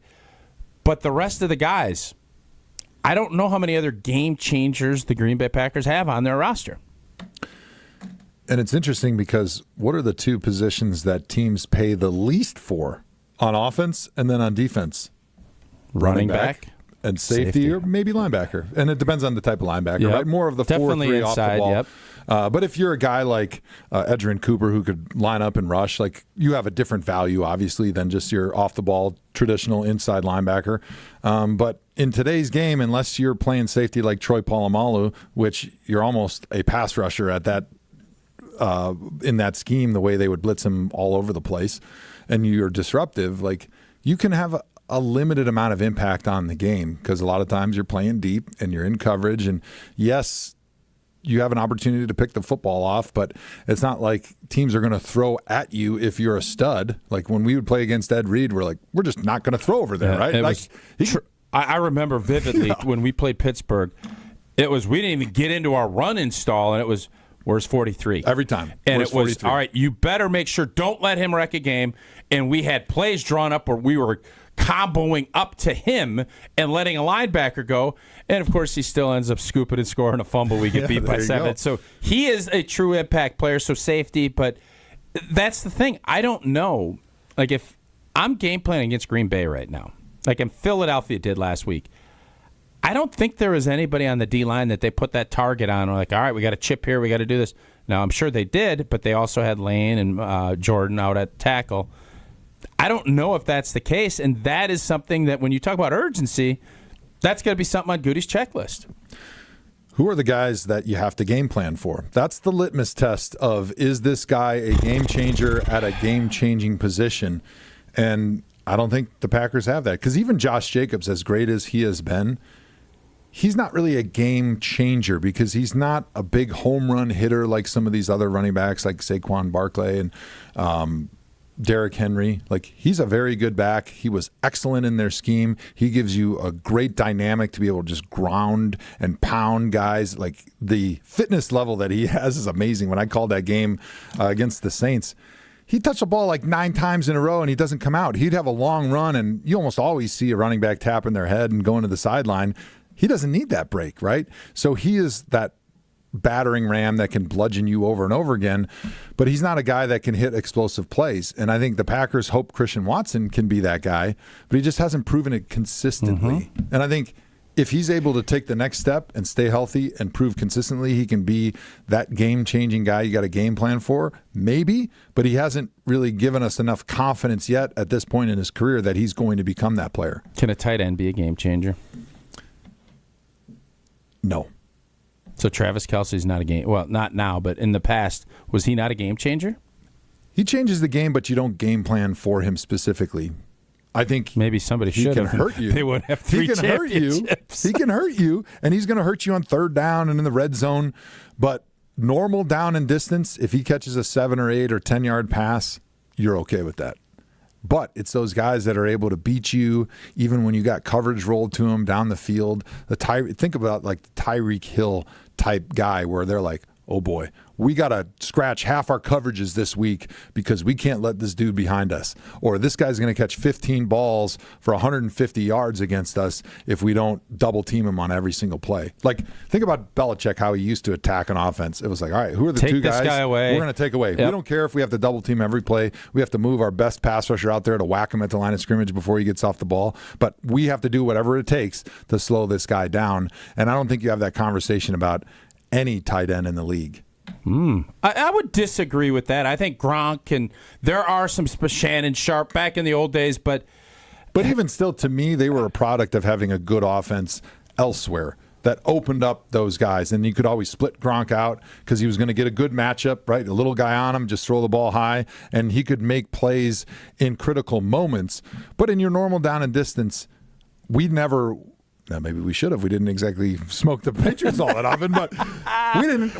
[SPEAKER 1] but the rest of the guys, I don't know how many other game changers the Green Bay Packers have on their roster.
[SPEAKER 2] And it's interesting because what are the 2 positions that teams pay the least for on offense and then on defense?
[SPEAKER 1] Running back
[SPEAKER 2] and safety, or maybe linebacker. And it depends on the type of linebacker, right? More of the 4-3 off the ball.
[SPEAKER 1] Yep.
[SPEAKER 2] But if you're a guy like Edgerrin Cooper who could line up and rush, like you have a different value, obviously, than just your off-the-ball traditional inside linebacker. But in today's game, unless you're playing safety like Troy Polamalu, which you're almost a pass rusher at that in that scheme, the way they would blitz him all over the place, and you're disruptive, like you can have a limited amount of impact on the game because a lot of times you're playing deep and you're in coverage, and yes, you have an opportunity to pick the football off, but it's not like teams are going to throw at you if you're a stud. Like when we would play against Ed Reed, we're just not going to throw over there, right?
[SPEAKER 1] I remember vividly when we played Pittsburgh, we didn't even get into our run install, and it was, Where's 43?
[SPEAKER 2] Every time.
[SPEAKER 1] And
[SPEAKER 2] Where's
[SPEAKER 1] it was,
[SPEAKER 2] 43?
[SPEAKER 1] all right, you better make sure, don't let him wreck a game. And we had plays drawn up where we were comboing up to him and letting a linebacker go. And, of course, he still ends up scooping and scoring a fumble. We get beat by 7. So he is a true impact player, so safety. But that's the thing. I don't know. Like, if I'm game planning against Green Bay right now, like in Philadelphia did last week, I don't think there was anybody on the D-line that they put that target on. Or like, all right, we got a chip here. We got to do this. Now, I'm sure they did, but they also had Lane and Jordan out at tackle. I don't know if that's the case, and that is something that when you talk about urgency, that's going to be something on Goody's checklist.
[SPEAKER 2] Who are the guys that you have to game plan for? That's the litmus test of, is this guy a game changer at a game-changing position? And I don't think the Packers have that, because even Josh Jacobs, as great as he has been, he's not really a game changer because he's not a big home run hitter like some of these other running backs like Saquon Barkley and Derrick Henry. Like, he's a very good back. He was excellent in their scheme. He gives you a great dynamic to be able to just ground and pound guys. Like, the fitness level that he has is amazing. When I called that game against the Saints, he touched the ball like 9 times in a row and he doesn't come out. He'd have a long run, and you almost always see a running back tapping their head and going to the sideline. He doesn't need that break, right? So he is that battering ram that can bludgeon you over and over again, but he's not a guy that can hit explosive plays. And I think the Packers hope Christian Watson can be that guy, but he just hasn't proven it consistently. And I think if he's able to take the next step and stay healthy and prove consistently he can be that game-changing guy you got a game plan for, maybe, but he hasn't really given us enough confidence yet at this point in his career that he's going to become that player.
[SPEAKER 1] Can a tight end be a game changer?
[SPEAKER 2] No.
[SPEAKER 1] So Travis Kelce's not a game. Well, not now, but in the past, was he not a game changer?
[SPEAKER 2] He changes the game, but you don't game plan for him specifically. I think
[SPEAKER 1] maybe somebody should
[SPEAKER 2] have hurt you.
[SPEAKER 1] They would have 3 championships.
[SPEAKER 2] He can hurt you, and he's going to hurt you on third down and in the red zone. But normal down and distance, if he catches a 7 or 8 or 10-yard pass, you're okay with that. But it's those guys that are able to beat you even when you got coverage rolled to them down the field. Think about like the Tyreek Hill type guy where they're like, oh boy, we got to scratch half our coverages this week because we can't let this dude behind us. Or this guy's going to catch 15 balls for 150 yards against us if we don't double team him on every single play. Like, think about Belichick, how he used to attack an offense. It was like, all right, who are the two guys
[SPEAKER 1] guy away.
[SPEAKER 2] we're going to take away? Yep. We don't care if we have to double team every play. We have to move our best pass rusher out there to whack him at the line of scrimmage before he gets off the ball. But we have to do whatever it takes to slow this guy down. And I don't think you have that conversation about any tight end in the league.
[SPEAKER 1] I would disagree with that. I think Gronk and there are some Shannon Sharp back in the old days, but
[SPEAKER 2] even still, to me, they were a product of having a good offense elsewhere that opened up those guys. And you could always split Gronk out because he was going to get a good matchup, right? A little guy on him, just throw the ball high, and he could make plays in critical moments. But in your normal down and distance, we never. Now, maybe we should have. We didn't exactly smoke the Patriots all that often, but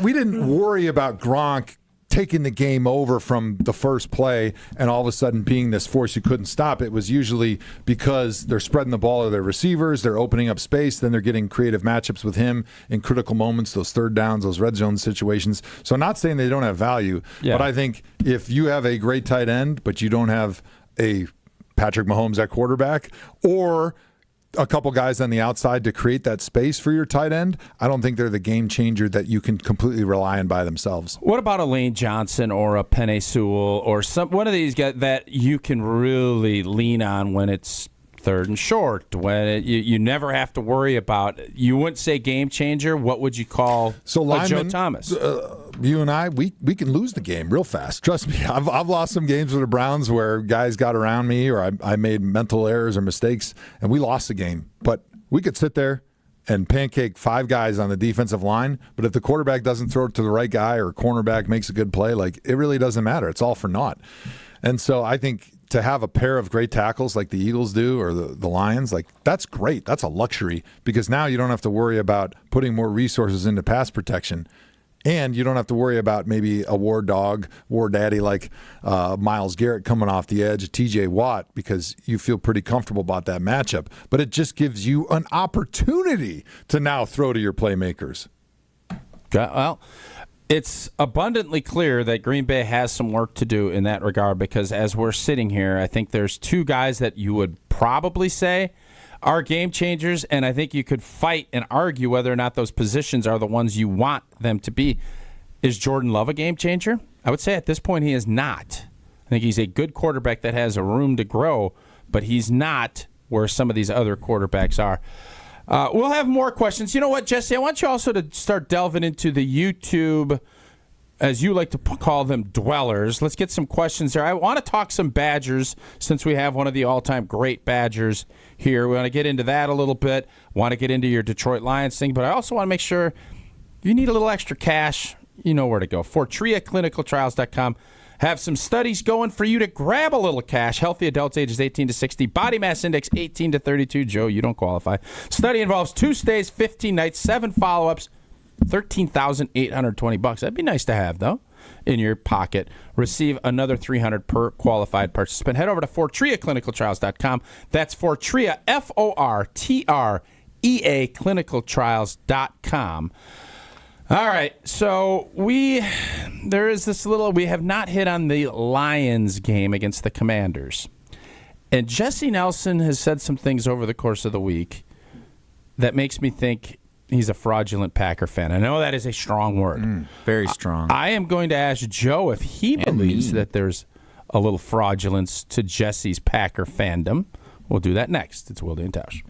[SPEAKER 2] we didn't worry about Gronk taking the game over from the first play and all of a sudden being this force you couldn't stop. It was usually because they're spreading the ball to their receivers, they're opening up space, then they're getting creative matchups with him in critical moments, those third downs, those red zone situations. So I'm not saying they don't have value, but I think if you have a great tight end, but you don't have a Patrick Mahomes at quarterback or a couple guys on the outside to create that space for your tight end, I don't think they're the game changer that you can completely rely on by themselves.
[SPEAKER 1] What about a Lane Johnson or a Penei Sewell or one of these guys that you can really lean on when it's third and short, when you never have to worry about? You wouldn't say game changer. What would you call Joe Thomas?
[SPEAKER 2] You and I, we can lose the game real fast. Trust me. I've lost some games with the Browns where guys got around me or I made mental errors or mistakes, and we lost the game. But we could sit there and pancake 5 guys on the defensive line, but if the quarterback doesn't throw it to the right guy or cornerback makes a good play, like, it really doesn't matter. It's all for naught. And so I think to have a pair of great tackles like the Eagles do or the Lions, like, that's great. That's a luxury because now you don't have to worry about putting more resources into pass protection. And you don't have to worry about maybe a war daddy like Myles Garrett coming off the edge, TJ Watt, because you feel pretty comfortable about that matchup. But it just gives you an opportunity to now throw to your playmakers.
[SPEAKER 1] Well, It's abundantly clear that Green Bay has some work to do in that regard because as we're sitting here, I think there's two guys that you would probably say are game changers, and I think you could fight and argue whether or not those positions are the ones you want them to be. Is Jordan Love a game changer? I would say at this point he is not. I think he's a good quarterback that has a room to grow, but he's not where some of these other quarterbacks are. We'll have more questions. You know what, Jesse? I want you also to start delving into the YouTube, as you like to call them, dwellers. Let's get some questions there. I want to talk some Badgers since we have one of the all-time great Badgers here. We want to get into that a little bit. Want to get into your Detroit Lions thing, but I also want to make sure if you need a little extra cash, you know where to go. FortriaClinicalTrials.com. Have some studies going for you to grab a little cash. Healthy adults ages 18 to 60. Body mass index 18 to 32. Joe, you don't qualify. Study involves 2 stays, 15 nights, 7 follow-ups, $13,820. That'd be nice to have, though, in your pocket. Receive another $300 per qualified participant. Head over to FortriaClinicalTrials.com. That's Fortria, Fortrea, clinicaltrials.com. All right, so we have not hit on the Lions game against the Commanders. And Jesse Nelson has said some things over the course of the week that makes me think he's a fraudulent Packer fan. I know that is a strong word.
[SPEAKER 3] Very strong.
[SPEAKER 1] I am going to ask Joe if he believes that there's a little fraudulence to Jesse's Packer fandom. We'll do that next. It's Wilde and Tausch.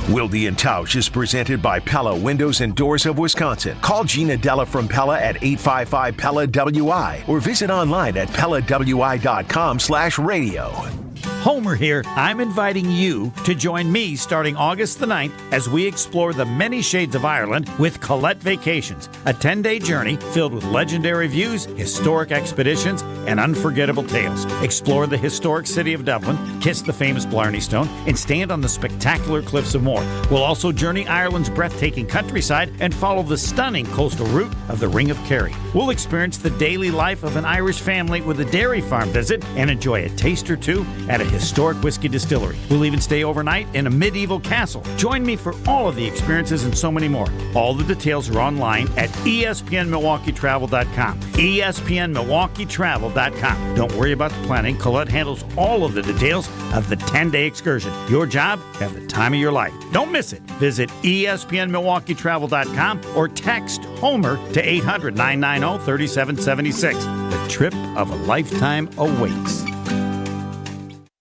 [SPEAKER 4] Wilde and Tausch is presented by Pella Windows and Doors of Wisconsin. Call Gina Della from Pella at 855-PELLA-WI or visit online at PellaWI.com/radio.
[SPEAKER 5] Homer here. I'm inviting you to join me starting August the 9th as we explore the many shades of Ireland with Colette Vacations, a 10-day journey filled with legendary views, historic expeditions, and unforgettable tales. Explore the historic city of Dublin, kiss the famous Blarney Stone, and stand on the spectacular cliffs of Moher. We'll also journey Ireland's breathtaking countryside and follow the stunning coastal route of the Ring of Kerry. We'll experience the daily life of an Irish family with a dairy farm visit and enjoy a taste or two at a historic whiskey distillery. We'll even stay overnight in a medieval castle. Join me for all of the experiences and so many more. All the details are online at ESPNMilwaukeeTravel.com. ESPNMilwaukeeTravel.com. Don't worry about the planning. Colette handles all of the details of the 10-day excursion. Your job, have the time of your life. Don't miss it. Visit ESPNMilwaukeeTravel.com or text Homer to 800-990-3776. The trip of a lifetime awaits.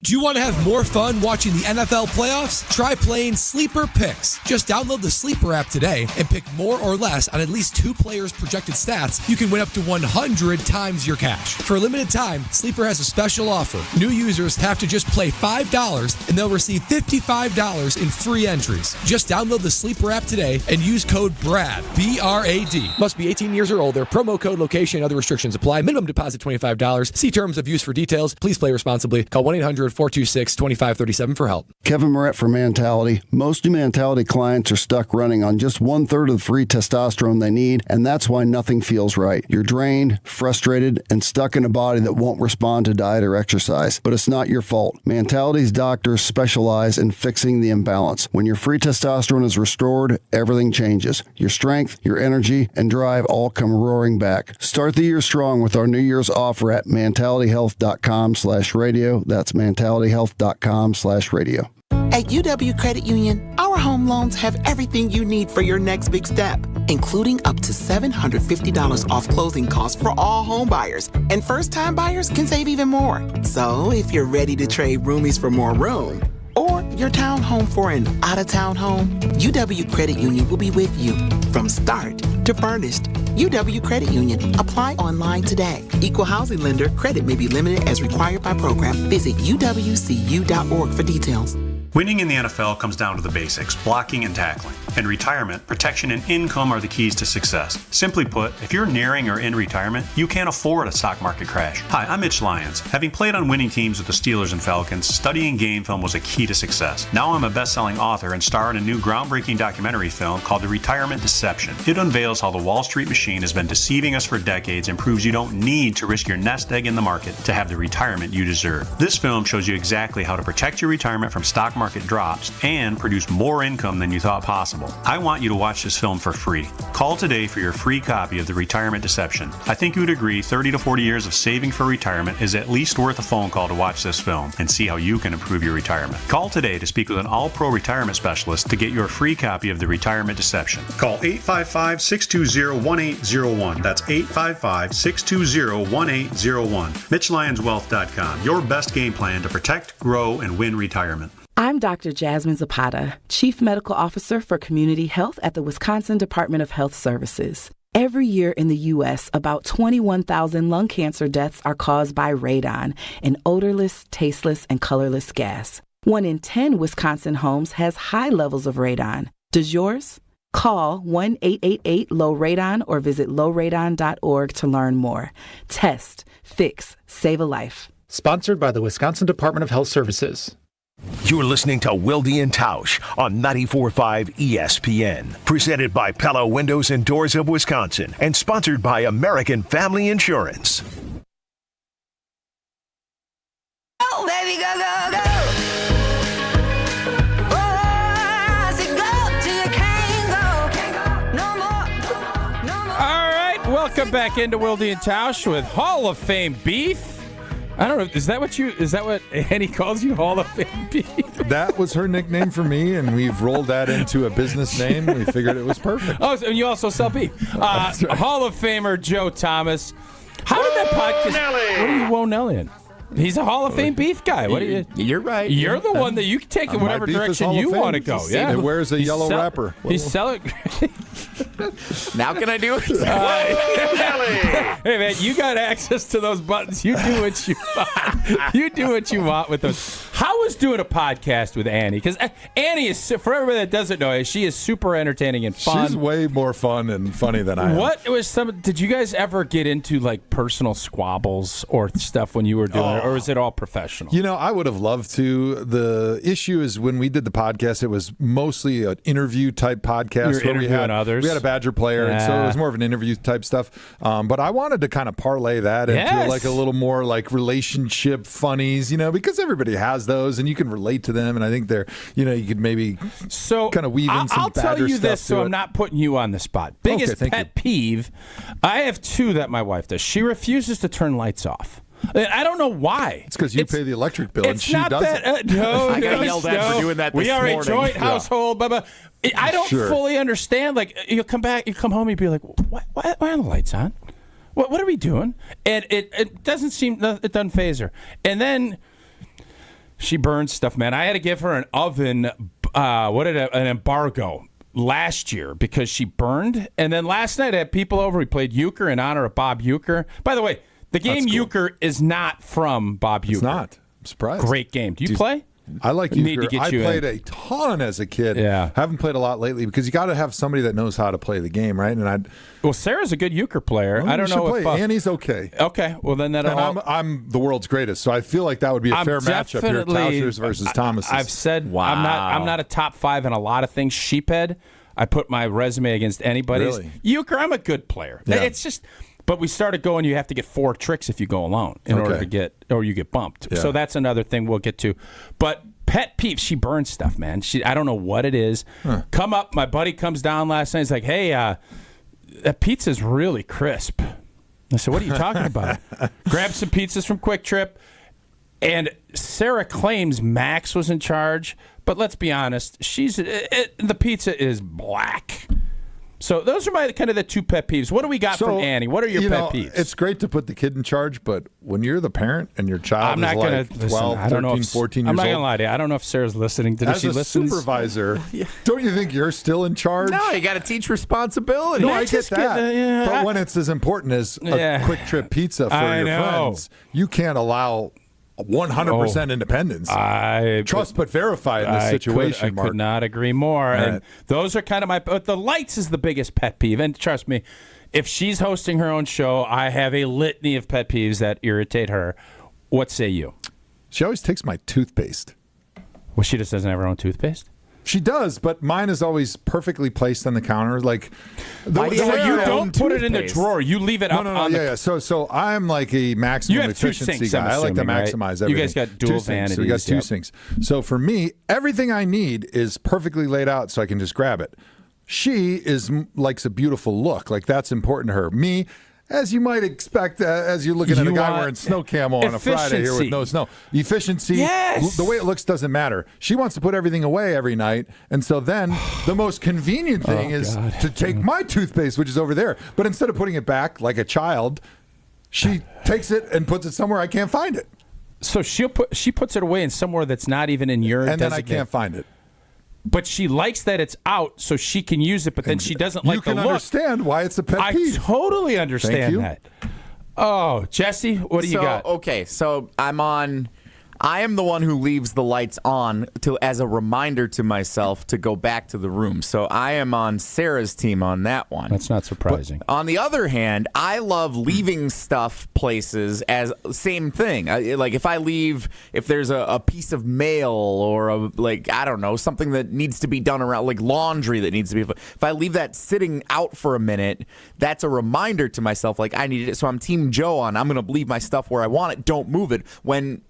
[SPEAKER 9] Do you want to have more fun watching the NFL playoffs? Try playing Sleeper Picks. Just download the Sleeper app today and pick more or less on at least 2 players' projected stats. You can win up to 100 times your cash. For a limited time, Sleeper has a special offer. New users have to just play $5 and they'll receive $55 in free entries. Just download the Sleeper app today and use code BRAD, B-R-A-D. Must be 18 years or older. Promo code, location, and other restrictions apply. Minimum deposit $25. See terms of use for details. Please play responsibly. Call 1-800-426-2537 for help.
[SPEAKER 22] Kevin Moret for Mentality. Most new Mentality clients are stuck running on just 1/3 of the free testosterone they need, and that's why nothing feels right. You're drained, frustrated, and stuck in a body that won't respond to diet or exercise. But it's not your fault. Mentality's doctors specialize in fixing the imbalance. When your free testosterone is restored, everything changes. Your strength, your energy, and drive all come roaring back. Start the year strong with our New Year's offer at mentalityhealth.com/radio. That's mentalityhealth.com/radio.
[SPEAKER 23] At UW Credit Union, our home loans have everything you need for your next big step, including up to $750 off closing costs for all home buyers. And first-time buyers can save even more. So if you're ready to trade roomies for more room, or your townhome for an out-of-town home, UW Credit Union will be with you from start to furnished. UW Credit Union. Apply online today. Equal housing lender. Credit may be limited as required by program. Visit uwcu.org for details.
[SPEAKER 24] Winning in the NFL comes down to the basics, blocking and tackling. In retirement, protection and income are the keys to success. Simply put, if you're nearing or in retirement, you can't afford a stock market crash. Hi, I'm Mitch Lyons. Having played on winning teams with the Steelers and Falcons, studying game film was a key to success. Now I'm a best-selling author and star in a new groundbreaking documentary film called The Retirement Deception. It unveils how the Wall Street machine has been deceiving us for decades and proves you don't need to risk your nest egg in the market to have the retirement you deserve. This film shows you exactly how to protect your retirement from stock market drops and produce more income than you thought possible. I want you to watch this film for free. Call today for your free copy of The Retirement Deception. I think you would agree 30 to 40 years of saving for retirement is at least worth a phone call to watch this film and see how you can improve your retirement. Call today to speak with an all-pro retirement specialist to get your free copy of The Retirement Deception. Call 855-620-1801. That's 855-620-1801. MitchLyonsWealth.com. Your best game plan to protect, grow, and win retirement.
[SPEAKER 7] I'm Dr. Jasmine Zapata, Chief Medical Officer for Community Health at the Wisconsin Department of Health Services. Every year in the U.S., about 21,000 lung cancer deaths are caused by radon, an odorless, tasteless, and colorless gas. 1 in 10 Wisconsin homes has high levels of radon. Does yours? Call 1-888-LOW-RADON or visit lowradon.org to learn more. Test, fix, save a life.
[SPEAKER 8] Sponsored by the Wisconsin Department of Health Services.
[SPEAKER 4] You're listening to Wilde and Tausch on 94.5 ESPN. Presented by Pella Windows and Doors of Wisconsin and sponsored by American Family Insurance.
[SPEAKER 10] Oh, baby, go, go, go.
[SPEAKER 1] All right, welcome back into Wilde and Tausch with Hall of Fame beef. I don't know. Is that what Annie calls you, Hall of Fame beef?
[SPEAKER 2] That was her nickname for me, and we've rolled that into a business name. We figured it was perfect.
[SPEAKER 1] Oh, so you also sell beef.
[SPEAKER 2] Right.
[SPEAKER 1] Hall of Famer Joe Thomas. How did that podcast? What are you Whoa Nelly in? He's a Hall of Fame beef guy. What are you?
[SPEAKER 3] You're right.
[SPEAKER 1] You're the one that you can take in whatever direction you want to go. Yeah.
[SPEAKER 2] It wears a yellow wrapper.
[SPEAKER 1] He's selling.
[SPEAKER 3] Now can I do it?
[SPEAKER 1] Hey man, you got access to those buttons. You do what you want. You do what you want with those. How was doing a podcast with Annie? Because Annie is, for everybody that doesn't know, she is super entertaining and fun.
[SPEAKER 2] She's way more fun and funny than I am.
[SPEAKER 1] What was some? Did you guys ever get into like personal squabbles or stuff when you were doing it, or is it all professional?
[SPEAKER 2] You know, I would have loved to. The issue is when we did the podcast, it was mostly an interview type podcast.
[SPEAKER 1] You're interviewing others.
[SPEAKER 2] We had a Badger player, and so it was more of an interview type stuff. But I wanted to kind of parlay that into like a little more like relationship funnies, because everybody has those, and you can relate to them. And I think they're, you could maybe kind of weave in some
[SPEAKER 1] I'll
[SPEAKER 2] Badger
[SPEAKER 1] tell you
[SPEAKER 2] stuff
[SPEAKER 1] this, so I'm not putting you on the spot. Biggest pet peeve, I have two that my wife does. She refuses to turn lights off. I don't know why.
[SPEAKER 2] It's because you pay the electric bill and she doesn't.
[SPEAKER 1] I
[SPEAKER 3] got yelled at for doing that this morning.
[SPEAKER 1] We are a joint household. Blah, blah. I don't fully understand. Like, you come home, you'd be like, why are the lights on? What are we doing? And it doesn't seem, it doesn't faze her. And then she burns stuff, man. I had to give her an oven, an embargo last year because she burned. And then last night I had people over. We played euchre in honor of Bob Uecker. By the way, the game euchre is not from Bob Uecker.
[SPEAKER 2] It's not. I'm surprised.
[SPEAKER 1] Great game. Do you play?
[SPEAKER 2] I like euchre. I played a ton as a kid.
[SPEAKER 1] Yeah.
[SPEAKER 2] Haven't played a lot lately because you got to have somebody that knows how to play the game, right? And
[SPEAKER 1] Well, Sarah's a good euchre player.
[SPEAKER 2] Well,
[SPEAKER 1] I don't know if
[SPEAKER 2] Annie's okay.
[SPEAKER 1] Okay. Well, then
[SPEAKER 2] I'm the world's greatest, so I feel like that would be a fair matchup here. Tauschers versus Thomas.
[SPEAKER 1] I've said I'm not a top 5 in a lot of things. Sheephead. I put my resume against anybody's.
[SPEAKER 2] Really?
[SPEAKER 1] Euchre, I'm a good player.
[SPEAKER 2] Yeah.
[SPEAKER 1] It's just. But we started going, you have to get 4 tricks if you go alone in order to get, or you get bumped.
[SPEAKER 2] Yeah.
[SPEAKER 1] So that's another thing we'll get to. But pet peeve, she burns stuff, man. I don't know what it is. Come up, my buddy comes down last night. He's like, hey, that pizza's really crisp. I said, what are you talking about? Grabbed some pizzas from Quick Trip. And Sarah claims Max was in charge. But let's be honest, the pizza is black. So those are my kind of the 2 pet peeves. What do we got from Annie? What are your pet peeves?
[SPEAKER 2] It's great to put the kid in charge, but when you're the parent and your child is like 12, 13, 14 years old.
[SPEAKER 1] I'm not going to lie to you. I don't know if Sarah's listening.
[SPEAKER 2] As a supervisor, don't you think you're still in charge?
[SPEAKER 3] No, you got to teach responsibility.
[SPEAKER 2] No, I get that. But when it's as important as a Quick Trip pizza for your friends, you can't allow 100% independence. Trust but verify in this situation.
[SPEAKER 1] I could not agree more. Right. And those are kind of but the lights is the biggest pet peeve. And trust me, if she's hosting her own show, I have a litany of pet peeves that irritate her. What say you?
[SPEAKER 2] She always takes my toothpaste.
[SPEAKER 1] Well, she just doesn't have her own toothpaste?
[SPEAKER 2] She does, but mine is always perfectly placed on the counter. Like,
[SPEAKER 1] you don't put it in the drawer. You leave it up on the...
[SPEAKER 2] Yeah. So I'm like a maximum efficiency guy. I like to maximize everything.
[SPEAKER 1] You guys got dual vanities.
[SPEAKER 2] So we got two sinks. So for me, everything I need is perfectly laid out so I can just grab it. She likes a beautiful look. Like, that's important to her. Me, as you might expect, as you're looking at a guy wearing snow camo on a Friday here with no snow. Efficiency, the way it looks doesn't matter. She wants to put everything away every night, and so then the most convenient thing is to take my toothpaste, which is over there. But instead of putting it back like a child, she takes it and puts it somewhere I can't find it.
[SPEAKER 1] So she puts it away in somewhere that's not even in your
[SPEAKER 2] and then I can't find it.
[SPEAKER 1] But she likes that it's out so she can use it, but then she doesn't like the look.
[SPEAKER 2] You can understand why it's a pet peeve.
[SPEAKER 1] I totally understand that. Oh, Jesse, what do you got?
[SPEAKER 3] Okay, so I am the one who leaves the lights on as a reminder to myself to go back to the room. So I am on Sarah's team on that one.
[SPEAKER 1] That's not surprising.
[SPEAKER 3] But on the other hand, I love leaving stuff places as same thing. Like if there's a piece of mail or I don't know, something that needs to be done around, like laundry that needs to be. If I leave that sitting out for a minute, that's a reminder to myself, like I needed it. So I'm Team Joe on. I'm going to leave my stuff where I want it. Don't move it. When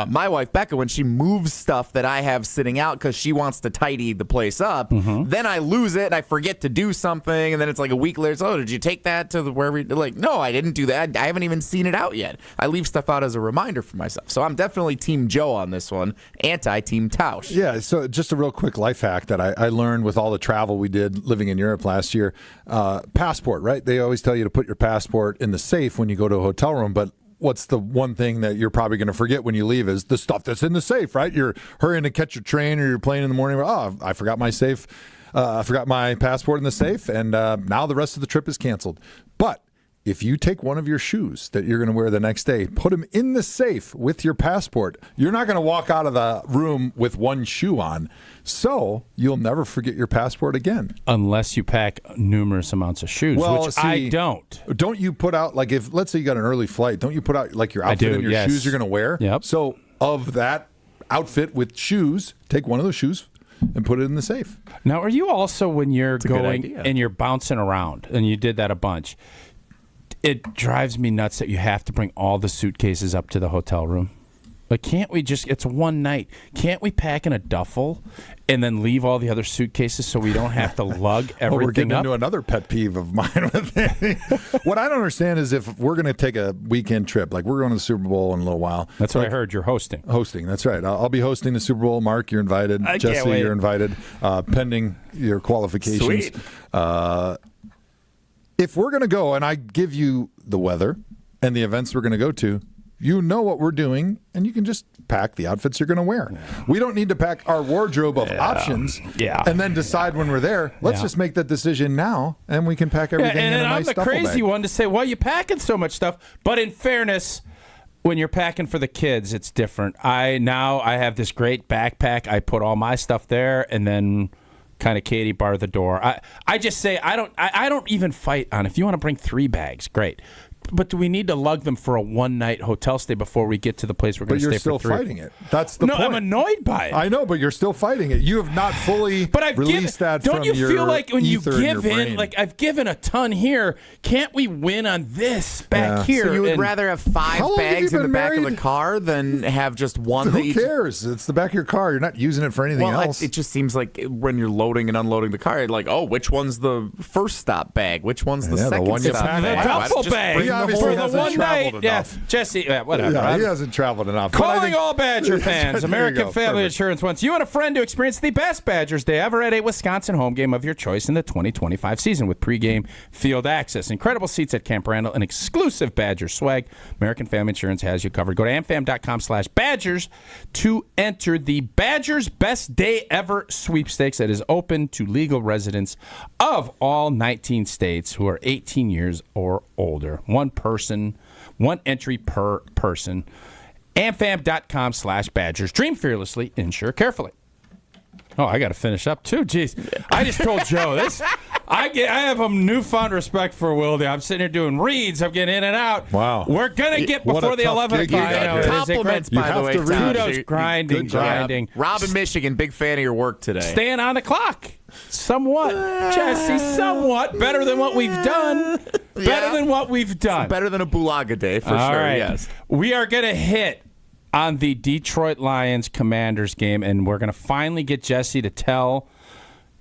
[SPEAKER 3] my wife, Becca, when she moves stuff that I have sitting out because she wants to tidy the place up, then I lose it and I forget to do something. And then it's like a week later, it's, did you take that to wherever? Like, no, I didn't do that. I haven't even seen it out yet. I leave stuff out as a reminder for myself. So I'm definitely Team Joe on this one, anti-Team Tausch.
[SPEAKER 2] Yeah, so just a real quick life hack that I learned with all the travel we did living in Europe last year. Passport, right? They always tell you to put your passport in the safe when you go to a hotel room, but what's the one thing that you're probably going to forget when you leave is the stuff that's in the safe, right? You're hurrying to catch your train or you're playing in the morning. Oh, I forgot my safe. I forgot my passport in the safe, and now the rest of the trip is canceled. But if you take one of your shoes that you're going to wear the next day, put them in the safe with your passport, you're not going to walk out of the room with one shoe on. So you'll never forget your passport again.
[SPEAKER 1] Unless you pack numerous amounts of shoes, which I don't.
[SPEAKER 2] Don't you put out, like if, let's say you got an early flight, don't you put out like your outfit and your shoes you're going to wear?
[SPEAKER 1] Yep.
[SPEAKER 2] So of that outfit with shoes, take one of those shoes and put it in the safe.
[SPEAKER 1] Now, are you also, when you're going and you're bouncing around, and you did that a bunch, it drives me nuts that you have to bring all the suitcases up to the hotel room. Like, can't we just, it's one night. Can't we pack in a duffel and then leave all the other suitcases so we don't have to lug everything
[SPEAKER 2] we're getting
[SPEAKER 1] up?
[SPEAKER 2] Into another pet peeve of mine. What I don't understand is if we're going to take a weekend trip, like we're going to the Super Bowl in a little while.
[SPEAKER 1] That's what I heard. You're hosting.
[SPEAKER 2] Hosting, that's right. I'll be hosting the Super Bowl. Mark, you're invited. Jesse, you're invited. Pending your qualifications.
[SPEAKER 3] Sweet.
[SPEAKER 2] If we're going to go and I give you the weather and the events we're going to go to, you know what we're doing, and you can just pack the outfits you're going to wear. Yeah. We don't need to pack our wardrobe of options and then decide when we're there. Let's just make that decision now, and we can pack everything in a nice duffel bag.
[SPEAKER 1] And I'm the crazy one to say, well, you're packing so much stuff. But in fairness, when you're packing for the kids, it's different. I have this great backpack. I put all my stuff there, and then kind of Katie bar the door. I just say I don't even fight on if you want to bring 3 bags, great. But do we need to lug them for a one-night hotel stay before we get to the place we're going to stay for 3?
[SPEAKER 2] But you're still fighting it. That's the point.
[SPEAKER 1] No, I'm annoyed by it.
[SPEAKER 2] I know, but you're still fighting it. You have not fully released that from your
[SPEAKER 1] Don't you feel like when you give
[SPEAKER 2] in,
[SPEAKER 1] like I've given a ton here, can't we win on this back here?
[SPEAKER 3] So you would rather have 5 bags in the back of the car than have just one?
[SPEAKER 2] Who cares? It's the back of your car. You're not using it for anything else.
[SPEAKER 3] It just seems like when you're loading and unloading the car, like, which one's the first stop bag? Which one's the second stop bag?
[SPEAKER 1] The duffel bag for the one night. Yeah, Jesse, whatever.
[SPEAKER 2] Yeah, he hasn't traveled enough.
[SPEAKER 1] Calling all Badger fans. American Family Insurance wants you and a friend to experience the best Badgers Day ever at a Wisconsin home game of your choice in the 2025 season with pregame field access, incredible seats at Camp Randall, and exclusive Badger swag. American Family Insurance has you covered. Go to amfam.com/Badgers to enter the Badgers Best Day Ever sweepstakes that is open to legal residents of all 19 states who are 18 years or older. One entry per person. amfam.com/Badgers. Dream fearlessly, insure carefully. Oh, I got to finish up too. Jeez, I just told Joe this. I have a newfound respect for Wilde. I'm sitting here doing reads. I'm getting in and out.
[SPEAKER 2] Wow.
[SPEAKER 1] We're gonna get before the 11 o'clock.
[SPEAKER 3] Compliments, by the way.
[SPEAKER 1] Kudos, grinding.
[SPEAKER 3] Rob in Michigan, big fan of your work today.
[SPEAKER 1] Staying on the clock. Somewhat, Jesse. Somewhat better than what we've done. Better than what we've done.
[SPEAKER 3] Better than a Bulaga day for
[SPEAKER 1] All
[SPEAKER 3] sure.
[SPEAKER 1] right.
[SPEAKER 3] Yes.
[SPEAKER 1] We are gonna hit on the Detroit Lions Commanders game, and we're gonna finally get Jesse to tell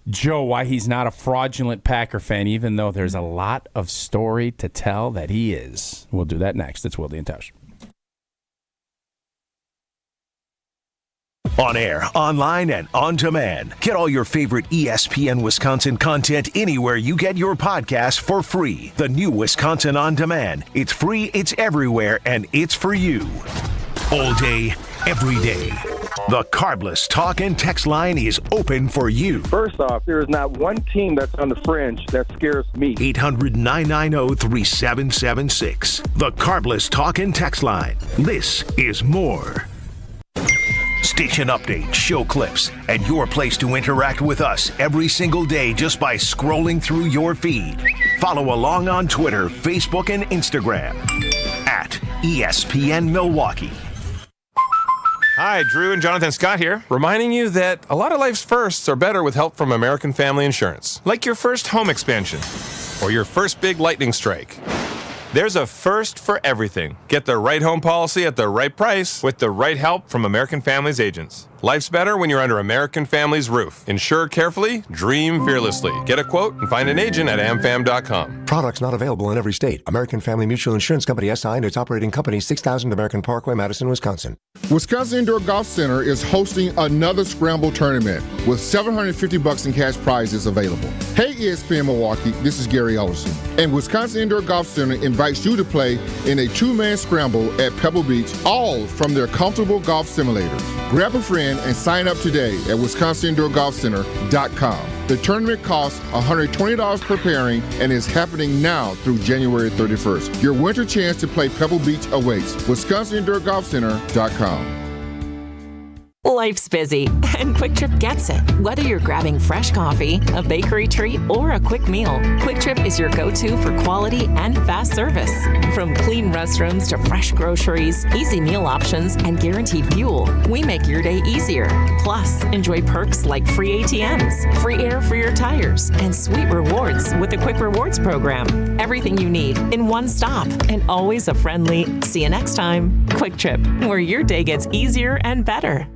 [SPEAKER 1] Joe why he's not a fraudulent Packer fan, even though there's a lot of story to tell that he is. We'll do that next. It's Wilde and Tausch.
[SPEAKER 4] On air, online, and on demand. Get all your favorite ESPN Wisconsin content anywhere you get your podcast for free. The new Wisconsin On Demand. It's free, it's everywhere, and it's for you. All day, every day. The Carbless Talk and Text line is open for you.
[SPEAKER 12] First off, there is not one team that's on the fringe that scares me.
[SPEAKER 4] 800-990-3776. The Carbless Talk and Text line. This is more. Station updates, show clips, and your place to interact with us every single day just by scrolling through your feed. Follow along on Twitter, Facebook, and Instagram at ESPN Milwaukee.
[SPEAKER 13] Hi, Drew and Jonathan Scott here, reminding you that a lot of life's firsts are better with help from American Family Insurance. Like your first home expansion or your first big lightning strike. There's a first for everything. Get the right home policy at the right price with the right help from American Family's agents. Life's better when you're under American Family's roof. Insure carefully, dream fearlessly. Get a quote and find an agent at amfam.com.
[SPEAKER 14] Products not available in every state. American Family Mutual Insurance Company SI and its operating company, 6000 American Parkway, Madison, Wisconsin.
[SPEAKER 15] Wisconsin Indoor Golf Center is hosting another Scramble tournament with $750 in cash prizes available. Hey ESPN Milwaukee, this is Gary Ellerson. And Wisconsin Indoor Golf Center invites you to play in a two-man scramble at Pebble Beach, all from their comfortable golf simulators. Grab a friend and sign up today at WisconsinIndoorGolfCenter.com. The tournament costs $120 per pairing and is happening now through January 31st. Your winter chance to play Pebble Beach awaits. WisconsinIndoorGolfCenter.com.
[SPEAKER 25] Life's busy, and Quick Trip gets it. Whether you're grabbing fresh coffee, a bakery treat, or a quick meal, Quick Trip is your go-to for quality and fast service. From clean restrooms to fresh groceries, easy meal options, and guaranteed fuel, we make your day easier. Plus, enjoy perks like free ATMs, free air for your tires, and sweet rewards with the Quick Rewards program. Everything you need in one stop, and always a friendly, see you next time, Quick Trip, where your day gets easier and better.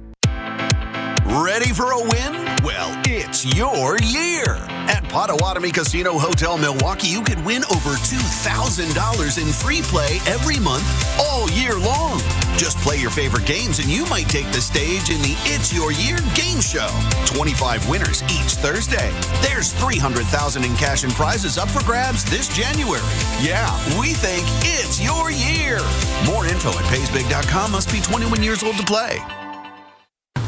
[SPEAKER 26] Ready for a win? Well, it's your year. At Potawatomi Casino Hotel Milwaukee, you can win over $2,000 in free play every month all year long. Just play your favorite games and you might take the stage in the It's Your Year game show. 25 winners each Thursday. There's $300,000 in cash and prizes up for grabs this January. Yeah, we think it's your year. More info at paysbig.com. Must be 21 years old to play.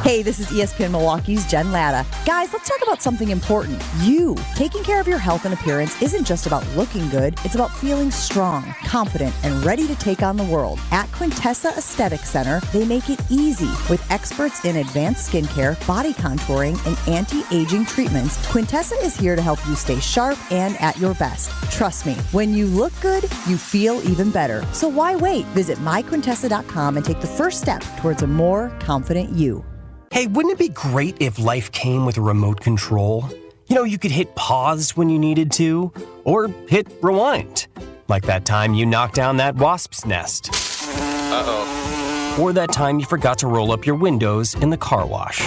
[SPEAKER 27] Hey, this is ESPN Milwaukee's Jen Latta. Guys, let's talk about something important. You. Taking care of your health and appearance isn't just about looking good. It's about feeling strong, confident, and ready to take on the world. At Quintessa Aesthetic Center, they make it easy. With experts in advanced skincare, body contouring, and anti-aging treatments, Quintessa is here to help you stay sharp and at your best. Trust me, when you look good, you feel even better. So why wait? Visit myquintessa.com and take the first step towards a more confident you.
[SPEAKER 28] Hey, wouldn't it be great if life came with a remote control? You know, you could hit pause when you needed to, or hit rewind. Like that time you knocked down that wasp's nest. Uh-oh. Or that time you forgot to roll up your windows in the car wash.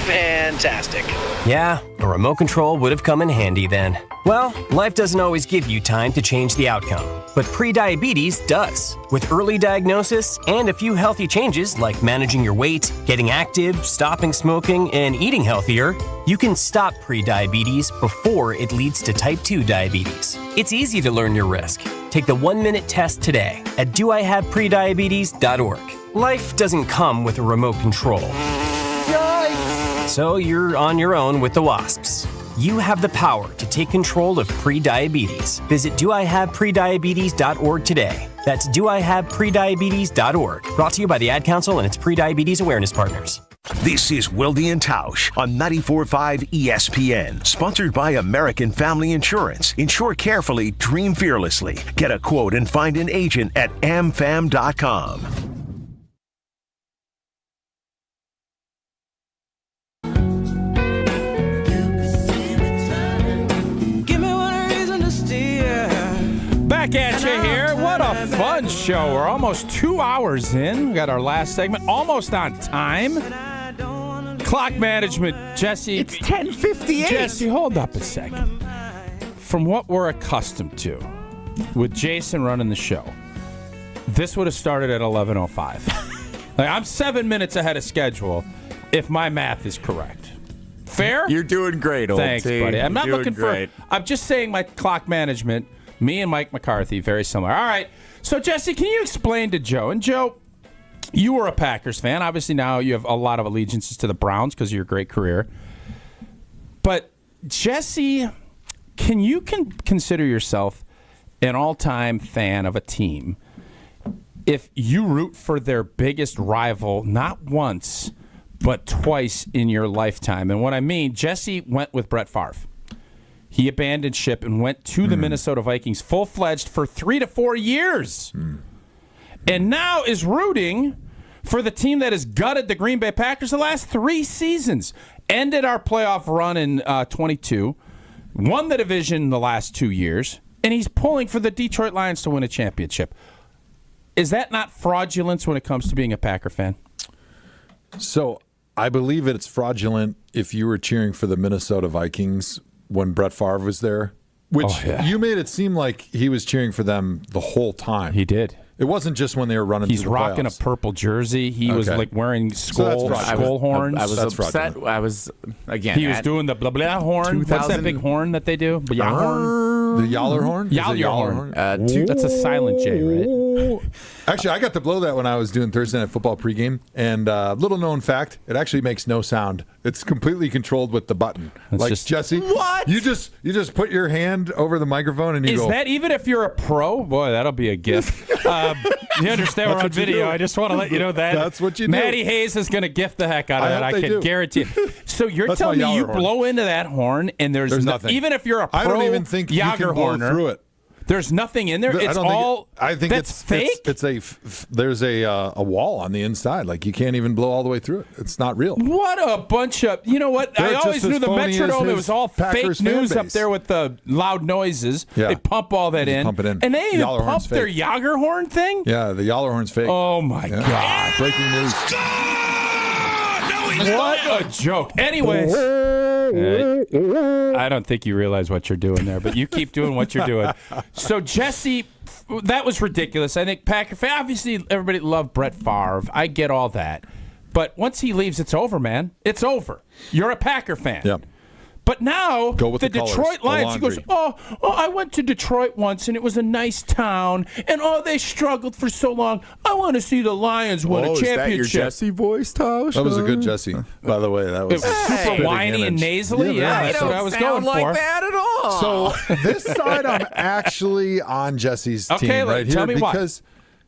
[SPEAKER 16] Fantastic.
[SPEAKER 28] Yeah, a remote control would have come in handy then. Well, life doesn't always give you time to change the outcome, but prediabetes does. With early diagnosis and a few healthy changes like managing your weight, getting active, stopping smoking, and eating healthier, you can stop prediabetes before it leads to type 2 diabetes. It's easy to learn your risk. Take the 1-minute test today at doihaveprediabetes.org. Life doesn't come with a remote control. So you're on your own with the wasps. You have the power to take control of prediabetes. Visit doihaveprediabetes.org today. That's doihaveprediabetes.org. Brought to you by the Ad Council and its Prediabetes Awareness Partners.
[SPEAKER 4] This is Wilde and Tausch on 94.5 ESPN, sponsored by American Family Insurance. Insure carefully, dream fearlessly. Get a quote and find an agent at amfam.com.
[SPEAKER 1] Back at you here. What a fun show. We're almost 2 hours in. We got our last segment almost on time. Clock management, Jesse.
[SPEAKER 3] It's 10:58.
[SPEAKER 1] Jesse, hold up a second. From what we're accustomed to, with Jason running the show, this would have started at 11:05. Like, I'm 7 minutes ahead of schedule, if my math is correct. Fair?
[SPEAKER 3] You're doing great, old
[SPEAKER 1] Thanks,
[SPEAKER 3] team.
[SPEAKER 1] buddy. I'm not
[SPEAKER 3] You're
[SPEAKER 1] looking
[SPEAKER 3] great.
[SPEAKER 1] I'm just saying my clock management. Me and Mike McCarthy, very similar. All right. So, Jesse, can you explain to Joe? And, Joe, you were a Packers fan. Obviously, now you have a lot of allegiances to the Browns because of your great career. But, Jesse, can you consider yourself an all-time fan of a team if you root for their biggest rival not once but twice in your lifetime? And what I mean, Jesse went with Brett Favre. He abandoned ship and went to the Minnesota Vikings full-fledged for 3 to 4 years. And now is rooting for the team that has gutted the Green Bay Packers the last 3 seasons. Ended our playoff run in 22. Won the division the last 2 years. And he's pulling for the Detroit Lions to win a championship. Is that not fraudulence when it comes to being a Packer fan?
[SPEAKER 2] So I believe it's fraudulent if you were cheering for the Minnesota Vikings when Brett Favre was there, which you made it seem like he was cheering for them the whole time.
[SPEAKER 1] He did.
[SPEAKER 2] It wasn't just when they were running.
[SPEAKER 1] He's rocking
[SPEAKER 2] playoffs.
[SPEAKER 1] a purple jersey. He was like wearing skull horns.
[SPEAKER 3] I was upset. I was again.
[SPEAKER 1] He was doing the blah blah horn. What's that big horn that they do? The
[SPEAKER 2] Yaller horn.
[SPEAKER 1] Yaller horn. That's a silent J, right?
[SPEAKER 2] Actually, I got to blow that when I was doing Thursday Night Football pregame. And little known fact, it actually makes no sound. It's completely controlled with the button. Jesse,
[SPEAKER 3] what?
[SPEAKER 2] You just put your hand over the microphone and you go.
[SPEAKER 1] Is that even if you're a pro? Boy, that'll be a gift. You understand we're on video. I just want to let you know that.
[SPEAKER 2] That's what you do.
[SPEAKER 1] Matty Hayes is going to gift the heck out of that. I can guarantee it. So you're telling me you blow into that horn and there's
[SPEAKER 2] nothing.
[SPEAKER 1] Even if you're a pro
[SPEAKER 2] I don't even think you can blow through it.
[SPEAKER 1] There's nothing in there. It's all.
[SPEAKER 2] I think
[SPEAKER 1] that's fake.
[SPEAKER 2] There's a wall on the inside. Like you can't even blow all the way through it. It's not real.
[SPEAKER 1] What a bunch of. You know what? I always knew the Metrodome. It was all
[SPEAKER 2] Packers
[SPEAKER 1] fake news up there with the loud noises.
[SPEAKER 2] Yeah.
[SPEAKER 1] They pump all that in.
[SPEAKER 2] Pump it in.
[SPEAKER 1] And they even pump
[SPEAKER 2] Yallerhorn's
[SPEAKER 1] their
[SPEAKER 2] fake.
[SPEAKER 1] Yagerhorn thing.
[SPEAKER 2] Yeah, the Yallerhorn's fake.
[SPEAKER 1] Oh my God!
[SPEAKER 2] Breaking news.
[SPEAKER 1] What a joke. Anyways, I don't think you realize what you're doing there, but you keep doing what you're doing. So, Jesse, that was ridiculous. I think Packer fan, obviously, everybody loved Brett Favre. I get all that. But once he leaves, it's over, man. It's over. You're a Packer fan.
[SPEAKER 2] Yeah.
[SPEAKER 1] But now,
[SPEAKER 2] Go with
[SPEAKER 1] the
[SPEAKER 2] the
[SPEAKER 1] Detroit
[SPEAKER 2] colors, the
[SPEAKER 1] Lions, he goes,
[SPEAKER 2] laundry.
[SPEAKER 1] I went to Detroit once, and it was a nice town, and they struggled for so long. I want to see the Lions win a championship.
[SPEAKER 3] Is that your Jesse voice, Tausch?
[SPEAKER 2] That was a good Jesse, by the way. That was
[SPEAKER 1] super whiny and nasally. Yeah, that's what I was going
[SPEAKER 3] like
[SPEAKER 1] for.
[SPEAKER 3] that at all.
[SPEAKER 2] So this side, I'm actually on Jesse's team right
[SPEAKER 1] tell
[SPEAKER 2] here
[SPEAKER 1] me
[SPEAKER 2] because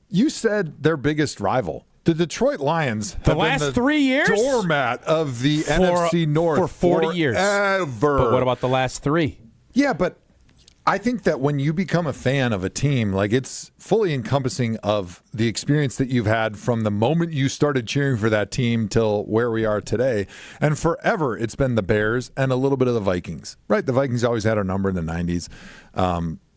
[SPEAKER 2] you said their biggest rival. The Detroit Lions
[SPEAKER 1] The
[SPEAKER 2] have
[SPEAKER 1] last
[SPEAKER 2] been
[SPEAKER 1] 3 years?
[SPEAKER 2] doormat of the NFC North
[SPEAKER 1] for 40 years.
[SPEAKER 2] Ever.
[SPEAKER 1] But what about the last 3?
[SPEAKER 2] Yeah, but I think that when you become a fan of a team, like it's fully encompassing of the experience that you've had from the moment you started cheering for that team till where we are today. And forever, it's been the Bears and a little bit of the Vikings, right? The Vikings always had our number in the 90s.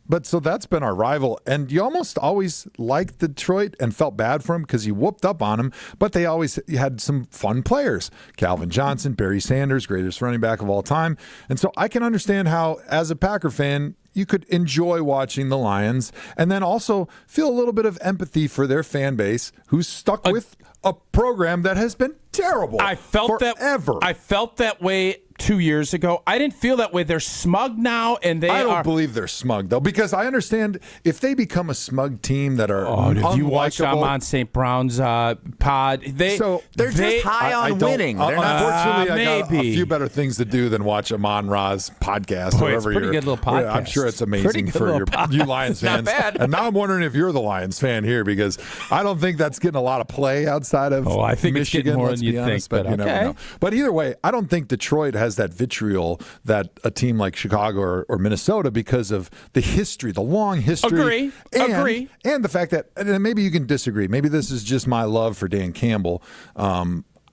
[SPEAKER 2] But so that's been our rival. And you almost always liked Detroit and felt bad for them because you whooped up on them. But they always had some fun players. Calvin Johnson, Barry Sanders, greatest running back of all time. And so I can understand how, as a Packer fan, you could enjoy watching the Lions and then also feel a little bit of empathy for their fan base who's stuck with a program that has been terrible forever.
[SPEAKER 1] I felt that way 2 years ago. I didn't feel that way. They're smug now, and
[SPEAKER 2] I don't believe they're smug, though, because I understand if they become a smug team that are
[SPEAKER 1] if you watch I'm on St. Brown's pod,
[SPEAKER 3] they're just high on winning. They're
[SPEAKER 2] unfortunately, I got a few better things to do than watch Amon Ra's podcast.
[SPEAKER 1] Boy, it's a pretty good little podcast.
[SPEAKER 2] I'm sure sure it's amazing for you Lions fans.
[SPEAKER 3] Not bad.
[SPEAKER 2] And now I'm wondering if you're the Lions fan here, because I don't think that's getting a lot of play outside of
[SPEAKER 1] I think
[SPEAKER 2] Michigan,
[SPEAKER 1] it's getting more
[SPEAKER 2] let's
[SPEAKER 1] than
[SPEAKER 2] be
[SPEAKER 1] you
[SPEAKER 2] honest,
[SPEAKER 1] think.
[SPEAKER 2] but you never know. But either way, I don't think Detroit has that vitriol that a team like Chicago or Minnesota, because of the history, the long history.
[SPEAKER 1] Agree.
[SPEAKER 2] And the fact that, and maybe you can disagree, maybe this is just my love for Dan Campbell.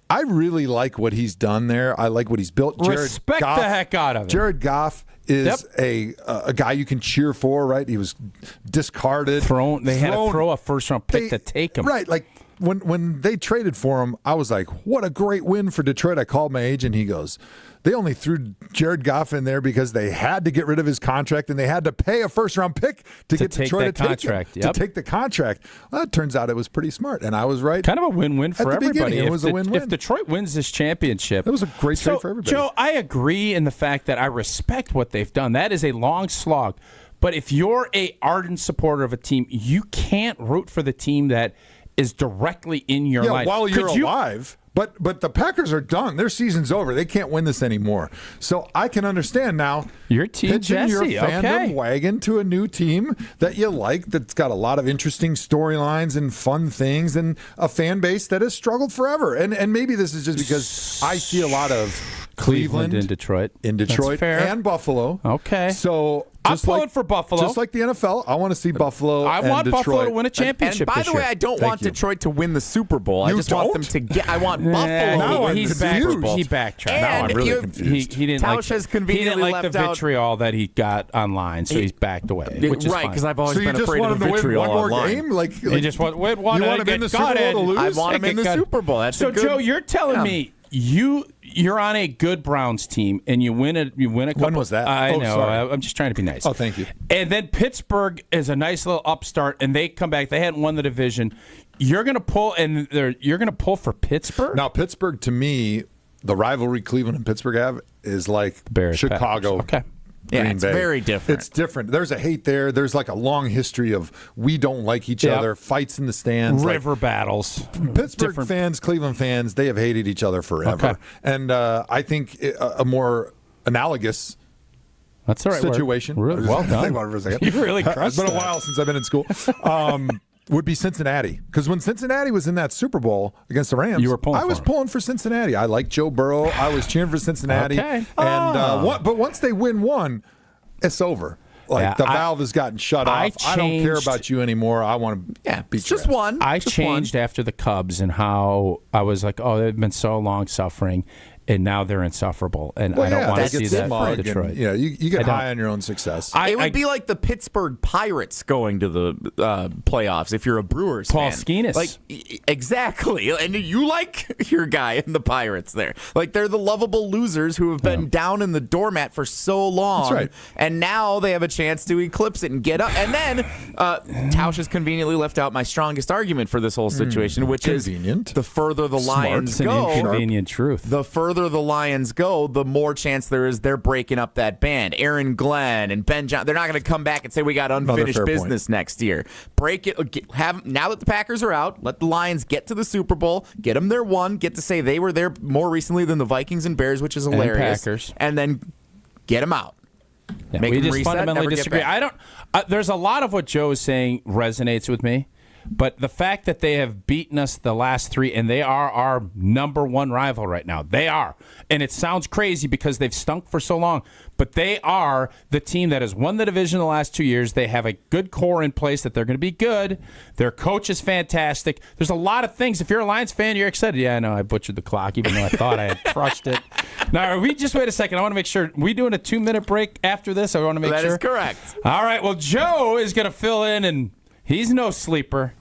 [SPEAKER 2] I really like what he's done there. I like what he's built.
[SPEAKER 1] Respect the heck out of him.
[SPEAKER 2] Jared Goff is a guy you can cheer for, right? He was discarded.
[SPEAKER 1] They had to throw a first-round pick to take him.
[SPEAKER 2] Right, like when they traded for him, I was like, what a great win for Detroit. I called my agent. He goes, they only threw Jared Goff in there because they had to get rid of his contract, and they had to pay a first-round pick to get Detroit to take the contract. Well, it turns out it was pretty smart, and I was right.
[SPEAKER 1] Kind of a win-win for everybody.
[SPEAKER 2] It was a win-win.
[SPEAKER 1] If Detroit wins this championship,
[SPEAKER 2] it was a great trade for everybody.
[SPEAKER 1] Joe, I agree in the fact that I respect what they've done. That is a long slog. But if you're a ardent supporter of a team, you can't root for the team that is directly in your line.
[SPEAKER 2] While you're alive. But the Packers are done. Their season's over. They can't win this anymore. So I can understand now.
[SPEAKER 1] Your team,
[SPEAKER 2] pitching
[SPEAKER 1] Jesse.
[SPEAKER 2] your fandom wagon to a new team that you like, that's got a lot of interesting storylines and fun things, and a fan base that has struggled forever. And maybe this is just because I see a lot of Cleveland
[SPEAKER 1] in Detroit,
[SPEAKER 2] That's fair. And Buffalo.
[SPEAKER 1] Okay.
[SPEAKER 2] So
[SPEAKER 1] I'm pulling for Buffalo.
[SPEAKER 2] Just like the NFL, I want to see Buffalo.
[SPEAKER 1] I want
[SPEAKER 2] Detroit.
[SPEAKER 1] Buffalo to win a championship.
[SPEAKER 3] And by
[SPEAKER 1] this
[SPEAKER 3] the way,
[SPEAKER 1] year.
[SPEAKER 3] I don't want Detroit to win the Super Bowl. I just want them to get. I want Buffalo to win the Super Bowl.
[SPEAKER 1] He backtracked.
[SPEAKER 2] Now I'm really confused.
[SPEAKER 1] He didn't
[SPEAKER 3] Tausch has conveniently
[SPEAKER 1] like the
[SPEAKER 3] left
[SPEAKER 1] vitriol that he got online, so he's backed away. Which is
[SPEAKER 3] right, because
[SPEAKER 1] fine.
[SPEAKER 3] I've always been afraid of the vitriol
[SPEAKER 2] one more
[SPEAKER 3] online.
[SPEAKER 2] game? Like
[SPEAKER 1] you just want
[SPEAKER 2] you want him in the Super Bowl to lose?
[SPEAKER 3] I want him in the Super Bowl. That's
[SPEAKER 1] so, Joe, you're telling me you're on a good Browns team and you win a couple.
[SPEAKER 2] When was that?
[SPEAKER 1] I know.
[SPEAKER 2] Sorry.
[SPEAKER 1] I'm just trying to be nice.
[SPEAKER 2] Oh, thank you.
[SPEAKER 1] And then Pittsburgh is a nice little upstart, and they come back. They hadn't won the division. You're going to pull, and you're going to pull for Pittsburgh.
[SPEAKER 2] Now, Pittsburgh, to me, the rivalry Cleveland and Pittsburgh have is like
[SPEAKER 1] Bears,
[SPEAKER 2] Chicago.
[SPEAKER 1] Packers. Okay.
[SPEAKER 3] Yeah, it's very different.
[SPEAKER 2] It's different. There's a hate there. There's like a long history of we don't like each other, fights in the stands.
[SPEAKER 1] River battles.
[SPEAKER 2] Pittsburgh fans, Cleveland fans, they have hated each other forever.
[SPEAKER 1] Okay.
[SPEAKER 2] And I think a more analogous situation.
[SPEAKER 1] Really well done.
[SPEAKER 2] Think about it for a second.
[SPEAKER 1] You really crushed
[SPEAKER 2] It's been a while since I've been in school. Would be Cincinnati, because when Cincinnati was in that Super Bowl against the Rams,
[SPEAKER 1] you were pulling.
[SPEAKER 2] I was pulling for Cincinnati. I like Joe Burrow. I was cheering for Cincinnati.
[SPEAKER 1] Okay.
[SPEAKER 2] And but once they win one, it's over. Like the valve has gotten shut off. I don't care about you anymore. I want to beat
[SPEAKER 3] it's just one.
[SPEAKER 1] I changed after the Cubs and how I was like, oh, they've been so long suffering. And now they're insufferable, and I don't want to see that for Detroit.
[SPEAKER 2] You get high on your own success.
[SPEAKER 3] It would be like the Pittsburgh Pirates going to the playoffs if you're a Brewers
[SPEAKER 1] Paul
[SPEAKER 3] fan.
[SPEAKER 1] Skenes.
[SPEAKER 3] Like, exactly. And you like your guy in the Pirates there. Like, they're the lovable losers who have been down in the doormat for so long.
[SPEAKER 2] That's right.
[SPEAKER 3] And now they have a chance to eclipse it and get up. And then Tausch has conveniently left out my strongest argument for this whole situation, which is the further the Lions go.
[SPEAKER 1] Inconvenient truth.
[SPEAKER 3] The further the Lions go, the more chance there is they're breaking up that band. Aaron Glenn and Ben Johnson, they're not going to come back and say we got unfinished business next year. Break it. Now that the Packers are out, let the Lions get to the Super Bowl, get them their one, get to say they were there more recently than the Vikings and Bears, which is hilarious. And then get them out.
[SPEAKER 1] Yeah,
[SPEAKER 3] Make
[SPEAKER 1] we
[SPEAKER 3] them
[SPEAKER 1] just
[SPEAKER 3] reset,
[SPEAKER 1] fundamentally
[SPEAKER 3] never get
[SPEAKER 1] disagree.
[SPEAKER 3] back.
[SPEAKER 1] There's a lot of what Joe is saying resonates with me. But the fact that they have beaten us the last three, and they are our number one rival right now. They are. And it sounds crazy because they've stunk for so long. But they are the team that has won the division the last 2 years. They have a good core in place that they're going to be good. Their coach is fantastic. There's a lot of things. If you're a Lions fan, you're excited. Yeah, I know. I butchered the clock, even though I thought I had crushed it. Now, just wait a second. I want to make sure. Are we doing a 2-minute break after this? I want to make sure.
[SPEAKER 3] That is correct.
[SPEAKER 1] All right. Well, Joe is going to fill in, and he's no sleeper.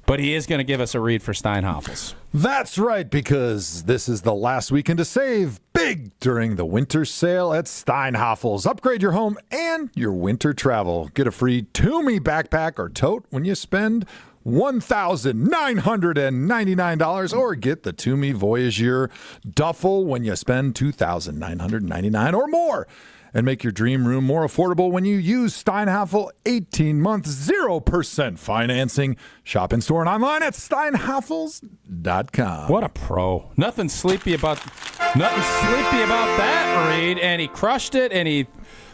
[SPEAKER 1] But he is going to give us a read for Steinhafels.
[SPEAKER 2] That's right, because this is the last weekend to save big during the winter sale at Steinhafels. Upgrade your home and your winter travel. Get a free Toomey backpack or tote when you spend $1,999, or get the Toomey Voyageur duffel when you spend $2,999 or more. And make your dream room more affordable when you use Steinhafel 18-month 0% financing. Shop in store and online at steinhafels.com.
[SPEAKER 1] What a pro. Nothing sleepy about that, Reed. And he crushed it, and he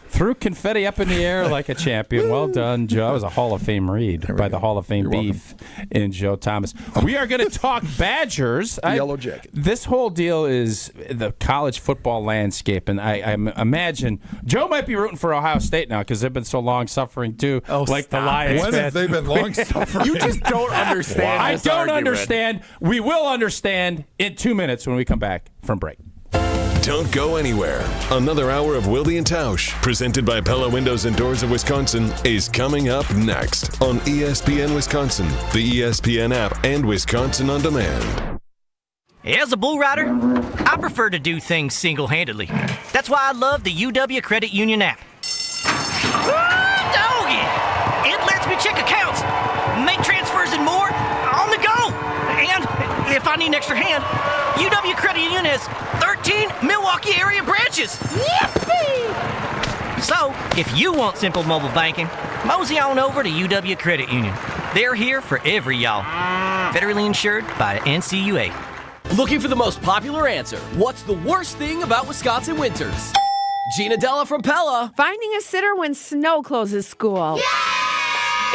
[SPEAKER 1] Threw confetti up in the air like a champion. Well done, Joe. That was a Hall of Fame read by the Hall of Fame beef in Joe Thomas. We are going to talk Badgers.
[SPEAKER 2] Yellow Jacket.
[SPEAKER 1] This whole deal is the college football landscape, and I imagine Joe might be rooting for Ohio State now because they've been so long suffering too, like the Lions.
[SPEAKER 2] When have they been long suffering?
[SPEAKER 3] You just don't understand.
[SPEAKER 1] I don't understand. We will understand in 2 minutes when we come back from break.
[SPEAKER 5] Don't go anywhere. Another hour of Wilde and Tausch, presented by Pella Windows and Doors of Wisconsin, is coming up next on ESPN Wisconsin, the ESPN app, and Wisconsin On Demand.
[SPEAKER 6] As a bull rider, I prefer to do things single-handedly. That's why I love the UW Credit Union app. Doggy! It lets me check accounts, make transfers and more on the go. And if I need an extra hand, UW Credit Union has 13 Milwaukee area branches. Yippee! So, if you want simple mobile banking, mosey on over to UW Credit Union. They're here for every y'all. Federally insured by NCUA.
[SPEAKER 16] Looking for the most popular answer. What's the worst thing about Wisconsin winters? Gina Della from Pella.
[SPEAKER 11] Finding a sitter when snow closes school.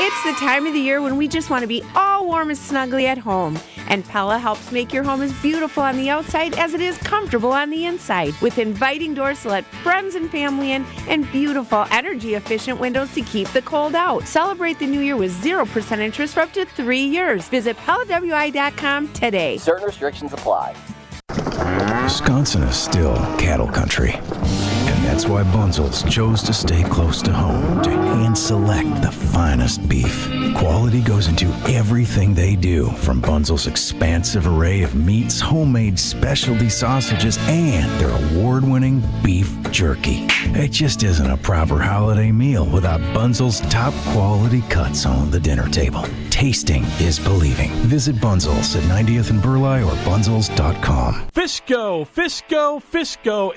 [SPEAKER 11] It's the time of the year when we just want to be all warm and snuggly at home. And Pella helps make your home as beautiful on the outside as it is comfortable on the inside. With inviting doors to let friends and family in and beautiful energy-efficient windows to keep the cold out. Celebrate the new year with 0% interest for up to 3 years. Visit PellaWI.com today.
[SPEAKER 16] Certain restrictions apply.
[SPEAKER 17] Wisconsin is still cattle country. And that's why Bunzel's chose to stay close to home to hand select the finest beef. Quality goes into everything they do, from Bunzel's expansive array of meats, homemade specialty sausages, and their award-winning beef jerky. It just isn't a proper holiday meal without Bunzel's top quality cuts on the dinner table. Tasting is believing. Visit Bunzel's at 90th and Burleigh or bunzels.com.
[SPEAKER 18] Fisco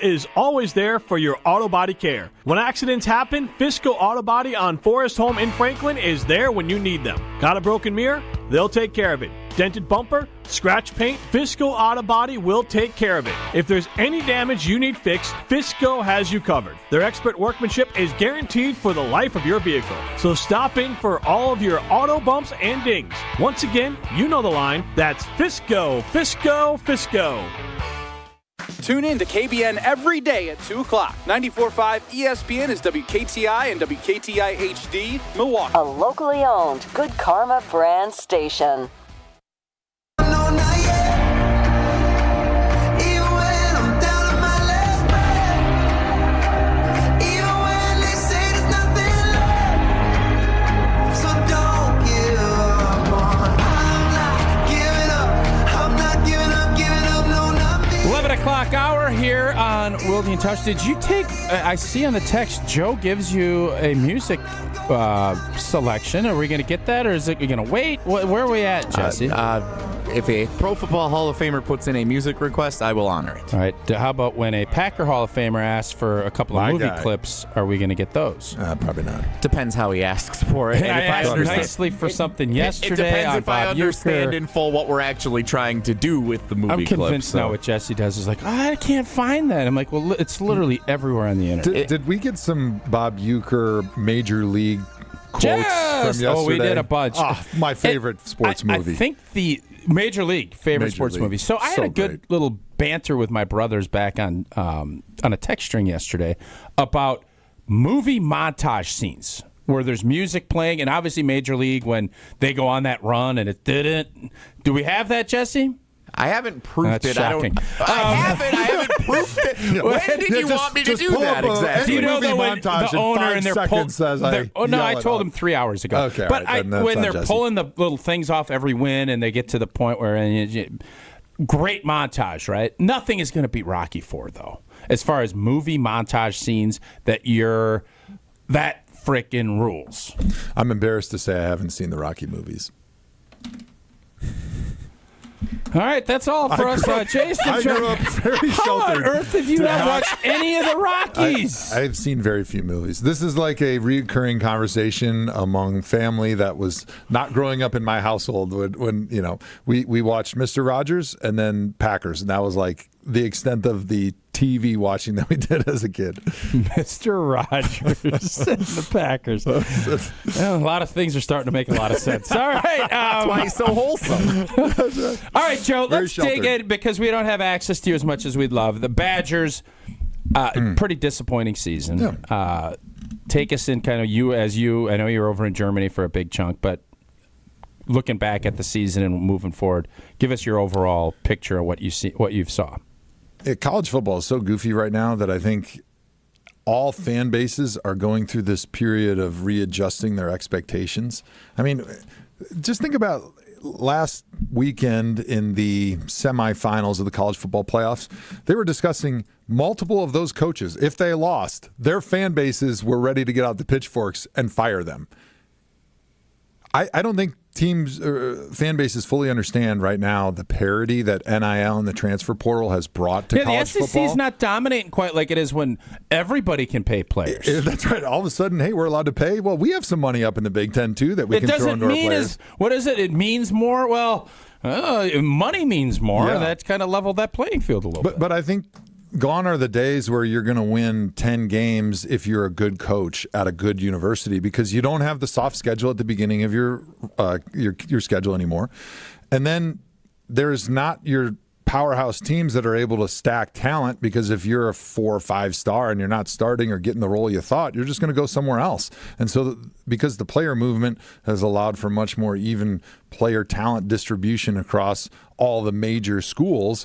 [SPEAKER 18] is always there for your auto body care. When accidents happen, Fisco Auto Body on Forest Home in Franklin is there when you need them. Got a broken mirror? They'll take care of it. Dented bumper? Scratch paint? Fisco Auto Body will take care of it. If there's any damage you need fixed, Fisco has you covered. Their expert workmanship is guaranteed for the life of your vehicle. So stop in for all of your auto bumps and dings. Once again, you know the line. That's Fisco.
[SPEAKER 19] Tune in to KBN every day at 2 o'clock. 94.5 ESPN is WKTI and WKTI HD, Milwaukee.
[SPEAKER 20] A locally owned Good Karma brand station.
[SPEAKER 1] O'clock hour here on Wilde and Tausch. Did you take? I see on the text Joe gives you a music selection. Are we going to get that, or is it going to wait? Where are we at, Jesse?
[SPEAKER 3] If a Pro Football Hall of Famer puts in a music request, I will honor it.
[SPEAKER 1] All right. How about when a Packer Hall of Famer asks for a couple of movie clips? Are we going to get those?
[SPEAKER 2] Probably not.
[SPEAKER 3] Depends how he asks for it.
[SPEAKER 1] I asked nicely for something yesterday.
[SPEAKER 3] It depends if I
[SPEAKER 1] Bob
[SPEAKER 3] understand
[SPEAKER 1] Uecker.
[SPEAKER 3] in full what we're actually trying to do with the movie
[SPEAKER 1] I'm convinced
[SPEAKER 3] clips.
[SPEAKER 1] now what Jesse does is like, I can't find that. I'm like, well, it's literally everywhere on the internet.
[SPEAKER 2] Did we get some Bob Uecker Major League quotes from yesterday?
[SPEAKER 1] Oh, we did a bunch.
[SPEAKER 2] My favorite sports movie.
[SPEAKER 1] I think the Major League favorite sports movie. So I had a good little banter with my brothers back on a text string yesterday about movie montage scenes where there's music playing, and obviously Major League when they go on that run and it didn't. Do we have that, Jesse?
[SPEAKER 3] I haven't proofed
[SPEAKER 1] That's
[SPEAKER 3] it.
[SPEAKER 1] shocking.
[SPEAKER 3] I haven't proofed it. When did you want me to do that exactly?
[SPEAKER 1] Do you know that when
[SPEAKER 2] montage
[SPEAKER 1] the owner
[SPEAKER 2] in
[SPEAKER 1] and
[SPEAKER 2] 5
[SPEAKER 1] they're
[SPEAKER 2] seconds says
[SPEAKER 1] I told him 3 hours ago.
[SPEAKER 2] Okay,
[SPEAKER 1] but
[SPEAKER 2] right, then
[SPEAKER 1] when
[SPEAKER 2] that's
[SPEAKER 1] they're
[SPEAKER 2] on
[SPEAKER 1] pulling the little things off every win and they get to the point where great montage, right? Nothing is going to beat Rocky IV, though, as far as movie montage scenes that frickin' rules.
[SPEAKER 2] I'm embarrassed to say I haven't seen the Rocky movies.
[SPEAKER 1] All right, that's all for us. Jason,
[SPEAKER 2] I grew up very
[SPEAKER 1] how on
[SPEAKER 2] sheltered.
[SPEAKER 1] earth have you not watched any of the Rockies?
[SPEAKER 2] I've seen very few movies. This is like a recurring conversation among family that was not growing up in my household. When we watched Mr. Rogers and then Packers, and that was like the extent of the TV watching that we did as a kid.
[SPEAKER 1] Mr. Rogers and the Packers. Well, a lot of things are starting to make a lot of sense. All right.
[SPEAKER 3] That's why he's so wholesome.
[SPEAKER 1] All right, Joe,
[SPEAKER 2] Very
[SPEAKER 1] let's
[SPEAKER 2] sheltered.
[SPEAKER 1] dig in because we don't have access to you as much as we'd love. The Badgers, pretty disappointing season. Take us in kind of I know you're over in Germany for a big chunk, but looking back at the season and moving forward, give us your overall picture of what you saw.
[SPEAKER 2] College football is so goofy right now that I think all fan bases are going through this period of readjusting their expectations. I mean, just think about last weekend in the semifinals of the college football playoffs. They were discussing multiple of those coaches. If they lost, their fan bases were ready to get out the pitchforks and fire them. I don't think teams or fan bases fully understand right now the parity that NIL and the transfer portal has brought to college football.
[SPEAKER 1] The SEC is not dominating quite like it is when everybody can pay players.
[SPEAKER 2] That's right. All of a sudden, hey, we're allowed to pay. Well, we have some money up in the Big Ten, too, that we can throw into our players.
[SPEAKER 1] What is it? It means more? Well, money means more.
[SPEAKER 2] Yeah.
[SPEAKER 1] That's kind of leveled that playing field a little bit.
[SPEAKER 2] But I think gone are the days where you're going to win 10 games if you're a good coach at a good university because you don't have the soft schedule at the beginning of your schedule anymore. And then there's not your powerhouse teams that are able to stack talent because if you're a 4 or 5 star and you're not starting or getting the role you thought, you're just going to go somewhere else. And so because the player movement has allowed for much more even player talent distribution across all the major schools,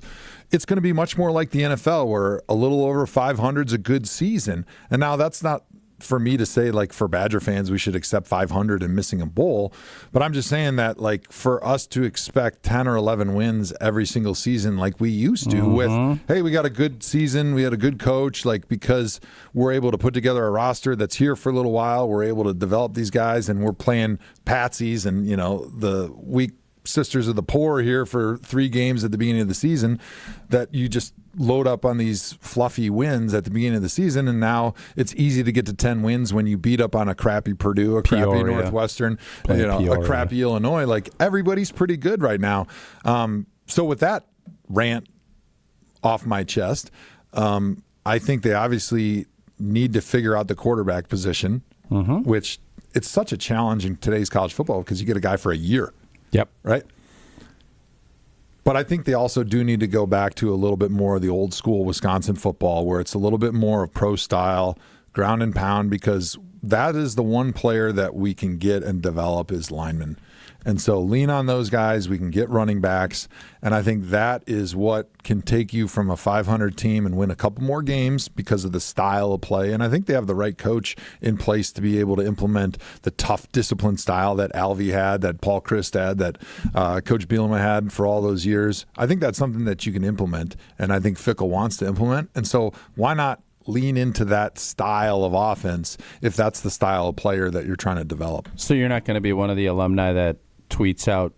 [SPEAKER 2] it's going to be much more like the NFL where a little over 500 is a good season. And now that's not for me to say, like, for Badger fans, we should accept 500 and missing a bowl. But I'm just saying that, like, for us to expect 10 or 11 wins every single season like we used to with, hey, we got a good season, we had a good coach, like, because we're able to put together a roster that's here for a little while, we're able to develop these guys, and we're playing patsies and, you know, the weak sisters of the poor here for 3 games at the beginning of the season, that you just load up on these fluffy wins at the beginning of the season, and now it's easy to get to 10 wins when you beat up on a crappy Purdue, a crappy
[SPEAKER 1] Peoria.
[SPEAKER 2] Northwestern, a crappy Illinois. Like, everybody's pretty good right now. So with that rant off my chest, I think they obviously need to figure out the quarterback position, which it's such a challenge in today's college football because you get a guy for a year.
[SPEAKER 1] Yep.
[SPEAKER 2] Right? But I think they also do need to go back to a little bit more of the old school Wisconsin football where it's a little bit more of pro style, ground and pound, because that is the one player that we can get and develop is linemen. And so lean on those guys. We can get running backs. And I think that is what can take you from a 500 team and win a couple more games because of the style of play. And I think they have the right coach in place to be able to implement the tough discipline style that Alvey had, that Paul Christ had, that Coach Bielema had for all those years. I think that's something that you can implement. And I think Fickle wants to implement. And so why not lean into that style of offense if that's the style of player that you're trying to develop?
[SPEAKER 1] So you're not going to be one of the alumni that tweets out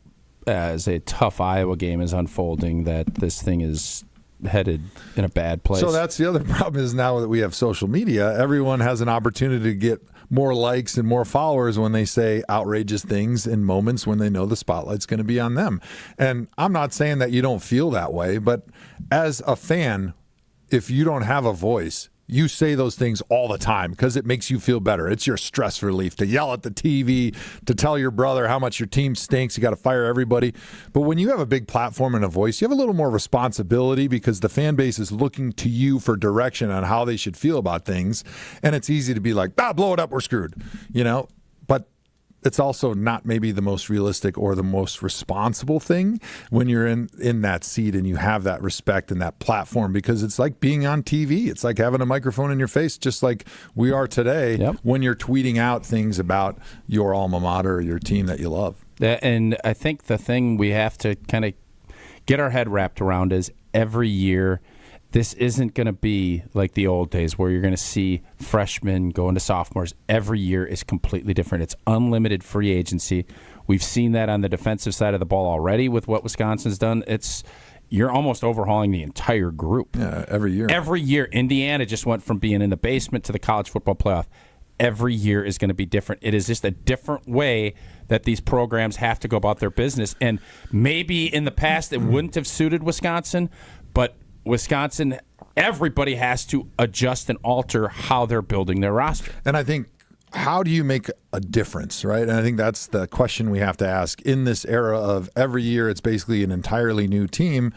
[SPEAKER 1] as a tough Iowa game is unfolding that this thing is headed in a bad place.
[SPEAKER 2] So that's the other problem is now that we have social media, everyone has an opportunity to get more likes and more followers when they say outrageous things in moments when they know the spotlight's going to be on them. And I'm not saying that you don't feel that way, but as a fan, if you don't have a voice, you say those things all the time because it makes you feel better. It's your stress relief to yell at the TV, to tell your brother how much your team stinks. You got to fire everybody. But when you have a big platform and a voice, you have a little more responsibility because the fan base is looking to you for direction on how they should feel about things. And it's easy to be like, blow it up, we're screwed, you know? But it's also not maybe the most realistic or the most responsible thing when you're in that seat and you have that respect and that platform, because it's like being on TV. It's like having a microphone in your face, just like we are today when you're tweeting out things about your alma mater or your team that you love.
[SPEAKER 1] And I think the thing we have to kind of get our head wrapped around is every year this isn't going to be like the old days where you're going to see freshmen go into sophomores. Every year is completely different. It's unlimited free agency. We've seen that on the defensive side of the ball already with what Wisconsin's done. You're almost overhauling the entire group.
[SPEAKER 2] Yeah, every year.
[SPEAKER 1] Every year. Indiana just went from being in the basement to the college football playoff. Every year is going to be different. It is just a different way that these programs have to go about their business. And maybe in the past it wouldn't have suited Wisconsin, but Wisconsin, everybody has to adjust and alter how they're building their roster.
[SPEAKER 2] And I think, how do you make a difference, right? And I think that's the question we have to ask in this era of every year it's basically an entirely new team.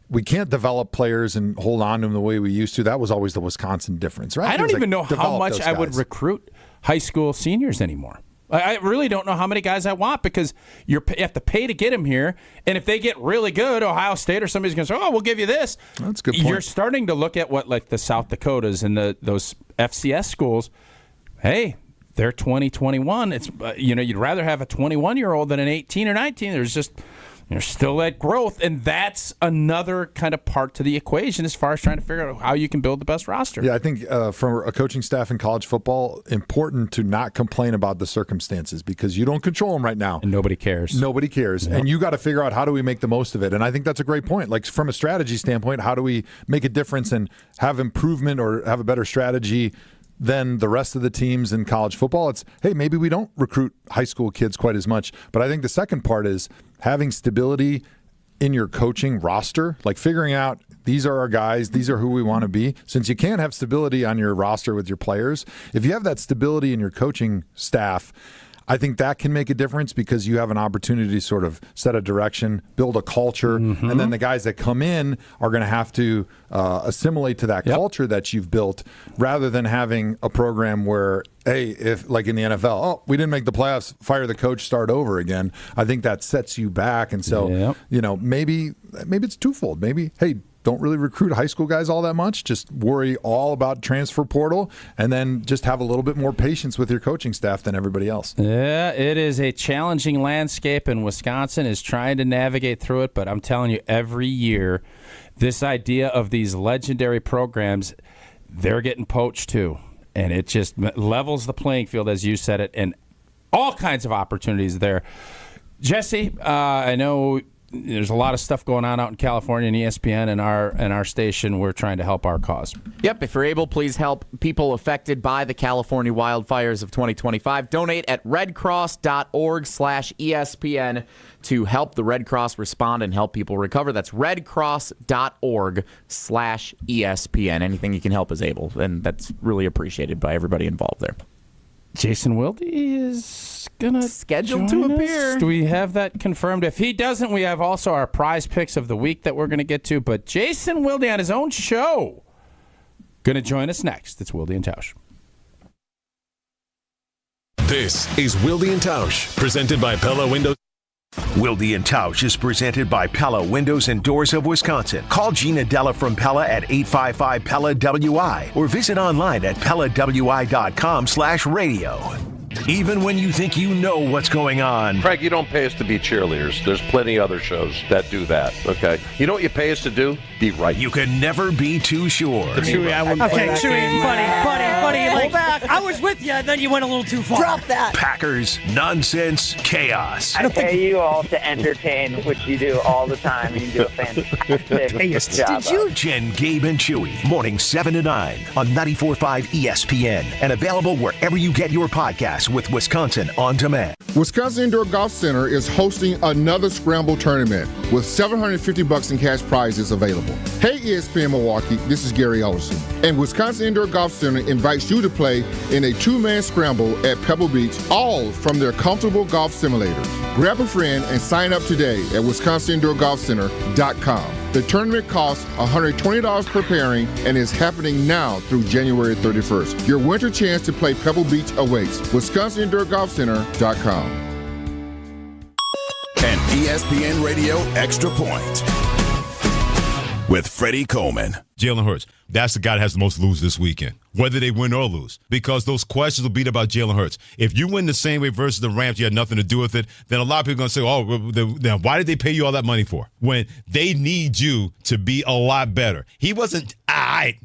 [SPEAKER 2] We can't develop players and hold on to them the way we used to. That was always the Wisconsin difference, right?
[SPEAKER 1] I don't even know how much I would recruit high school seniors anymore. I really don't know how many guys I want because you have to pay to get them here. And if they get really good, Ohio State or somebody's going to say, oh, we'll give you this.
[SPEAKER 2] That's a good point.
[SPEAKER 1] You're starting to look at what like the South Dakotas and those FCS schools, hey, they're 20, 21. It's you'd rather have a 21-year-old than an 18 or 19. There's still that growth, and that's another kind of part to the equation as far as trying to figure out how you can build the best roster.
[SPEAKER 2] Yeah, I think for a coaching staff in college football, important to not complain about the circumstances because you don't control them right now.
[SPEAKER 1] And nobody cares.
[SPEAKER 2] Nobody cares. Yep. And you got to figure out how do we make the most of it. And I think that's a great point. Like from a strategy standpoint, how do we make a difference and have improvement or have a better strategy than the rest of the teams in college football? It's, hey, maybe we don't recruit high school kids quite as much. But I think the second part is having stability in your coaching roster, like figuring out these are our guys, these are who we want to be. Since you can't have stability on your roster with your players, if you have that stability in your coaching staff, I think that can make a difference because you have an opportunity to sort of set a direction, build a culture, and then the guys that come in are going to have to assimilate to that culture that you've built rather than having a program where, hey, if like in the NFL, oh, we didn't make the playoffs, fire the coach, start over again. I think that sets you back. And so, maybe it's twofold. Maybe, hey, don't really recruit high school guys all that much. Just worry all about transfer portal and then just have a little bit more patience with your coaching staff than everybody else.
[SPEAKER 1] Yeah, it is a challenging landscape, and Wisconsin is trying to navigate through it. But I'm telling you, every year, this idea of these legendary programs, they're getting poached too. And it just levels the playing field, as you said it, and all kinds of opportunities there. Jesse, I know there's a lot of stuff going on out in California and ESPN and our station. We're trying to help our cause.
[SPEAKER 3] Yep. If you're able, please help people affected by the California wildfires of 2025. Donate at redcross.org/ESPN to help the Red Cross respond and help people recover. That's redcross.org/ESPN. Anything you can help is able, and that's really appreciated by everybody involved there.
[SPEAKER 1] Jason Wilde is gonna
[SPEAKER 3] scheduled to appear.
[SPEAKER 1] Do we have that confirmed? If he doesn't, we have also our prize picks of the week that we're going to get to. But Jason Wilde on his own show going to join us next. It's Wilde and Tausch.
[SPEAKER 5] This is Wilde and Tausch, presented by Pella Windows.
[SPEAKER 4] Wilde and Tausch is presented by Pella Windows and Doors of Wisconsin. Call Gina Della from Pella at 855-PELLA-WI or visit online at PellaWI.com/radio. Even when you think you know what's going on.
[SPEAKER 7] Craig, you don't pay us to be cheerleaders. There's plenty other shows that do that, okay? You know what you pay us to do? Be right.
[SPEAKER 4] You can never be too sure.
[SPEAKER 8] Chewy, buddy, hold back. I was with you, and then you went a little too far.
[SPEAKER 27] Drop that.
[SPEAKER 4] Packers, nonsense, chaos.
[SPEAKER 9] I pay you all to entertain, which you do all the time, and you do a fantastic job.
[SPEAKER 4] Did you? Jen, Gabe, and Chewy, morning 7 to 9 on 94.5 ESPN and available wherever you get your podcasts with Wisconsin On Demand.
[SPEAKER 15] Wisconsin Indoor Golf Center is hosting another Scramble tournament with $750 in cash prizes available. Hey ESPN Milwaukee, this is Gary Ellerson, and Wisconsin Indoor Golf Center invites you to play in a two-man scramble at Pebble Beach, all from their comfortable golf simulators. Grab a friend and sign up today at WisconsinIndoorGolfCenter.com. The tournament costs $120 per pairing and is happening now through January 31st. Your winter chance to play Pebble Beach awaits. WisconsinIndoorGolfCenter.com.
[SPEAKER 10] An ESPN Radio Extra Point with Freddie Coleman.
[SPEAKER 21] Jalen Hurts, that's the guy that has the most to lose this weekend, whether they win or lose, because those questions will be about Jalen Hurts. If you win the same way versus the Rams, you had nothing to do with it, then a lot of people are going to say, now why did they pay you all that money for? When they need you to be a lot better. He wasn't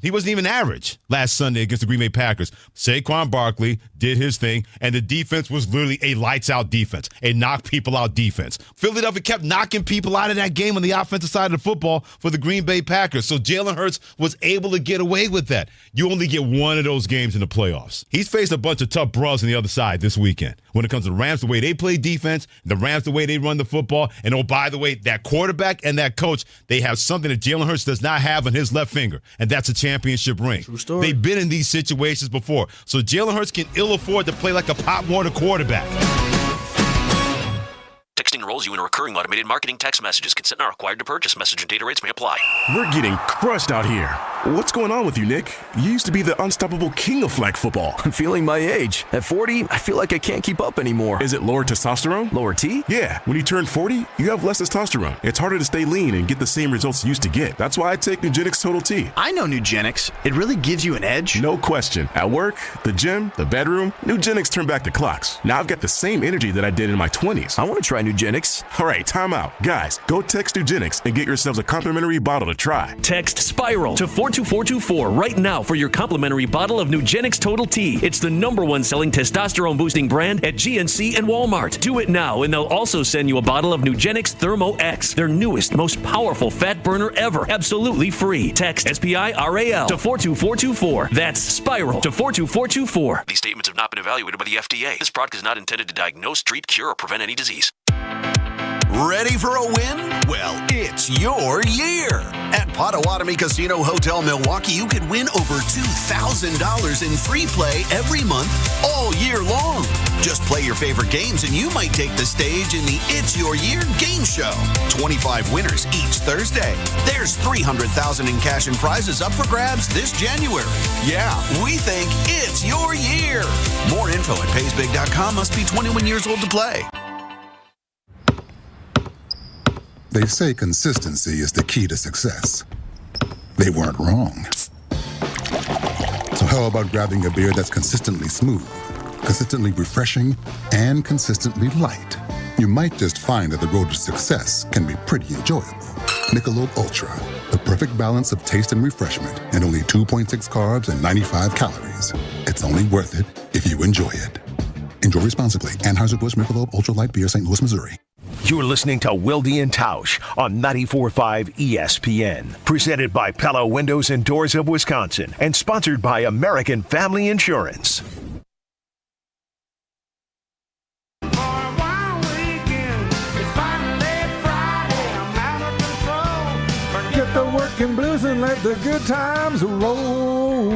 [SPEAKER 21] even average last Sunday against the Green Bay Packers. Saquon Barkley did his thing, and the defense was literally a lights-out defense, a knock-people-out defense. Philadelphia kept knocking people out of that game on the offensive side of the football for the Green Bay Packers, so Jalen Hurts was able to get away with that. You only get one of those games in the playoffs. He's faced a bunch of tough bras on the other side this weekend. when it comes to the Rams, the way they play defense, the Rams, the way they run the football. And, oh, by the way, that quarterback and that coach, they have something that Jalen Hurts does not have on his left finger, and that's a championship ring.
[SPEAKER 12] True story.
[SPEAKER 21] They've been in these situations before. So Jalen Hurts can ill afford to play like a Pop Warner quarterback.
[SPEAKER 13] Texting enrolls you in a recurring automated marketing text messages. Consent not required to purchase. Message and data rates may apply.
[SPEAKER 14] We're getting crushed out here. What's going on with you, Nick? You used to be the unstoppable king of flag football.
[SPEAKER 12] I'm feeling my age. At 40, I feel like I can't keep up anymore.
[SPEAKER 14] Is it lower testosterone?
[SPEAKER 12] Lower T?
[SPEAKER 14] Yeah. When you turn 40, you have less testosterone. It's harder to stay lean and get the same results you used to get. That's why I take Nugenix Total T.
[SPEAKER 12] I know Nugenix. It really gives you an edge.
[SPEAKER 14] No question. At work, the gym, the bedroom, Nugenix turned back the clocks. Now I've got the same energy that I did in my 20s.
[SPEAKER 12] I want to try Nugenix.
[SPEAKER 14] All right, time out. Guys, go text Nugenix and get yourselves a complimentary bottle to try.
[SPEAKER 22] Text SPIRAL to 42424 right now for your complimentary bottle of Nugenix Total T. It's the #1 selling testosterone-boosting brand at GNC and Walmart. Do it now, and they'll also send you a bottle of Nugenix Thermo X, their newest, most powerful fat burner ever, absolutely free. Text SPIRAL to 42424. That's SPIRAL to 42424.
[SPEAKER 13] These statements have not been evaluated by the FDA. This product is not intended to diagnose, treat, cure, or prevent any disease.
[SPEAKER 10] Ready for a win? Well, it's your year. At Potawatomi Casino Hotel Milwaukee, you could win over $2,000 in free play every month all year long. Just play your favorite games and you might take the stage in the It's Your Year game show. 25 winners each Thursday. There's $300,000 in cash and prizes up for grabs this January. Yeah, we think it's your year. More info at paysbig.com. Must be 21 years old to play.
[SPEAKER 23] They say consistency is the key to success. They weren't wrong. So how about grabbing a beer that's consistently smooth, consistently refreshing, and consistently light? You might just find that the road to success can be pretty enjoyable. Michelob Ultra, the perfect balance of taste and refreshment, and only 2.6 carbs and 95 calories. It's only worth it if you enjoy it. Enjoy responsibly. Anheuser-Busch Michelob Ultra Light Beer, St. Louis, Missouri.
[SPEAKER 4] You're listening to Wilde and Tausch on 94.5 ESPN. Presented by Pella Windows and Doors of Wisconsin and sponsored by American Family Insurance.
[SPEAKER 2] Get the working blues and let the good times roll.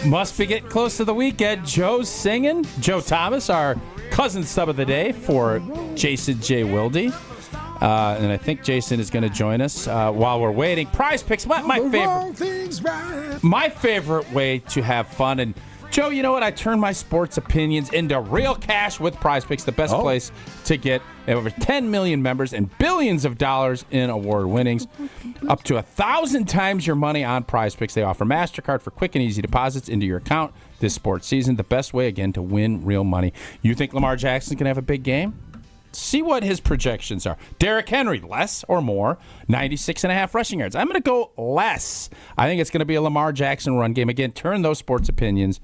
[SPEAKER 1] Must be getting close to the weekend. Joe's singing. Joe Thomas, our cousin sub of the day for Jason J. Wilde. And I think Jason is going to join us while we're waiting. Prize Picks, my favorite way to have fun. And Joe, you know what? I turn my sports opinions into real cash with Prize Picks, the best place to get over 10 million members and billions of dollars in award winnings. Up to 1,000 times your money on Prize Picks. They offer MasterCard for quick and easy deposits into your account this sports season. The best way, again, to win real money. You think Lamar Jackson's going to have a big game? See what his projections are. Derrick Henry, less or more, 96.5 rushing yards. I'm going to go less. I think it's going to be a Lamar Jackson run game. Again, turn those sports opinions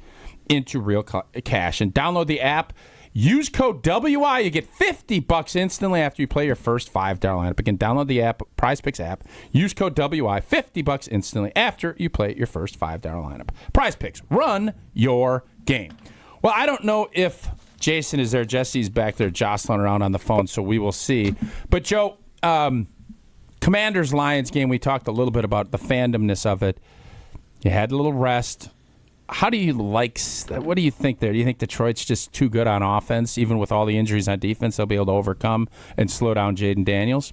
[SPEAKER 1] into real cash. And download the app. Use code WI. You get $50 instantly after you play your first $5 lineup. Again, download the app, Prize Picks app. Use code WI. $50 instantly after you play your first $5 lineup. Prize Picks. Run your game. Well, I don't know if Jason is there. Jesse's back there jostling around on the phone, so we will see. But, Joe, Commanders-Lions game, we talked a little bit about the fandomness of it. You had a little rest. How do you what do you think there? Do you think Detroit's just too good on offense, even with all the injuries on defense, they'll be able to overcome and slow down Jaden Daniels?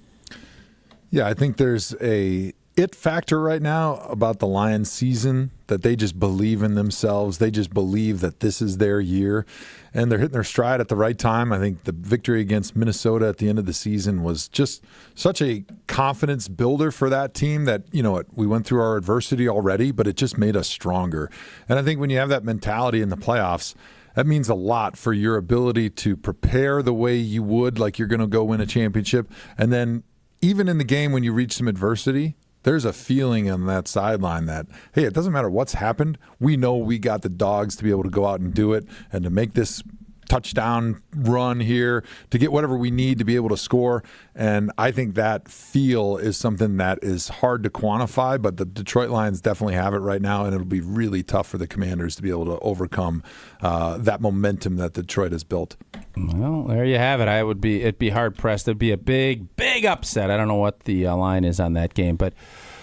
[SPEAKER 2] Yeah, I think there's a it factor right now about the Lions season that they just believe in themselves. They just believe that this is their year, and they're hitting their stride at the right time. I think the victory against Minnesota at the end of the season was just such a confidence builder for that team that, you know, we went through our adversity already, but it just made us stronger. And I think when you have that mentality in the playoffs, that means a lot for your ability to prepare the way you would like you're going to go win a championship. And then even in the game when you reach some adversity, there's a feeling on that sideline that, hey, it doesn't matter what's happened. We know we got the dogs to be able to go out and do it and to make this touchdown run here to get whatever we need to be able to score. And I think that feel is something that is hard to quantify, but the Detroit Lions definitely have it right now, and it'll be really tough for the Commanders to be able to overcome that momentum that Detroit has built.
[SPEAKER 1] Well, there you have it. It'd be hard pressed. It'd be a big upset. I don't know what the line is on that game, but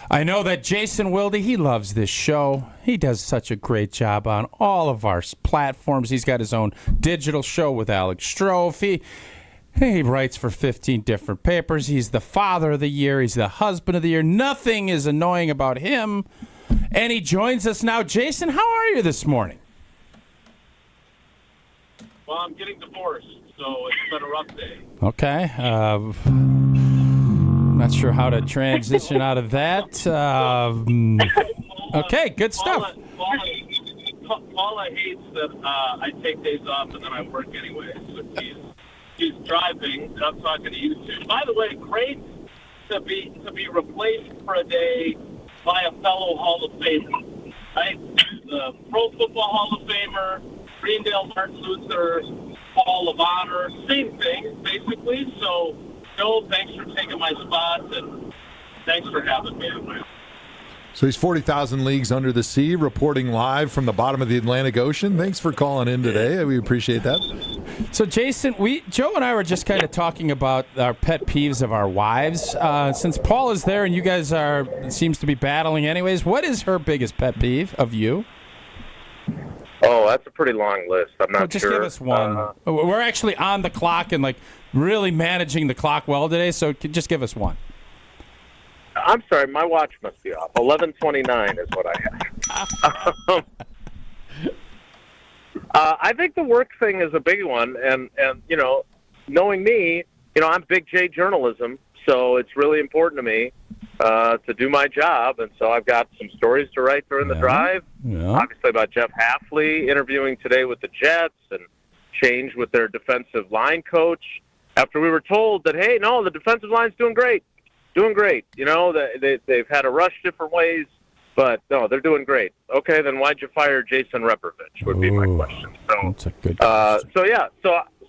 [SPEAKER 1] I know that Jason Wilde, he loves this show. He does such a great job on all of our platforms. He's got his own digital show with Alex Strofe. He writes for 15 different papers. He's the father of the year. He's the husband of the year. Nothing is annoying about him. And he joins us now. Jason, how are you this morning?
[SPEAKER 6] Well, I'm getting divorced, so it's been a rough day.
[SPEAKER 1] Okay. Not sure how to transition out of that. Okay, good stuff.
[SPEAKER 6] Paula hates that I take days off and then I work anyway. So she's driving, and I'm talking to you two. By the way, great to be replaced for a day by a fellow Hall of Famer. Right? The Pro Football Hall of Famer, Greendale Martin Luther Hall of Honor, same thing, basically. So, Joe, thanks for taking my spot, and thanks for having me.
[SPEAKER 2] So he's 40,000 leagues under the sea, reporting live from the bottom of the Atlantic Ocean. Thanks for calling in today. We appreciate that.
[SPEAKER 1] So, Jason, Joe and I were just kind of talking about our pet peeves of our wives. Since Paul is there and you guys seems to be battling anyways, what is her biggest pet peeve of you?
[SPEAKER 6] Oh, that's a pretty long list. I'm not
[SPEAKER 1] just
[SPEAKER 6] sure.
[SPEAKER 1] Give us one. We're actually on the clock and really managing the clock well today, so just give us one.
[SPEAKER 6] I'm sorry, my watch must be off. 11:29 is what I have. I think the work thing is a big one, and knowing me, I'm big J journalism, so it's really important to me to do my job, and so I've got some stories to write during the drive.
[SPEAKER 1] Yeah.
[SPEAKER 6] Obviously about Jeff Hafley interviewing today with the Jets and change with their defensive line coach after we were told that, hey, no, the defensive line's doing great. They've had to rush different ways, but no, they're doing great. Okay, then why'd you fire Jason Repovich would be my question. So,
[SPEAKER 1] that's a good question.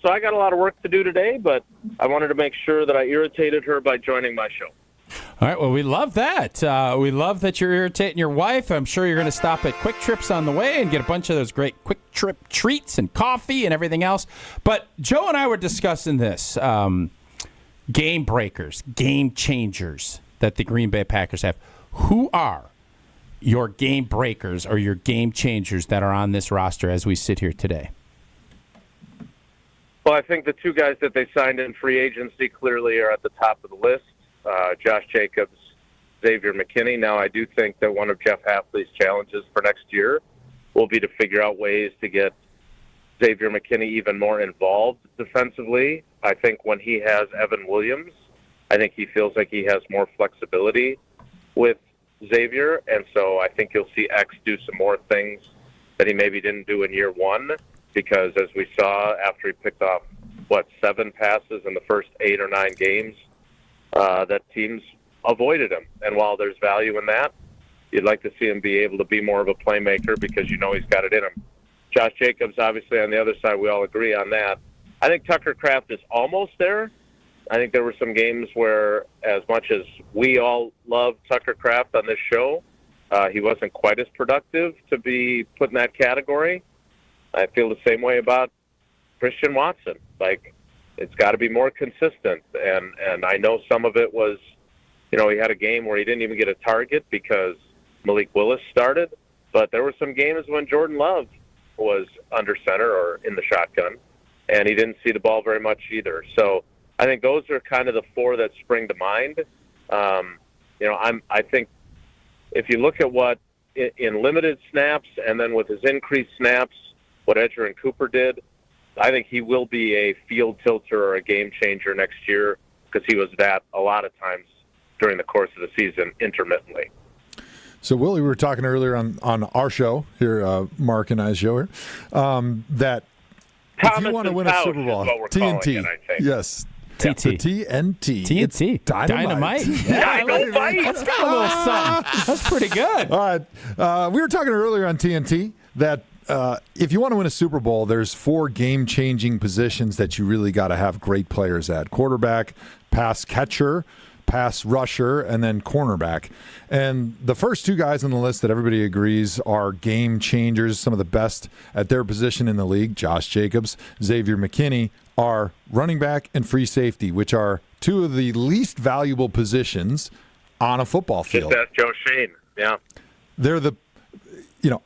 [SPEAKER 6] So I got a lot of work to do today, but I wanted to make sure that I irritated her by joining my show.
[SPEAKER 1] All right, well, we love that. We love that you're irritating your wife. I'm sure you're going to stop at Quick Trips on the way and get a bunch of those great Quick Trip treats and coffee and everything else. But Joe and I were discussing this. Game breakers, game changers that the Green Bay Packers have. Who are your game breakers or your game changers that are on this roster as we sit here today?
[SPEAKER 6] Well, I think the two guys that they signed in free agency clearly are at the top of the list, Josh Jacobs, Xavier McKinney. Now, I do think that one of Jeff Hafley's challenges for next year will be to figure out ways to get Xavier McKinney even more involved defensively. I think when he has Evan Williams, I think he feels like he has more flexibility with Xavier, and so I think you'll see X do some more things that he maybe didn't do in year one, because as we saw after he picked off, 7 passes in the first 8 or 9 games, that teams avoided him. And while there's value in that, you'd like to see him be able to be more of a playmaker because he's got it in him. Josh Jacobs, obviously, on the other side, we all agree on that. I think Tucker Kraft is almost there. I think there were some games where, as much as we all love Tucker Kraft on this show, he wasn't quite as productive to be put in that category. I feel the same way about Christian Watson. It's got to be more consistent. And I know some of it was, he had a game where he didn't even get a target because Malik Willis started. But there were some games when Jordan Love was under center or in the shotgun, and he didn't see the ball very much either. So I think those are kind of the 4 that spring to mind. I think if you look at what in limited snaps and then with his increased snaps, what Edger and Cooper did, I think he will be a field tilter or a game changer next year because he was that a lot of times during the course of the season intermittently.
[SPEAKER 2] So, Willie, we were talking earlier on our show here, Mark and I's show here, that
[SPEAKER 6] Thomas
[SPEAKER 2] if you want to win a Super Bowl, TNT, yes,
[SPEAKER 1] TNT.
[SPEAKER 2] It's dynamite.
[SPEAKER 1] Yeah, that's got a little something. That's pretty good.
[SPEAKER 2] All right. We were talking earlier on TNT that if you want to win a Super Bowl, there's 4 game-changing positions that you really got to have great players at: quarterback, pass catcher, pass rusher, and then cornerback. And the first 2 guys on the list that everybody agrees are game changers, some of the best at their position in the league, Josh Jacobs, Xavier McKinney, are running back and free safety, which are 2 of the least valuable positions on a football field.
[SPEAKER 6] That's Joe Shane, yeah.
[SPEAKER 2] They're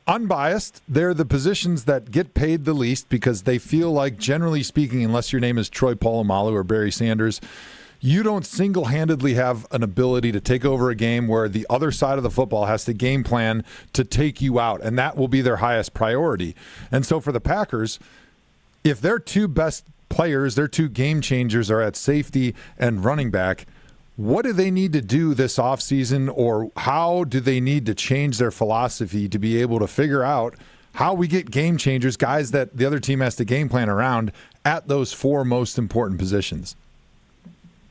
[SPEAKER 2] unbiased, they're the positions that get paid the least because they feel like, generally speaking, unless your name is Troy Polamalu or Barry Sanders, you don't single-handedly have an ability to take over a game where the other side of the football has to game plan to take you out, and that will be their highest priority. And so for the Packers, if their 2 best players, their 2 game changers are at safety and running back, what do they need to do this offseason, or how do they need to change their philosophy to be able to figure out how we get game changers, guys that the other team has to game plan around at those 4 most important positions?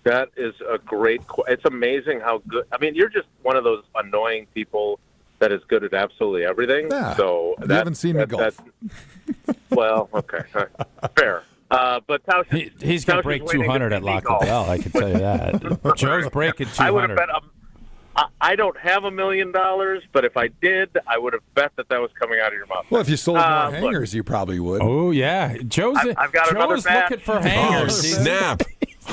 [SPEAKER 6] That is a great question. It's amazing how good. I mean, you're just one of those annoying people that is good at absolutely everything.
[SPEAKER 2] Yeah.
[SPEAKER 6] So
[SPEAKER 2] you haven't seen me golf.
[SPEAKER 6] Well, okay. Fair. But Tausch,
[SPEAKER 1] he's going to break 200 at Lock Bell, I can tell you that. Joe's breaking 200.
[SPEAKER 6] I would have bet I don't have $1 million, but if I did, I would have bet that was coming out of your mouth.
[SPEAKER 2] Well, if you sold more hangers, you probably would.
[SPEAKER 1] Oh, yeah.
[SPEAKER 6] I've got another bat.
[SPEAKER 1] Looking for hangers.
[SPEAKER 5] Oh, snap.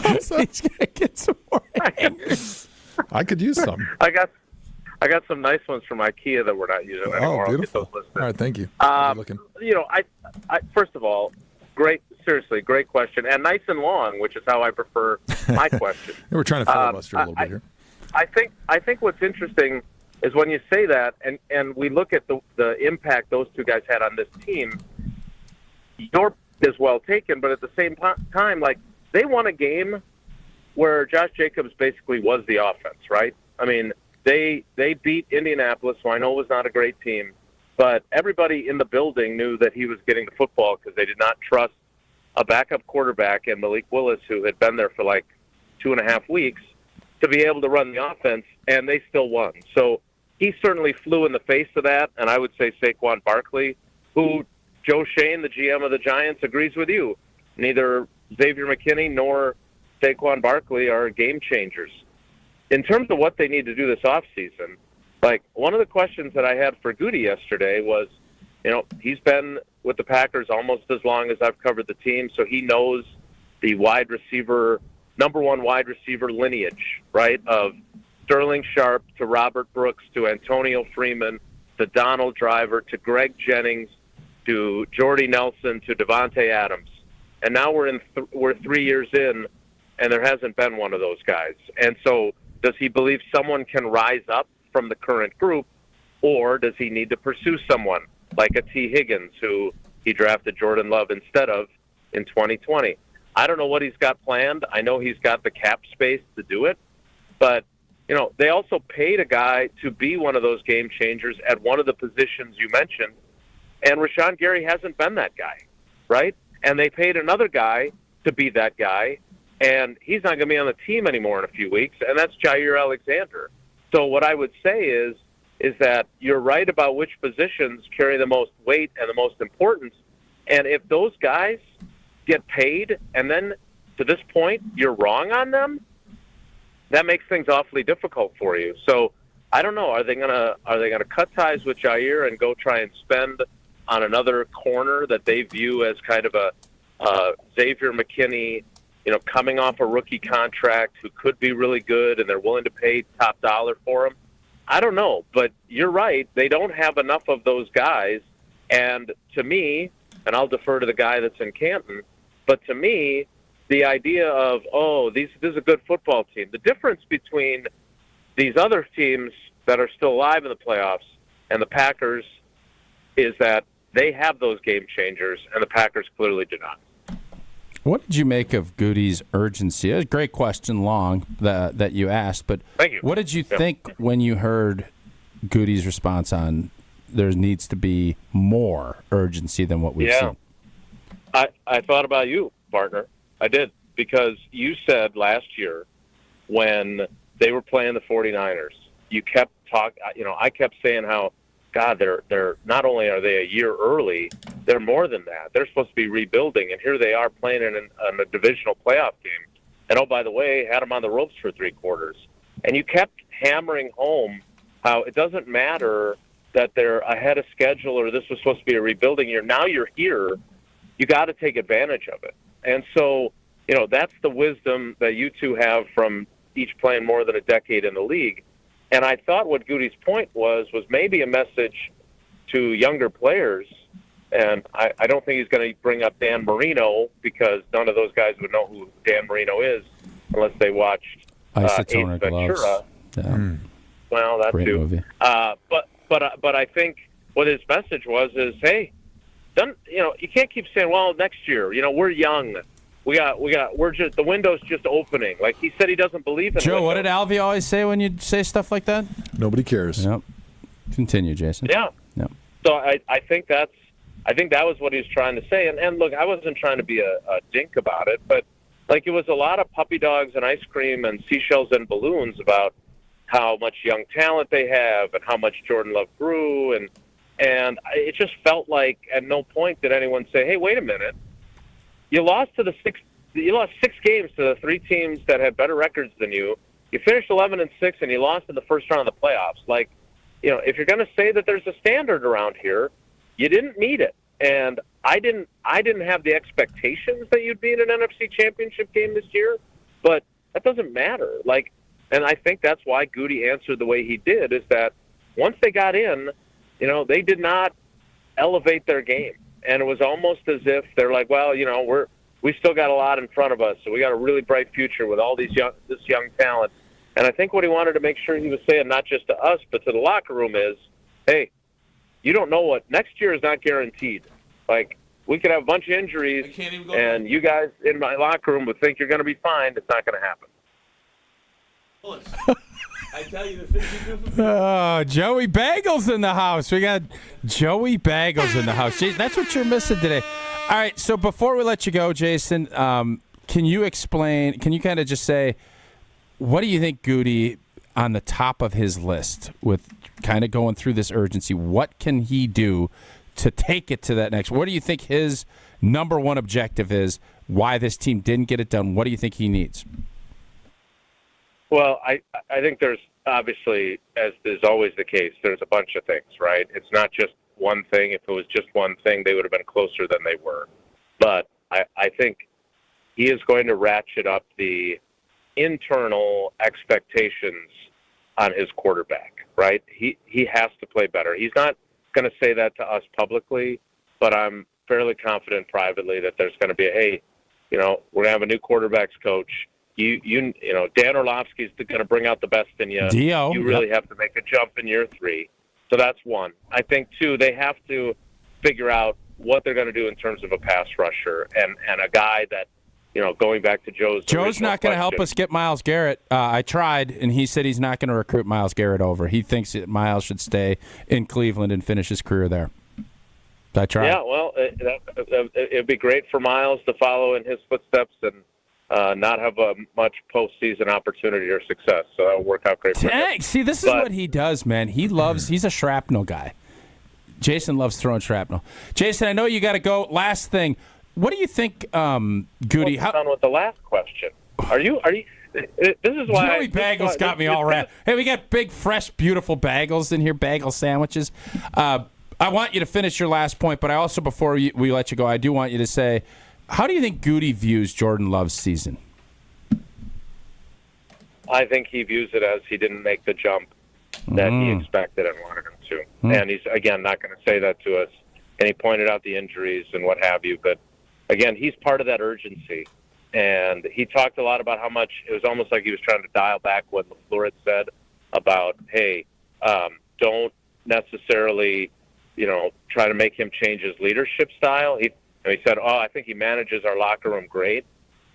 [SPEAKER 1] He's going to get some more hangers.
[SPEAKER 2] I could use some.
[SPEAKER 6] I got some nice ones from IKEA that we're not using anymore.
[SPEAKER 2] Oh, beautiful.
[SPEAKER 6] I'll get those listed.
[SPEAKER 2] All right, thank you.
[SPEAKER 6] I first of all, great question, and nice and long, which is how I prefer my question.
[SPEAKER 2] We're trying to filibuster a little bit here.
[SPEAKER 6] I think what's interesting is when you say that, and we look at the impact those 2 guys had on this team. Your is well taken, but at the same time, like, they won a game where Josh Jacobs basically was the offense, right? I mean, they beat Indianapolis, who I know was not a great team, but everybody in the building knew that he was getting the football because they did not trust a backup quarterback and Malik Willis, who had been there for like 2.5 weeks, to be able to run the offense, and they still won. So he certainly flew in the face of that, and I would say Saquon Barkley, who Joe Shane, the GM of the Giants, agrees with you. Neither Xavier McKinney nor Saquon Barkley are game changers. In terms of what they need to do this offseason, like, one of the questions that I had for Goody yesterday was, he's been with the Packers almost as long as I've covered the team, so he knows the number 1 wide receiver lineage, right, of Sterling Sharp to Robert Brooks to Antonio Freeman to Donald Driver to Greg Jennings to Jordy Nelson to Devontae Adams. And now we're 3 years in, and there hasn't been one of those guys. And so does he believe someone can rise up from the current group, or does he need to pursue someone like a T. Higgins, who he drafted Jordan Love instead of in 2020? I don't know what he's got planned. I know he's got the cap space to do it, but they also paid a guy to be one of those game changers at one of the positions you mentioned, and Rashawn Gary hasn't been that guy, right? And they paid another guy to be that guy, and he's not going to be on the team anymore in a few weeks, and that's Jair Alexander. So what I would say is that you're right about which positions carry the most weight and the most importance, and if those guys get paid, and then to this point you're wrong on them, that makes things awfully difficult for you. So I don't know. Are they gonna cut ties with Jair and go try and spend on another corner that they view as kind of a Xavier McKinney, coming off a rookie contract, who could be really good, and they're willing to pay top dollar for him? I don't know, but you're right. They don't have enough of those guys, and to me, and I'll defer to the guy that's in Canton, but to me, the idea of, this is a good football team. The difference between these other teams that are still alive in the playoffs and the Packers is that they have those game changers, and the Packers clearly do not.
[SPEAKER 1] What did you make of Goody's urgency? It was a great question, long, that you asked, but
[SPEAKER 6] thank you.
[SPEAKER 1] What did you think when you heard Goody's response on there needs to be more urgency than what we've seen?
[SPEAKER 6] I thought about you, partner. I did, because you said last year when they were playing the 49ers, you kept I kept saying how God, they're not only are they a year early, they're more than that. They're supposed to be rebuilding, and here they are playing in a divisional playoff game. And, oh, by the way, had them on the ropes for 3 quarters. And you kept hammering home how it doesn't matter that they're ahead of schedule or this was supposed to be a rebuilding year. Now you're here. You got to take advantage of it. And so, that's the wisdom that you two have from each playing more than a decade in the league. And I thought what Goody's point was maybe a message to younger players. And I don't think he's going to bring up Dan Marino because none of those guys would know who Dan Marino is unless they watched Ace Ventura.
[SPEAKER 1] Yeah.
[SPEAKER 6] Well, that
[SPEAKER 1] Great
[SPEAKER 6] too.
[SPEAKER 1] movie.
[SPEAKER 6] But I think what his message was is, hey, you can't keep saying, well, next year, we're young. We're just, the window's just opening. Like he said, he doesn't believe in
[SPEAKER 1] Joe, what did Alvy always say when you say stuff like that?
[SPEAKER 2] Nobody cares.
[SPEAKER 1] Yep. Continue, Jason.
[SPEAKER 6] Yeah.
[SPEAKER 1] Yep.
[SPEAKER 6] So I think that was what he was trying to say. And look, I wasn't trying to be a dink about it, but like it was a lot of puppy dogs and ice cream and seashells and balloons about how much young talent they have and how much Jordan Love grew. And it just felt like at no point did anyone say, hey, wait a minute. You lost 6 games to the 3 teams that had better records than you. You finished 11-6 and you lost in the first round of the playoffs. Like, if you're going to say that there's a standard around here, you didn't meet it. And I didn't have the expectations that you'd be in an NFC Championship game this year, but that doesn't matter. Like, and I think that's why Goody answered the way he did, is that once they got in, they did not elevate their game. And it was almost as if they're like, well, we still got a lot in front of us, so we got a really bright future with all this young talent. And I think what he wanted to make sure he was saying, not just to us, but to the locker room is, hey, you don't know what next year is not guaranteed. Like, we could have a bunch of injuries, and you guys in my locker room would think you're going to be fine. It's not going to happen.
[SPEAKER 11] I tell you, the things you do for me.
[SPEAKER 1] Oh, Joey Bagels in the house. We got Joey Bagels in the house. Jason, that's what you're missing today. All right, so before we let you go, Jason, can you kind of just say, what do you think Goody on the top of his list with kind of going through this urgency? What can he do to take it to that next? What do you think his number one objective is? Why this team didn't get it done? What do you think he needs?
[SPEAKER 6] Well, I think there's obviously, as is always the case, there's a bunch of things, right? It's not just one thing. If it was just one thing, they would have been closer than they were. But I think he is going to ratchet up the internal expectations on his quarterback, right? He has to play better. He's not going to say that to us publicly, but I'm fairly confident privately that there's going to be we're going to have a new quarterbacks coach. Dan Orlovsky's going to bring out the best in you.
[SPEAKER 1] Dio,
[SPEAKER 6] you really have to make a jump in year 3. So that's one. I think, 2, they have to figure out what they're going to do in terms of a pass rusher and a guy that, going back to Joe's
[SPEAKER 1] not going to help us get Myles Garrett. I tried, and he said he's not going to recruit Myles Garrett over. He thinks that Myles should stay in Cleveland and finish his career there. I tried.
[SPEAKER 6] Yeah, well, it'd be great for Myles to follow in his footsteps and not have a much postseason opportunity or success. So that would work out great for him.
[SPEAKER 1] See, this is what he does, man. He's a shrapnel guy. Jason loves throwing shrapnel. Jason, I know you got to go. Last thing. What do you think, Goody?
[SPEAKER 6] Done with the last question. Are you? This is why
[SPEAKER 1] Joey Bagels got me all wrapped. Hey, we got big, fresh, beautiful bagels in here, bagel sandwiches. I want you to finish your last point, but I also, before we let you go, I do want you to say, how do you think Goody views Jordan Love's season?
[SPEAKER 6] I think he views it as he didn't make the jump that he expected and wanted him to. And he's, again, not going to say that to us. And he pointed out the injuries and what have you. But, again, he's part of that urgency. And he talked a lot about how much it was almost like he was trying to dial back what LaFleur had said about, hey, don't necessarily, try to make him change his leadership style. He said, I think he manages our locker room great,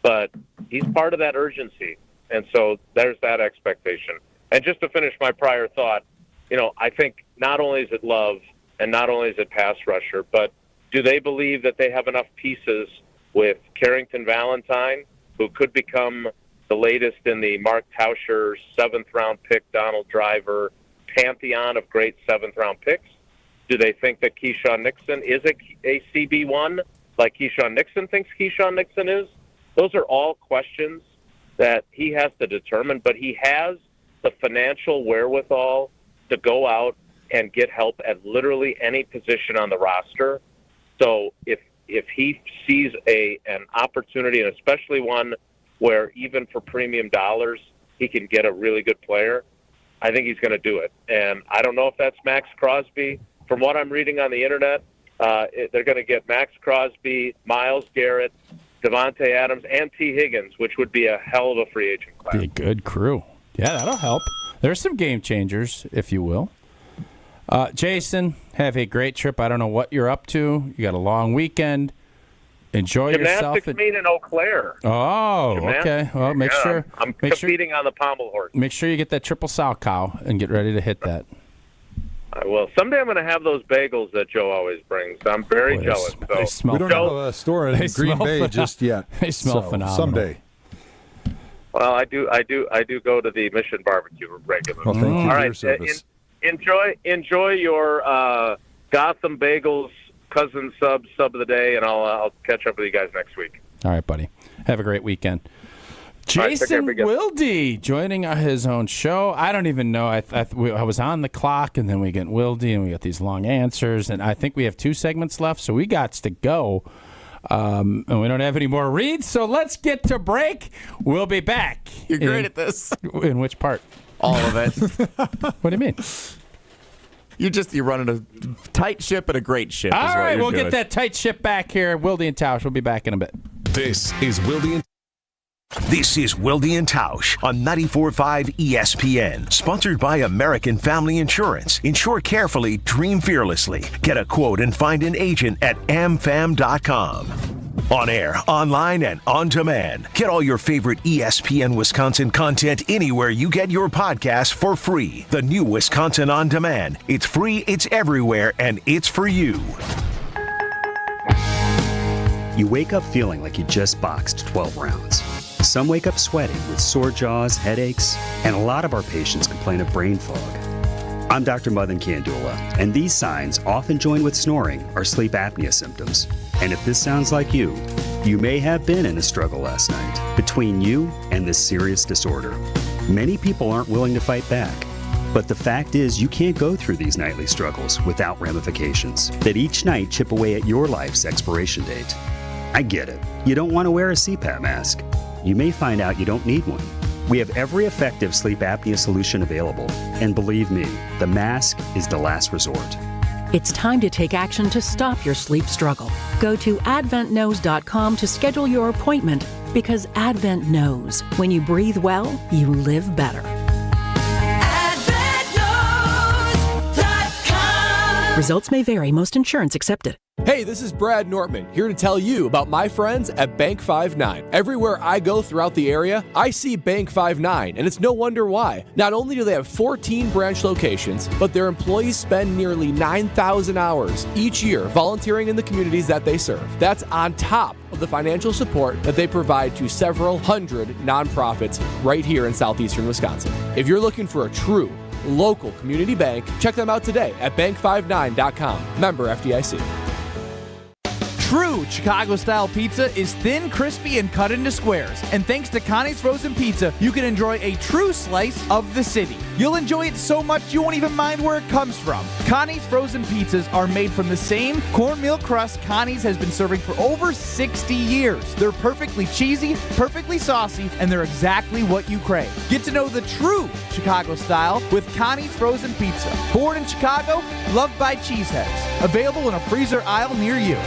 [SPEAKER 6] but he's part of that urgency. And so there's that expectation. And just to finish my prior thought, I think not only is it Love and not only is it pass rusher, but do they believe that they have enough pieces with Carrington Valentine, who could become the latest in the Mark Tauscher 7th-round pick, Donald Driver, pantheon of great 7th-round picks? Do they think that Keyshawn Nixon is a CB1 like Keyshawn Nixon thinks Keyshawn Nixon is? Those are all questions that he has to determine, but he has the financial wherewithal to go out and get help at literally any position on the roster. So if he sees an opportunity, and especially one where even for premium dollars he can get a really good player, I think he's going to do it. And I don't know if that's Max Crosby. From what I'm reading on the internet, they're going to get Max Crosby, Myles Garrett, Devontae Adams, and T. Higgins, which would be a hell of a free agent class.
[SPEAKER 1] Be a good crew. Yeah, that'll help. There's some game changers, if you will. Jason, have a great trip. I don't know what you're up to. You got a long weekend. Enjoy yourself.
[SPEAKER 6] Gymnastics meet in Eau Claire.
[SPEAKER 1] Oh, okay. Well, make sure.
[SPEAKER 6] I'm competing on the pommel horse.
[SPEAKER 1] Make sure you get that triple sow cow and get ready to hit that.
[SPEAKER 6] I will. Someday I'm going to have those bagels that Joe always brings. I'm very jealous.
[SPEAKER 2] They smell. We don't have a store in Green Bay just yet.
[SPEAKER 1] They smell phenomenal.
[SPEAKER 2] Someday.
[SPEAKER 6] Well, I do go to the Mission Barbecue regularly.
[SPEAKER 2] Well, thank you
[SPEAKER 6] All
[SPEAKER 2] for
[SPEAKER 6] right,
[SPEAKER 2] your service.
[SPEAKER 6] Enjoy your Gotham Bagels cousin sub of the day, and I'll catch up with you guys next week.
[SPEAKER 1] All right, buddy. Have a great weekend. Jason Wilde joining his own show. I don't even know. I was on the clock, and then we get Wilde, and we got these long answers, and I think we have 2 segments left, so we got to go. And we don't have any more reads, so let's get to break. We'll be back.
[SPEAKER 3] You're great at this.
[SPEAKER 1] In which part?
[SPEAKER 3] All of it.
[SPEAKER 1] What do you mean?
[SPEAKER 3] You're running a tight ship and a great ship.
[SPEAKER 1] All right, we'll
[SPEAKER 3] doing.
[SPEAKER 1] get that tight ship back here. Wilde and Tausch. We'll be back in a bit.
[SPEAKER 5] This is Wilde and
[SPEAKER 4] This is Wilde and Tausch on 94.5 ESPN, sponsored by American Family Insurance. Insure carefully, dream fearlessly. Get a quote and find an agent at amfam.com. On air, online, and on demand. Get all your favorite ESPN Wisconsin content anywhere you get your podcasts for free. The new Wisconsin On Demand. It's free, it's everywhere, and it's for you.
[SPEAKER 16] You wake up feeling like you just boxed 12 rounds. Some wake up sweating with sore jaws, headaches, and a lot of our patients complain of brain fog. I'm Dr. Madan Kandula, and these signs, often joined with snoring, are sleep apnea symptoms. And if this sounds like you may have been in a struggle last night between you and this serious disorder. Many people aren't willing to fight back. But the fact is, you can't go through these nightly struggles without ramifications that each night chip away at your life's expiration date. I get it. You don't want to wear a CPAP mask. You may find out you don't need one. We have every effective sleep apnea solution available. And believe me, the mask is the last resort.
[SPEAKER 17] It's time to take action to stop your sleep struggle. Go to adventknows.com to schedule your appointment, because Advent knows when you breathe well, you live better. Results may vary. Most insurance accepted.
[SPEAKER 18] Hey, this is Brad Nortman, here to tell you about my friends at Bank 5-9. Everywhere I go throughout the area, I see Bank 5-9, and it's no wonder why. Not only do they have 14 branch locations, but their employees spend nearly 9,000 hours each year volunteering in the communities that they serve. That's on top of the financial support that they provide to several hundred nonprofits right here in southeastern Wisconsin. If you're looking for a true local community bank, check them out today at bank59.com. Member FDIC.
[SPEAKER 19] True Chicago-style pizza is thin, crispy, and cut into squares. And thanks to Connie's Frozen Pizza, you can enjoy a true slice of the city. You'll enjoy it so much you won't even mind where it comes from. Connie's Frozen Pizzas are made from the same cornmeal crust Connie's has been serving for over 60 years. They're perfectly cheesy, perfectly saucy, and they're exactly what you crave. Get to know the true Chicago style with Connie's Frozen Pizza. Born in Chicago, loved by cheeseheads. Available in a freezer aisle near you.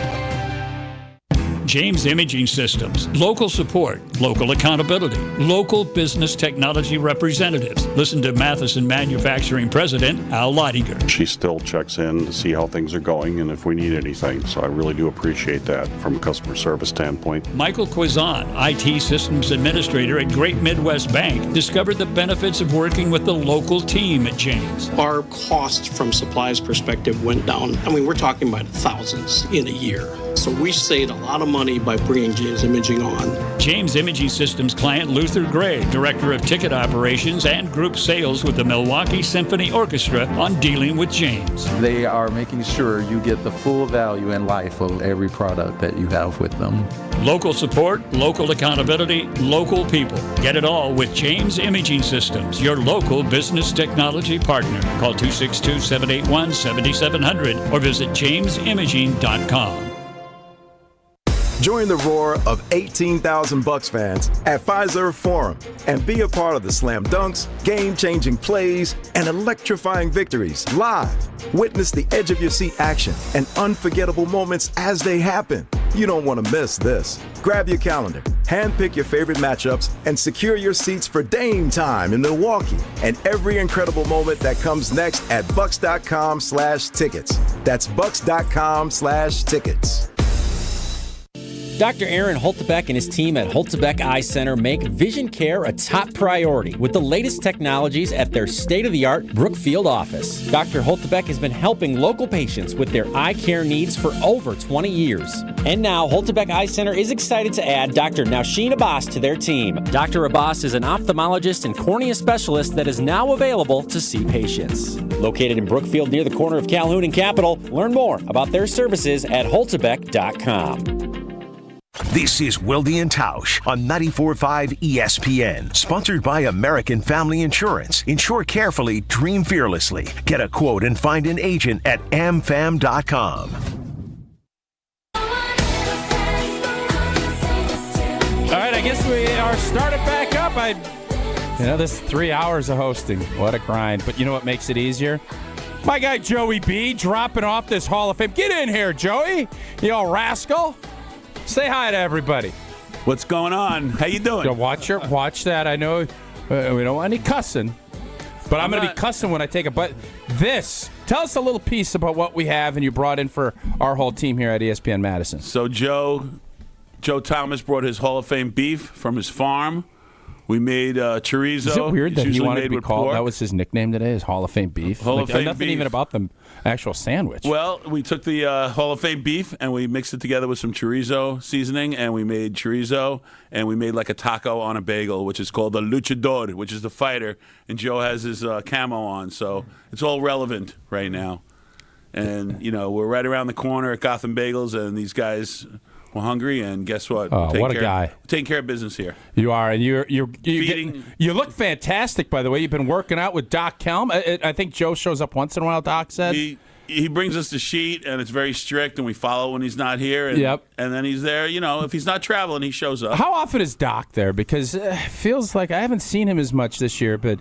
[SPEAKER 24] James Imaging Systems. Local support, local accountability, local business technology representatives. Listen to Matheson Manufacturing President Al Leidinger.
[SPEAKER 25] She still checks in to see how things are going and if we need anything. So I really do appreciate that from a customer service standpoint.
[SPEAKER 24] Michael Quizan, IT Systems Administrator at Great Midwest Bank, discovered the benefits of working with the local team at James.
[SPEAKER 26] Our cost from supplies perspective went down. I mean, we're talking about thousands in a year.
[SPEAKER 7] So we saved a lot of money by bringing James Imaging on.
[SPEAKER 24] James Imaging Systems client Luther Gray, Director of Ticket Operations and Group Sales with the Milwaukee Symphony Orchestra, on dealing with James.
[SPEAKER 8] They are making sure you get the full value in life of every product that you have with them.
[SPEAKER 24] Local support, local accountability, local people. Get it all with James Imaging Systems, your local business technology partner. Call 262-781-7700 or visit jamesimaging.com.
[SPEAKER 9] Join the roar of 18,000 Bucks fans at Fiserv Forum and be a part of the slam dunks, game-changing plays, and electrifying victories live. Witness the edge-of-your-seat action and unforgettable moments as they happen. You don't want to miss this. Grab your calendar, handpick your favorite matchups, and secure your seats for Dame time in Milwaukee and every incredible moment that comes next at bucks.com/tickets. That's bucks.com/tickets.
[SPEAKER 15] Dr. Aaron Holtebeck and his team at Holtebeck Eye Center make vision care a top priority with the latest technologies at their state-of-the-art Brookfield office. Dr. Holtebeck has been helping local patients with their eye care needs for over 20 years. And now, Holtebeck Eye Center is excited to add Dr. Nausheen Abbas to their team. Dr. Abbas is an ophthalmologist and cornea specialist that is now available to see patients. Located in Brookfield near the corner of Calhoun and Capitol, learn more about their services at holtebeck.com.
[SPEAKER 4] This is Wilde and Tausch on 94.5 ESPN, sponsored by American Family Insurance. Insure carefully, dream fearlessly. Get a quote and find an agent at amfam.com.
[SPEAKER 1] All right, I guess we are started back up. This 3 hours of hosting. What a grind. But you know what makes it easier? My guy Joey B dropping off this Hall of Fame. Get in here, Joey, you old rascal. Say hi to everybody.
[SPEAKER 20] What's going on? How you doing?
[SPEAKER 1] Watch that. I know we don't want any cussing, but I'm going to be cussing when I take a bite. Tell us a little piece about what we have and you brought in for our whole team here at ESPN Madison.
[SPEAKER 20] So Joe Thomas brought his Hall of Fame beef from his farm. We made chorizo.
[SPEAKER 1] Is it weird that he wanted to be called?
[SPEAKER 20] Pork.
[SPEAKER 1] That was his nickname today, his Hall of Fame beef.
[SPEAKER 20] Hall of Fame
[SPEAKER 1] nothing
[SPEAKER 20] beef.
[SPEAKER 1] even about the actual sandwich.
[SPEAKER 20] Well, we took the Hall of Fame beef and we mixed it together with some chorizo seasoning, and we made chorizo, and we made like a taco on a bagel, which is called the luchador, which is the fighter. And Joe has his camo on, so it's all relevant right now. And we're right around the corner at Gotham Bagels, and these guys. We're hungry, and guess what?
[SPEAKER 1] What a guy!
[SPEAKER 20] Taking care of business here.
[SPEAKER 1] You are, and you look fantastic. By the way, you've been working out with Doc Kelm. I think Joe shows up once in a while. Doc said
[SPEAKER 20] he brings us the sheet, and it's very strict, and we follow when he's not here. And, and then he's there. If he's not traveling, he shows up.
[SPEAKER 1] How often is Doc there? Because it feels like I haven't seen him as much this year, but.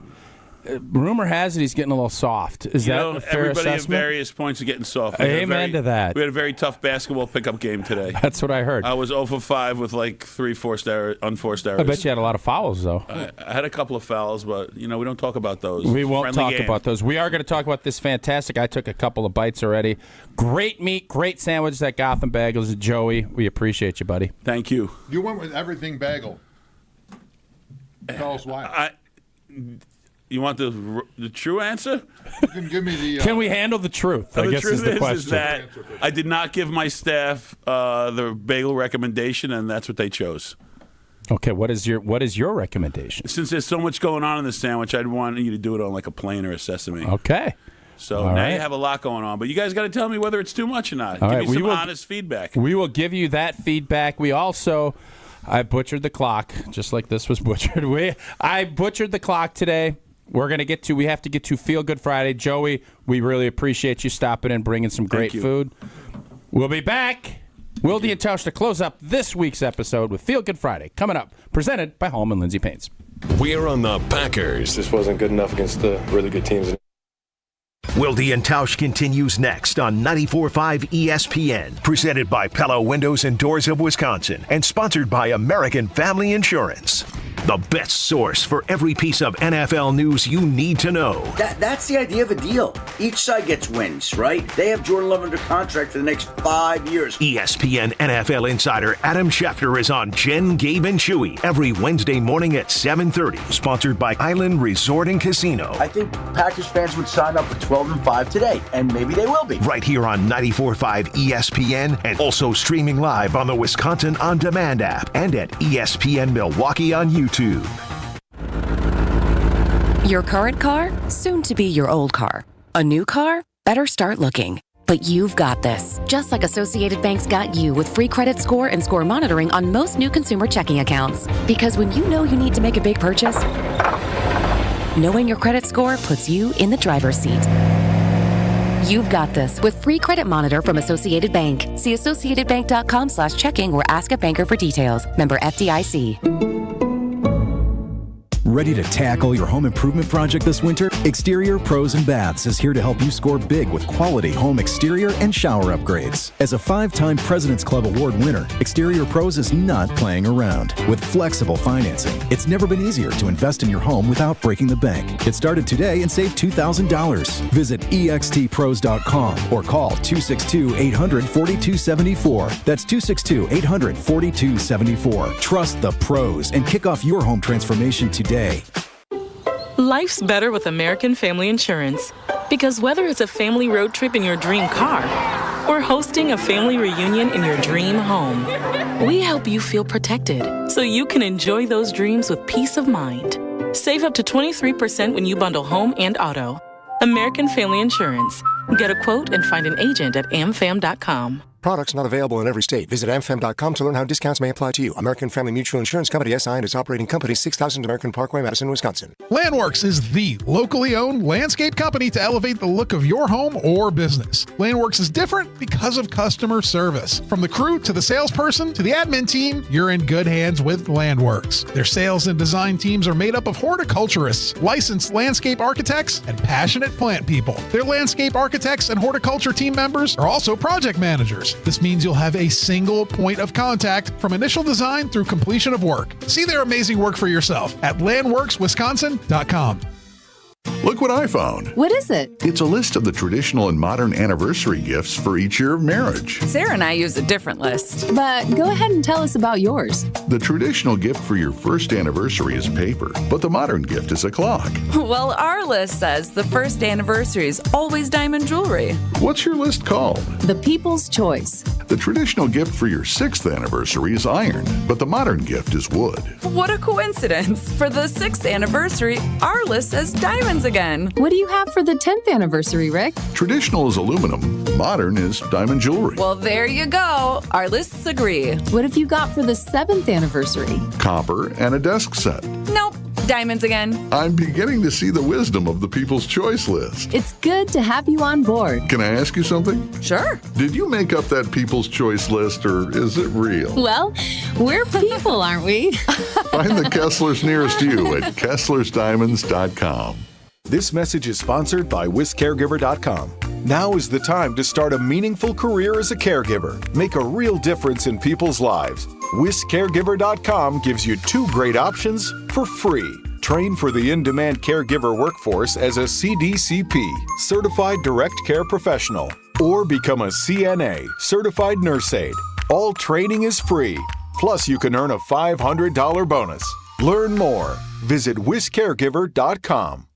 [SPEAKER 1] Rumor has it he's getting a little soft. Is that a fair
[SPEAKER 20] everybody
[SPEAKER 1] assessment?
[SPEAKER 20] at various points are getting soft.
[SPEAKER 1] Amen to that.
[SPEAKER 20] We had a very tough basketball pickup game today.
[SPEAKER 1] That's what I heard.
[SPEAKER 20] I was 0 for 5 with like 3 unforced errors.
[SPEAKER 1] I bet you had a lot of fouls, though.
[SPEAKER 20] I had a couple of fouls, but, we don't talk about those.
[SPEAKER 1] We won't talk
[SPEAKER 20] game.
[SPEAKER 1] about those. We are going to talk about this fantastic. I took a couple of bites already. Great meat, great sandwich at Gotham Bagels. Joey, we appreciate you, buddy.
[SPEAKER 20] Thank you.
[SPEAKER 2] You went with everything bagel. Tell us why.
[SPEAKER 20] You want the true answer?
[SPEAKER 2] You can give me the.
[SPEAKER 1] Can we handle the truth? I guess is the question.
[SPEAKER 20] Is that I did not give my staff the bagel recommendation, and that's what they chose.
[SPEAKER 1] Okay, what is your recommendation?
[SPEAKER 20] Since there's so much going on in the sandwich, I'd want you to do it on like a plain or a sesame.
[SPEAKER 1] Okay.
[SPEAKER 20] So
[SPEAKER 1] All
[SPEAKER 20] now
[SPEAKER 1] right.
[SPEAKER 20] you have a lot going on, but you guys got to tell me whether it's too much or not.
[SPEAKER 1] All
[SPEAKER 20] Give
[SPEAKER 1] right,
[SPEAKER 20] me some honest feedback.
[SPEAKER 1] We will give you that feedback. We also, I butchered the clock, just like this was butchered. I butchered the clock today. We have to get to Feel Good Friday. Joey, we really appreciate you stopping in, bringing some great food. We'll be back. Wilde and Tausch to close up this week's episode with Feel Good Friday. Coming up, presented by Hallman Lindsay Paints.
[SPEAKER 5] We're on the Packers.
[SPEAKER 26] This wasn't good enough against the really good teams.
[SPEAKER 4] Wilde and Tausch continues next on 94.5 ESPN, presented by Pella Windows and Doors of Wisconsin, and sponsored by American Family Insurance. the best source for every piece of NFL news you need to know.
[SPEAKER 10] That's the idea of a deal. Each side gets wins, right? They have Jordan Love under contract for the next 5 years.
[SPEAKER 4] ESPN NFL insider Adam Schefter is on Jen, Gabe, and Chewy every Wednesday morning at 7:30. Sponsored by Island Resort and Casino.
[SPEAKER 10] I think Packers fans would sign up for 12-5 today, and maybe they will be.
[SPEAKER 4] Right here on 94.5 ESPN, and also streaming live on the Wisconsin On Demand app and at ESPN Milwaukee on YouTube.
[SPEAKER 12] Your current car, soon to be your old car. A new car? Better start looking. But you've got this. Just like Associated Bank's got you with free credit score and score monitoring on most new consumer checking accounts. Because when you know you need to make a big purchase, knowing your credit score puts you in the driver's seat. You've got this with free credit monitor from Associated Bank. See associatedbank.com/checking or ask a banker for details. Member FDIC.
[SPEAKER 13] Ready to tackle your home improvement project this winter? Exterior Pros and Baths is here to help you score big with quality home exterior and shower upgrades. As a 5-time President's Club Award winner, Exterior Pros is not playing around. With flexible financing, it's never been easier to invest in your home without breaking the bank. Get started today and save $2,000. Visit extpros.com or call 262-800-4274. That's 262-800-4274. Trust the pros and kick off your home transformation today.
[SPEAKER 14] Life's better with American Family Insurance. Because whether it's a family road trip in your dream car or hosting a family reunion in your dream home, we help you feel protected so you can enjoy those dreams with peace of mind. Save up to 23% when you bundle home and auto. American Family Insurance. Get a quote and find an agent at amfam.com.
[SPEAKER 21] Products not available in every state. Visit amfam.com to learn how discounts may apply to you. American Family Mutual Insurance Company, SI, and its operating company, 6000 American Parkway, Madison, Wisconsin.
[SPEAKER 22] Landworks is the locally owned landscape company to elevate the look of your home or business. Landworks is different because of customer service. From the crew to the salesperson to the admin team, you're in good hands with Landworks. Their sales and design teams are made up of horticulturists, licensed landscape architects, and passionate plant people. Their landscape architects and horticulture team members are also project managers. This means you'll have a single point of contact from initial design through completion of work. See their amazing work for yourself at landworkswisconsin.com.
[SPEAKER 27] Look what I found.
[SPEAKER 28] What is it?
[SPEAKER 27] It's a list of the traditional and modern anniversary gifts for each year of marriage.
[SPEAKER 28] Sarah and I use a different list. But go ahead and tell us about yours.
[SPEAKER 27] The traditional gift for your first anniversary is paper, but the modern gift is a clock.
[SPEAKER 28] Well, our list says the first anniversary is always diamond jewelry.
[SPEAKER 27] What's your list called?
[SPEAKER 28] The People's Choice.
[SPEAKER 27] The traditional gift for your 6th anniversary is iron, but the modern gift is wood.
[SPEAKER 28] What a coincidence. For the 6th anniversary, our list says diamonds again. What do you have for the 10th anniversary, Rick?
[SPEAKER 27] Traditional is aluminum, modern is diamond jewelry.
[SPEAKER 28] Well, there you go. Our lists agree. What have you got for the 7th anniversary?
[SPEAKER 27] Copper and a desk set.
[SPEAKER 28] Nope. Diamonds again.
[SPEAKER 27] I'm beginning to see the wisdom of the People's Choice list.
[SPEAKER 28] It's good to have you on board.
[SPEAKER 27] Can I ask you something?
[SPEAKER 28] Sure.
[SPEAKER 27] Did you make up that People's Choice list, or is it real?
[SPEAKER 28] Well, we're people, aren't we?
[SPEAKER 27] Find the Kesslers nearest you at KesslersDiamonds.com.
[SPEAKER 29] This message is sponsored by WisCaregiver.com. Now is the time to start a meaningful career as a caregiver. Make a real difference in people's lives. WisCaregiver.com gives you 2 great options for free. Train for the in-demand caregiver workforce as a CDCP, Certified Direct Care Professional, or become a CNA, Certified Nurse Aide. All training is free. Plus, you can earn a $500 bonus. Learn more. Visit WisCaregiver.com.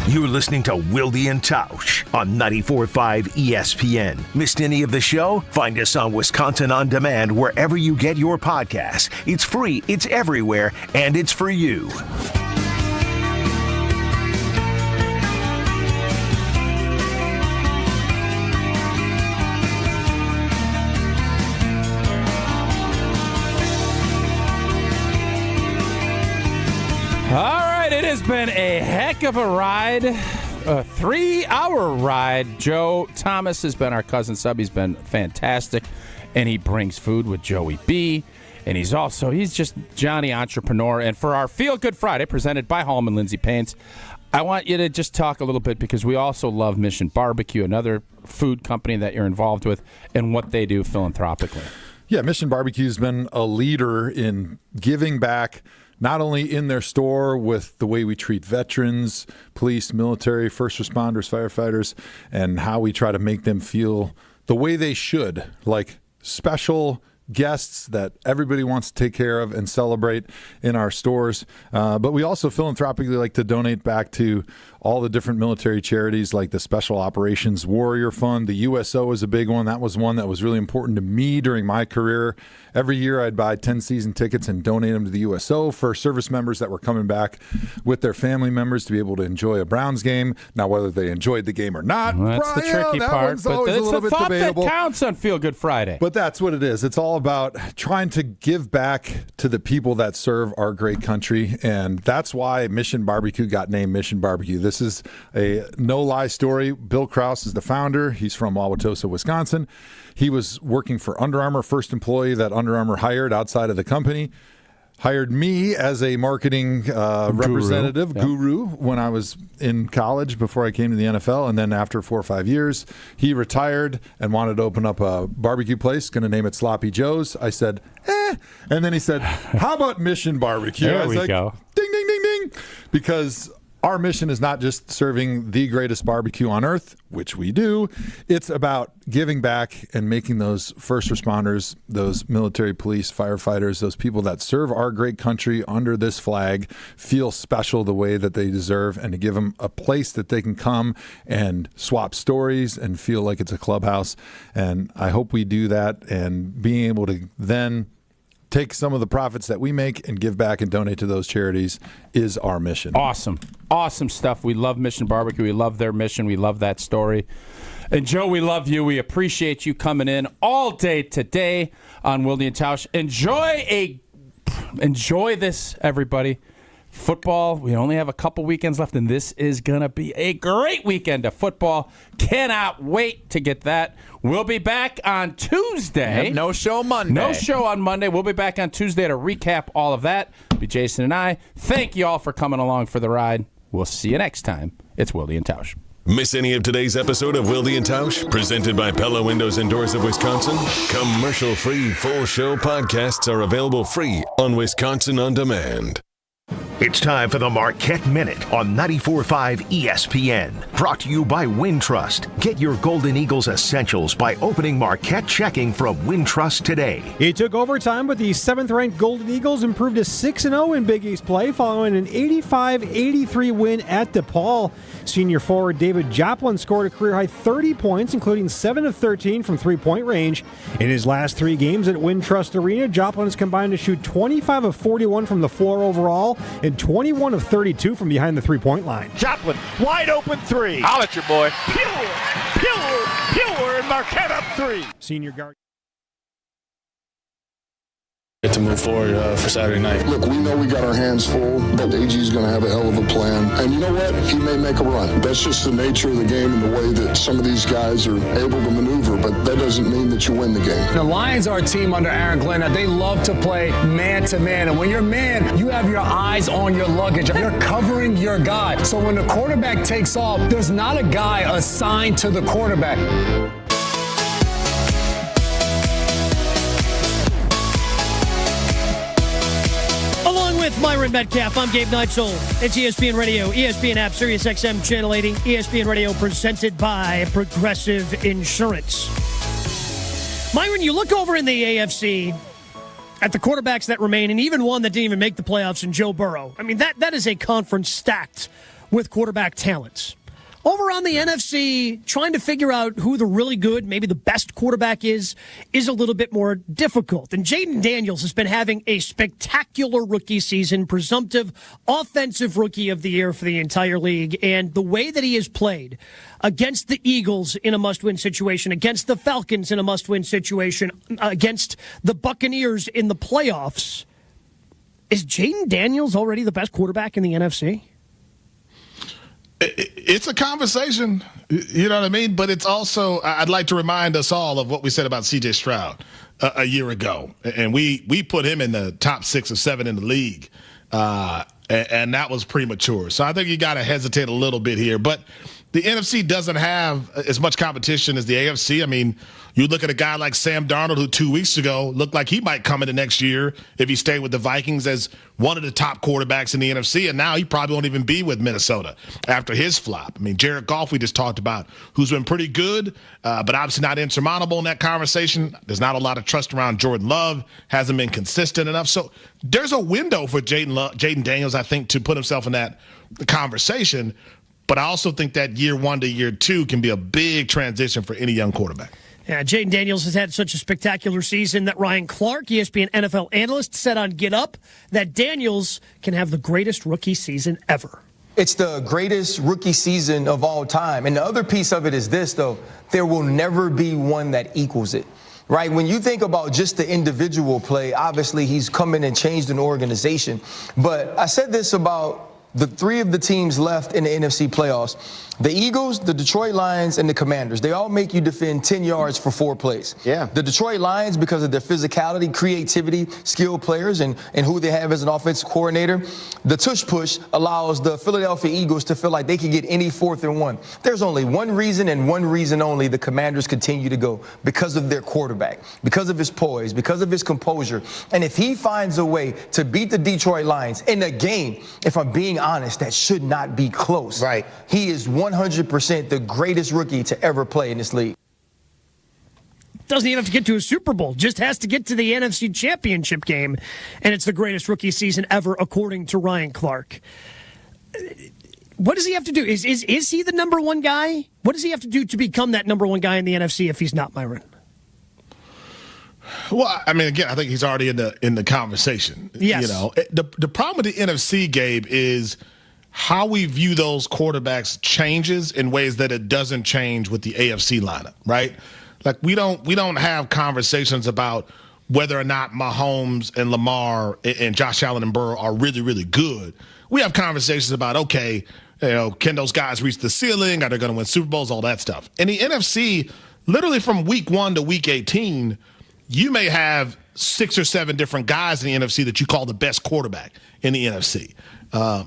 [SPEAKER 4] You're listening to Wilde and Tausch on 94.5 ESPN. Missed any of the show? Find us on Wisconsin On Demand wherever you get your podcasts. It's free, it's everywhere, and it's for you.
[SPEAKER 1] All right, it has been a heck of a ride, a 3-hour ride. Joe Thomas has been our cousin sub. He's been fantastic, and he brings food with Joey B. And he's just Johnny Entrepreneur. And for our Feel Good Friday, presented by Hallman Lindsay Paints, I want you to just talk a little bit, because we also love Mission Barbecue, another food company that you're involved with, and what they do philanthropically.
[SPEAKER 2] Yeah, Mission Barbecue has been a leader in giving back not only in their store with the way we treat veterans, police, military, first responders, firefighters, and how we try to make them feel the way they should, like special guests that everybody wants to take care of and celebrate in our stores. But we also philanthropically like to donate back to all the different military charities like the Special Operations Warrior Fund. The USO is a big one. That was one that was really important to me during my career. Every year I'd buy 10 season tickets and donate them to the USO for service members that were coming back with their family members to be able to enjoy a Browns game. Now, whether they enjoyed the game or not,
[SPEAKER 1] well, that's the tricky part. But it's the thought that counts on Feel Good Friday.
[SPEAKER 2] But that's what it is. It's all about trying to give back to the people that serve our great country, and that's why Mission Barbecue got named Mission Barbecue. This is a no-lie story. Bill Krause is the founder. He's from Wauwatosa, Wisconsin. He was working for Under Armour, first employee that Under Armour hired outside of the company. Hired me as a marketing representative, guru, when I was in college before I came to the NFL. And then after 4 or 5 years, he retired and wanted to open up a barbecue place, going to name it Sloppy Joe's. I said, And then he said, how about Mission Barbecue?
[SPEAKER 1] There
[SPEAKER 2] I was
[SPEAKER 1] we
[SPEAKER 2] like,
[SPEAKER 1] go.
[SPEAKER 2] Ding, ding, ding, ding. Because our mission is not just serving the greatest barbecue on earth, which we do. It's about giving back and making those first responders, those military, police, firefighters, those people that serve our great country under this flag feel special the way that they deserve, and to give them a place that they can come and swap stories and feel like it's a clubhouse. And I hope we do that, and being able to then take some of the profits that we make and give back and donate to those charities is our mission.
[SPEAKER 1] Awesome. Awesome stuff. We love Mission Barbecue. We love their mission. We love that story. And Joe, we love you. We appreciate you coming in all day today on Wilde and Tausch. Enjoy this, everybody. Football, we only have a couple weekends left, and this is going to be a great weekend of football. Cannot wait to get that. We'll be back on Tuesday.
[SPEAKER 3] Yep, no show Monday.
[SPEAKER 1] No show on Monday. We'll be back on Tuesday to recap all of that. It'll be Jason and I. Thank you all for coming along for the ride. We'll see you next time. It's Wilde and Tausch.
[SPEAKER 5] Miss any of today's episode of Wilde and Tausch, presented by Pella Windows and Doors of Wisconsin? Commercial-free full show podcasts are available free on Wisconsin On Demand.
[SPEAKER 4] It's time for the Marquette Minute on 94.5 ESPN. Brought to you by Wintrust. Get your Golden Eagles essentials by opening Marquette checking from Wintrust today.
[SPEAKER 6] It took overtime, but the 7th-ranked Golden Eagles improved to 6-0 in Big East play following an 85-83 win at DePaul. Senior forward David Joplin scored a career-high 30 points, including 7 of 13 from three-point range. In his last 3 games at Wintrust Arena, Joplin has combined to shoot 25 of 41 from the floor overall and 21 of 32 from behind the three-point line.
[SPEAKER 11] Joplin, wide open 3. I'll at your boy. Pure, and Marquette up 3.
[SPEAKER 6] Senior guard.
[SPEAKER 16] To move forward for Saturday night.
[SPEAKER 17] Look, we know we got our hands full, but AG is going to have a hell of a plan. And you know what? He may make a run. That's just the nature of the game and the way that some of these guys are able to maneuver, but that doesn't mean that you win the game.
[SPEAKER 16] The Lions are a team under Aaron Glenn that they love to play man-to-man. And when you're man, you have your eyes on your luggage. You're covering your guy. So when the quarterback takes off, there's not a guy assigned to the quarterback.
[SPEAKER 18] With Myron Metcalf, I'm Gabe Neitzel. It's ESPN Radio, ESPN app, Sirius XM Channel 80, ESPN Radio presented by Progressive Insurance. Myron, you look over in the AFC at the quarterbacks that remain, and even one that didn't even make the playoffs in Joe Burrow. I mean, that is a conference stacked with quarterback talents. Over on the NFC, trying to figure out who the really good, maybe the best quarterback is a little bit more difficult. And Jaden Daniels has been having a spectacular rookie season, presumptive offensive rookie of the year for the entire league. And the way that he has played against the Eagles in a must-win situation, against the Falcons in a must-win situation, against the Buccaneers in the playoffs, is Jaden Daniels already the best quarterback in the NFC?
[SPEAKER 22] It's a conversation, you know what I mean? But it's also, I'd like to remind us all of what we said about C.J. Stroud a year ago. And we put him in the top 6 or 7 in the league. And that was premature. So I think you got to hesitate a little bit here. But
[SPEAKER 3] the NFC doesn't have as much competition as the AFC. I mean, you look at a guy like Sam Darnold, who 2 weeks ago looked like he might come into next year if he stayed with the Vikings as one of the top quarterbacks in the NFC, and now he probably won't even be with Minnesota after his flop. I mean, Jared Goff, we just talked about, who's been pretty good, but obviously not insurmountable in that conversation. There's not a lot of trust around Jordan Love, hasn't been consistent enough. So there's a window for Jaden Daniels, I think, to put himself in that conversation. But I also think that year 1 to year 2 can be a big transition for any young quarterback.
[SPEAKER 18] Yeah, Jaden Daniels has had such a spectacular season that Ryan Clark, ESPN NFL analyst, said on Get Up that Daniels can have the greatest rookie season ever.
[SPEAKER 7] It's the greatest rookie season of all time. And the other piece of it is this, though. There will never be one that equals it. Right? When you think about just the individual play, obviously he's come in and changed an organization. But I said this about the 3 of the teams left in the NFC playoffs. The Eagles, the Detroit Lions, and the Commanders, they all make you defend 10 yards for 4 plays. Yeah. The Detroit Lions, because of their physicality, creativity, skilled players, and who they have as an offensive coordinator, the tush push allows the Philadelphia Eagles to feel like they can get any 4th and 1. There's only one reason and one reason only the Commanders continue to go, because of their quarterback, because of his poise, because of his composure. And if he finds a way to beat the Detroit Lions in a game, if I'm being honest, that should not be close. Right. He is 100% the greatest rookie to ever play in this league.
[SPEAKER 18] Doesn't even have to get to a Super Bowl, just has to get to the NFC Championship game, and it's the greatest rookie season ever, according to Ryan Clark. What does he have to do? Is he the number one guy? What does he have to do to become that number one guy in the NFC if he's not Myron?
[SPEAKER 3] Well, I mean, again, I think he's already in the conversation.
[SPEAKER 18] Yes.
[SPEAKER 3] You know, the problem with the NFC, Gabe, is how we view those quarterbacks changes in ways that it doesn't change with the AFC lineup, right? Like we don't have conversations about whether or not Mahomes and Lamar and Josh Allen and Burrow are really, really good. We have conversations about, okay, you know, can those guys reach the ceiling? Are they going to win Super Bowls? All that stuff. In the NFC, literally from week 1 to week 18, you may have 6 or 7 different guys in the NFC that you call the best quarterback in the NFC.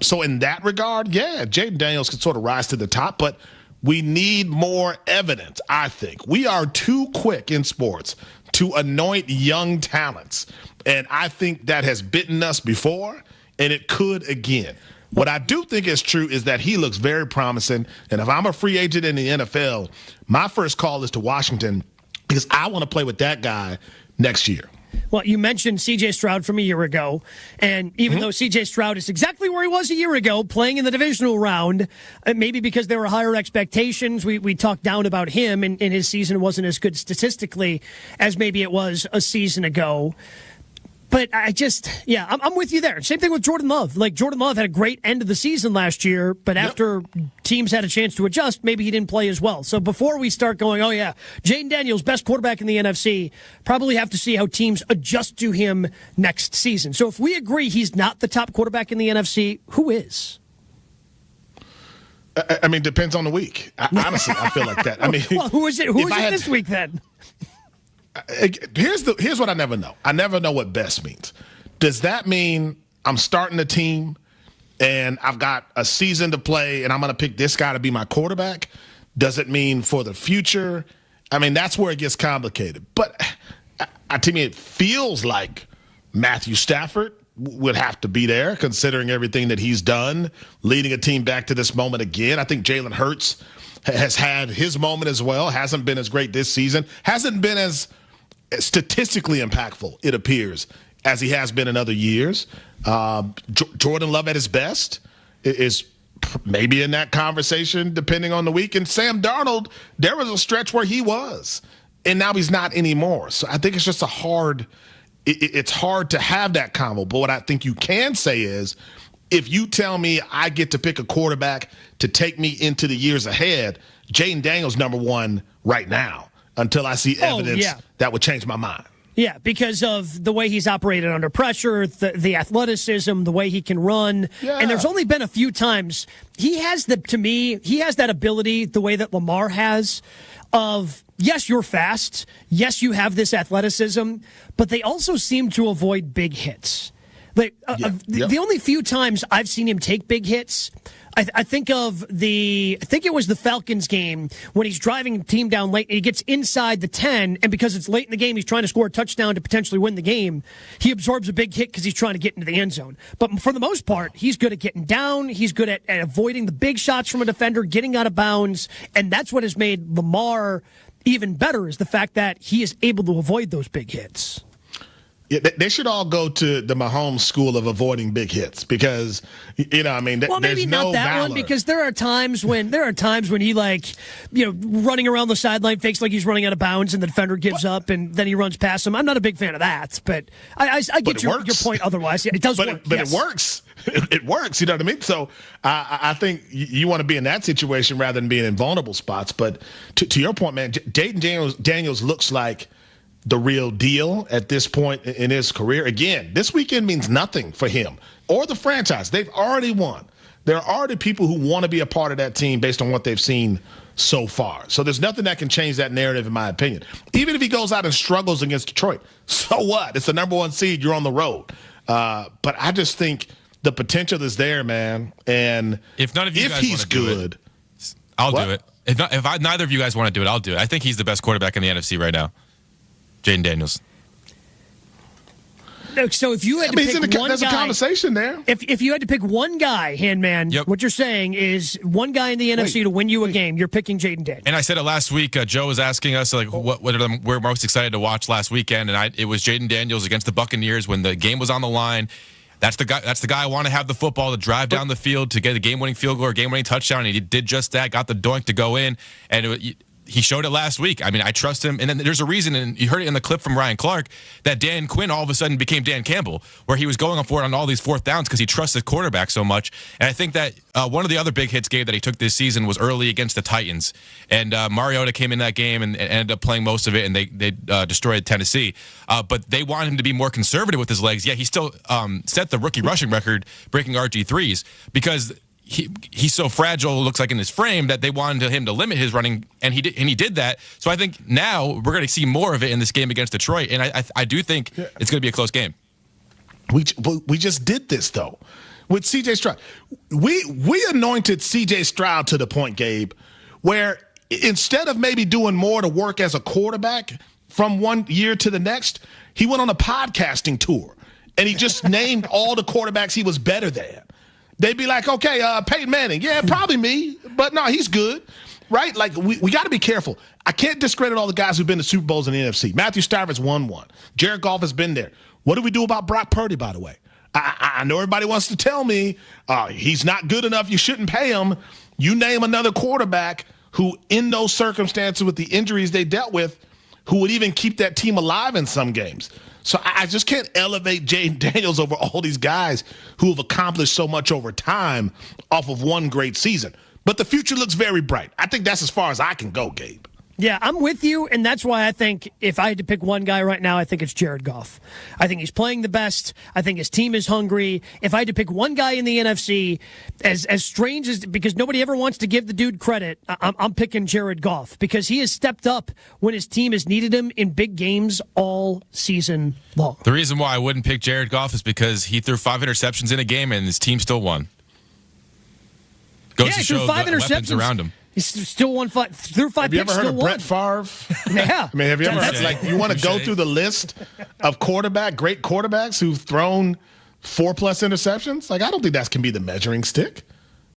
[SPEAKER 3] So in that regard, yeah, Jaden Daniels can sort of rise to the top, but we need more evidence, I think. We are too quick in sports to anoint young talents, and I think that has bitten us before, and it could again. What I do think is true is that he looks very promising, and if I'm a free agent in the NFL, my first call is to Washington because I want to play with that guy next year.
[SPEAKER 18] Well, you mentioned C.J. Stroud from a year ago, and even though C.J. Stroud is exactly where he was a year ago, playing in the divisional round, maybe because there were higher expectations, we talked down about him, and his season wasn't as good statistically as maybe it was a season ago. But I'm with you there. Same thing with Jordan Love. Like, Jordan Love had a great end of the season last year, but after teams had a chance to adjust, maybe he didn't play as well. So before we start going, oh yeah, Jaden Daniels, best quarterback in the NFC, probably have to see how teams adjust to him next season. So if we agree he's not the top quarterback in the NFC, who is?
[SPEAKER 3] I mean, depends on the week. Honestly, I feel like that. I mean,
[SPEAKER 18] well, who is it? Who is it this week then?
[SPEAKER 3] Here's what I never know. I never know what best means. Does that mean I'm starting a team and I've got a season to play and I'm going to pick this guy to be my quarterback? Does it mean for the future? I mean, that's where it gets complicated. But to me, it feels like Matthew Stafford would have to be there, considering everything that he's done, leading a team back to this moment again. I think Jalen Hurts has had his moment as well. Hasn't been as great this season. Hasn't been as statistically impactful, it appears, as he has been in other years. Jordan Love at his best is maybe in that conversation, depending on the week. And Sam Darnold, there was a stretch where he was, and now he's not anymore. So I think it's just it's hard to have that combo. But what I think you can say is, if you tell me I get to pick a quarterback to take me into the years ahead, Jaden Daniels number one right now, until I see evidence that would change my mind.
[SPEAKER 18] Yeah, because of the way he's operated under pressure, the athleticism, the way he can run. Yeah. And there's only been a few times he has that ability, the way that Lamar has, of, yes, you're fast. Yes, you have this athleticism, but they also seem to avoid big hits. The only few times I've seen him take big hits, I think it was the Falcons game when he's driving the team down late and he gets inside the 10, and because it's late in the game, he's trying to score a touchdown to potentially win the game. He absorbs a big hit because he's trying to get into the end zone. But for the most part, he's good at getting down. He's good at avoiding the big shots from a defender, getting out of bounds, and that's what has made Lamar even better, is the fact that he is able to avoid those big hits.
[SPEAKER 3] Yeah, they should all go to the Mahomes school of avoiding big hits because,
[SPEAKER 18] well, maybe not that
[SPEAKER 3] valor.
[SPEAKER 18] one, because there are times when he running around the sideline fakes like he's running out of bounds and the defender gives up and then he runs past him. I'm not a big fan of that, but I get your point otherwise. Yeah, it does work.
[SPEAKER 3] But yes. It works. It works, you know what I mean? So I think you want to be in that situation rather than being in vulnerable spots. But to your point, man, Jaden Daniels looks like the real deal at this point in his career. Again, this weekend means nothing for him or the franchise. They've already won. There are already people who want to be a part of that team based on what they've seen so far. So there's nothing that can change that narrative, in my opinion. Even if he goes out and struggles against Detroit, so what? It's the number 1 seed. You're on the road. But I just think the potential is there, man. And
[SPEAKER 8] if none of you guys
[SPEAKER 3] he's
[SPEAKER 8] want to do
[SPEAKER 3] good,
[SPEAKER 8] I'll do it. If neither of you guys want to do it, I'll do it. I think he's the best quarterback in the NFC right now. Jaden Daniels.
[SPEAKER 18] So if you had to pick one guy,
[SPEAKER 3] there's a conversation there.
[SPEAKER 18] If you had to pick one guy, Handman, what you're saying is one guy in the NFC to win you a game, you're picking Jaden Daniels.
[SPEAKER 8] And I said it last week. Joe was asking us what we're most excited to watch last weekend, and it was Jaden Daniels against the Buccaneers when the game was on the line. That's the guy I want to have the football to drive down the field to get a game-winning field goal or game-winning touchdown, and he did just that. Got the doink to go in, and he showed it last week. I mean, I trust him. And then there's a reason, and you heard it in the clip from Ryan Clark, that Dan Quinn all of a sudden became Dan Campbell, where he was going for it on all these fourth downs because he trusts his quarterback so much. And I think that one of the other big hits, Gabe, that he took this season was early against the Titans. And Mariota came in that game and ended up playing most of it, and they destroyed Tennessee. But they wanted him to be more conservative with his legs. Yeah, he still set the rookie rushing record, breaking RG3s, because he's so fragile, looks like in his frame, that they wanted him to limit his running, and he did that. So I think now we're going to see more of it in this game against Detroit, and I do think it's going to be a close game.
[SPEAKER 3] We just did this though with C.J. Stroud. We anointed C.J. Stroud to the point, Gabe, where instead of maybe doing more to work as a quarterback from one year to the next, he went on a podcasting tour and he just named all the quarterbacks he was better than. They'd be like, okay, Peyton Manning. Yeah, probably me. But no, he's good, right? Like, we got to be careful. I can't discredit all the guys who've been to Super Bowls in the NFC. Matthew Stafford's won one. Jared Goff has been there. What do we do about Brock Purdy, by the way? I know everybody wants to tell me he's not good enough, you shouldn't pay him. You name another quarterback who, in those circumstances with the injuries they dealt with, who would even keep that team alive in some games. So I just can't elevate Jaden Daniels over all these guys who have accomplished so much over time off of one great season. But the future looks very bright. I think that's as far as I can go, Gabe.
[SPEAKER 18] Yeah, I'm with you, and that's why I think if I had to pick one guy right now, I think it's Jared Goff. I think he's playing the best. I think his team is hungry. If I had to pick one guy in the NFC, as strange as, because nobody ever wants to give the dude credit, I'm picking Jared Goff because he has stepped up when his team has needed him in big games all season long.
[SPEAKER 8] The reason why I wouldn't pick Jared Goff is because he threw 5 interceptions in a game and his team still won. Goes to show 5 interceptions weapons around him.
[SPEAKER 18] He's still won 5 through 5
[SPEAKER 3] Have you
[SPEAKER 18] picks.
[SPEAKER 3] ever heard of Brett Favre?
[SPEAKER 18] Yeah.
[SPEAKER 3] I mean, have you ever heard, like, you want to go through the list of great quarterbacks who've thrown 4+ interceptions? Like, I don't think that can be the measuring stick.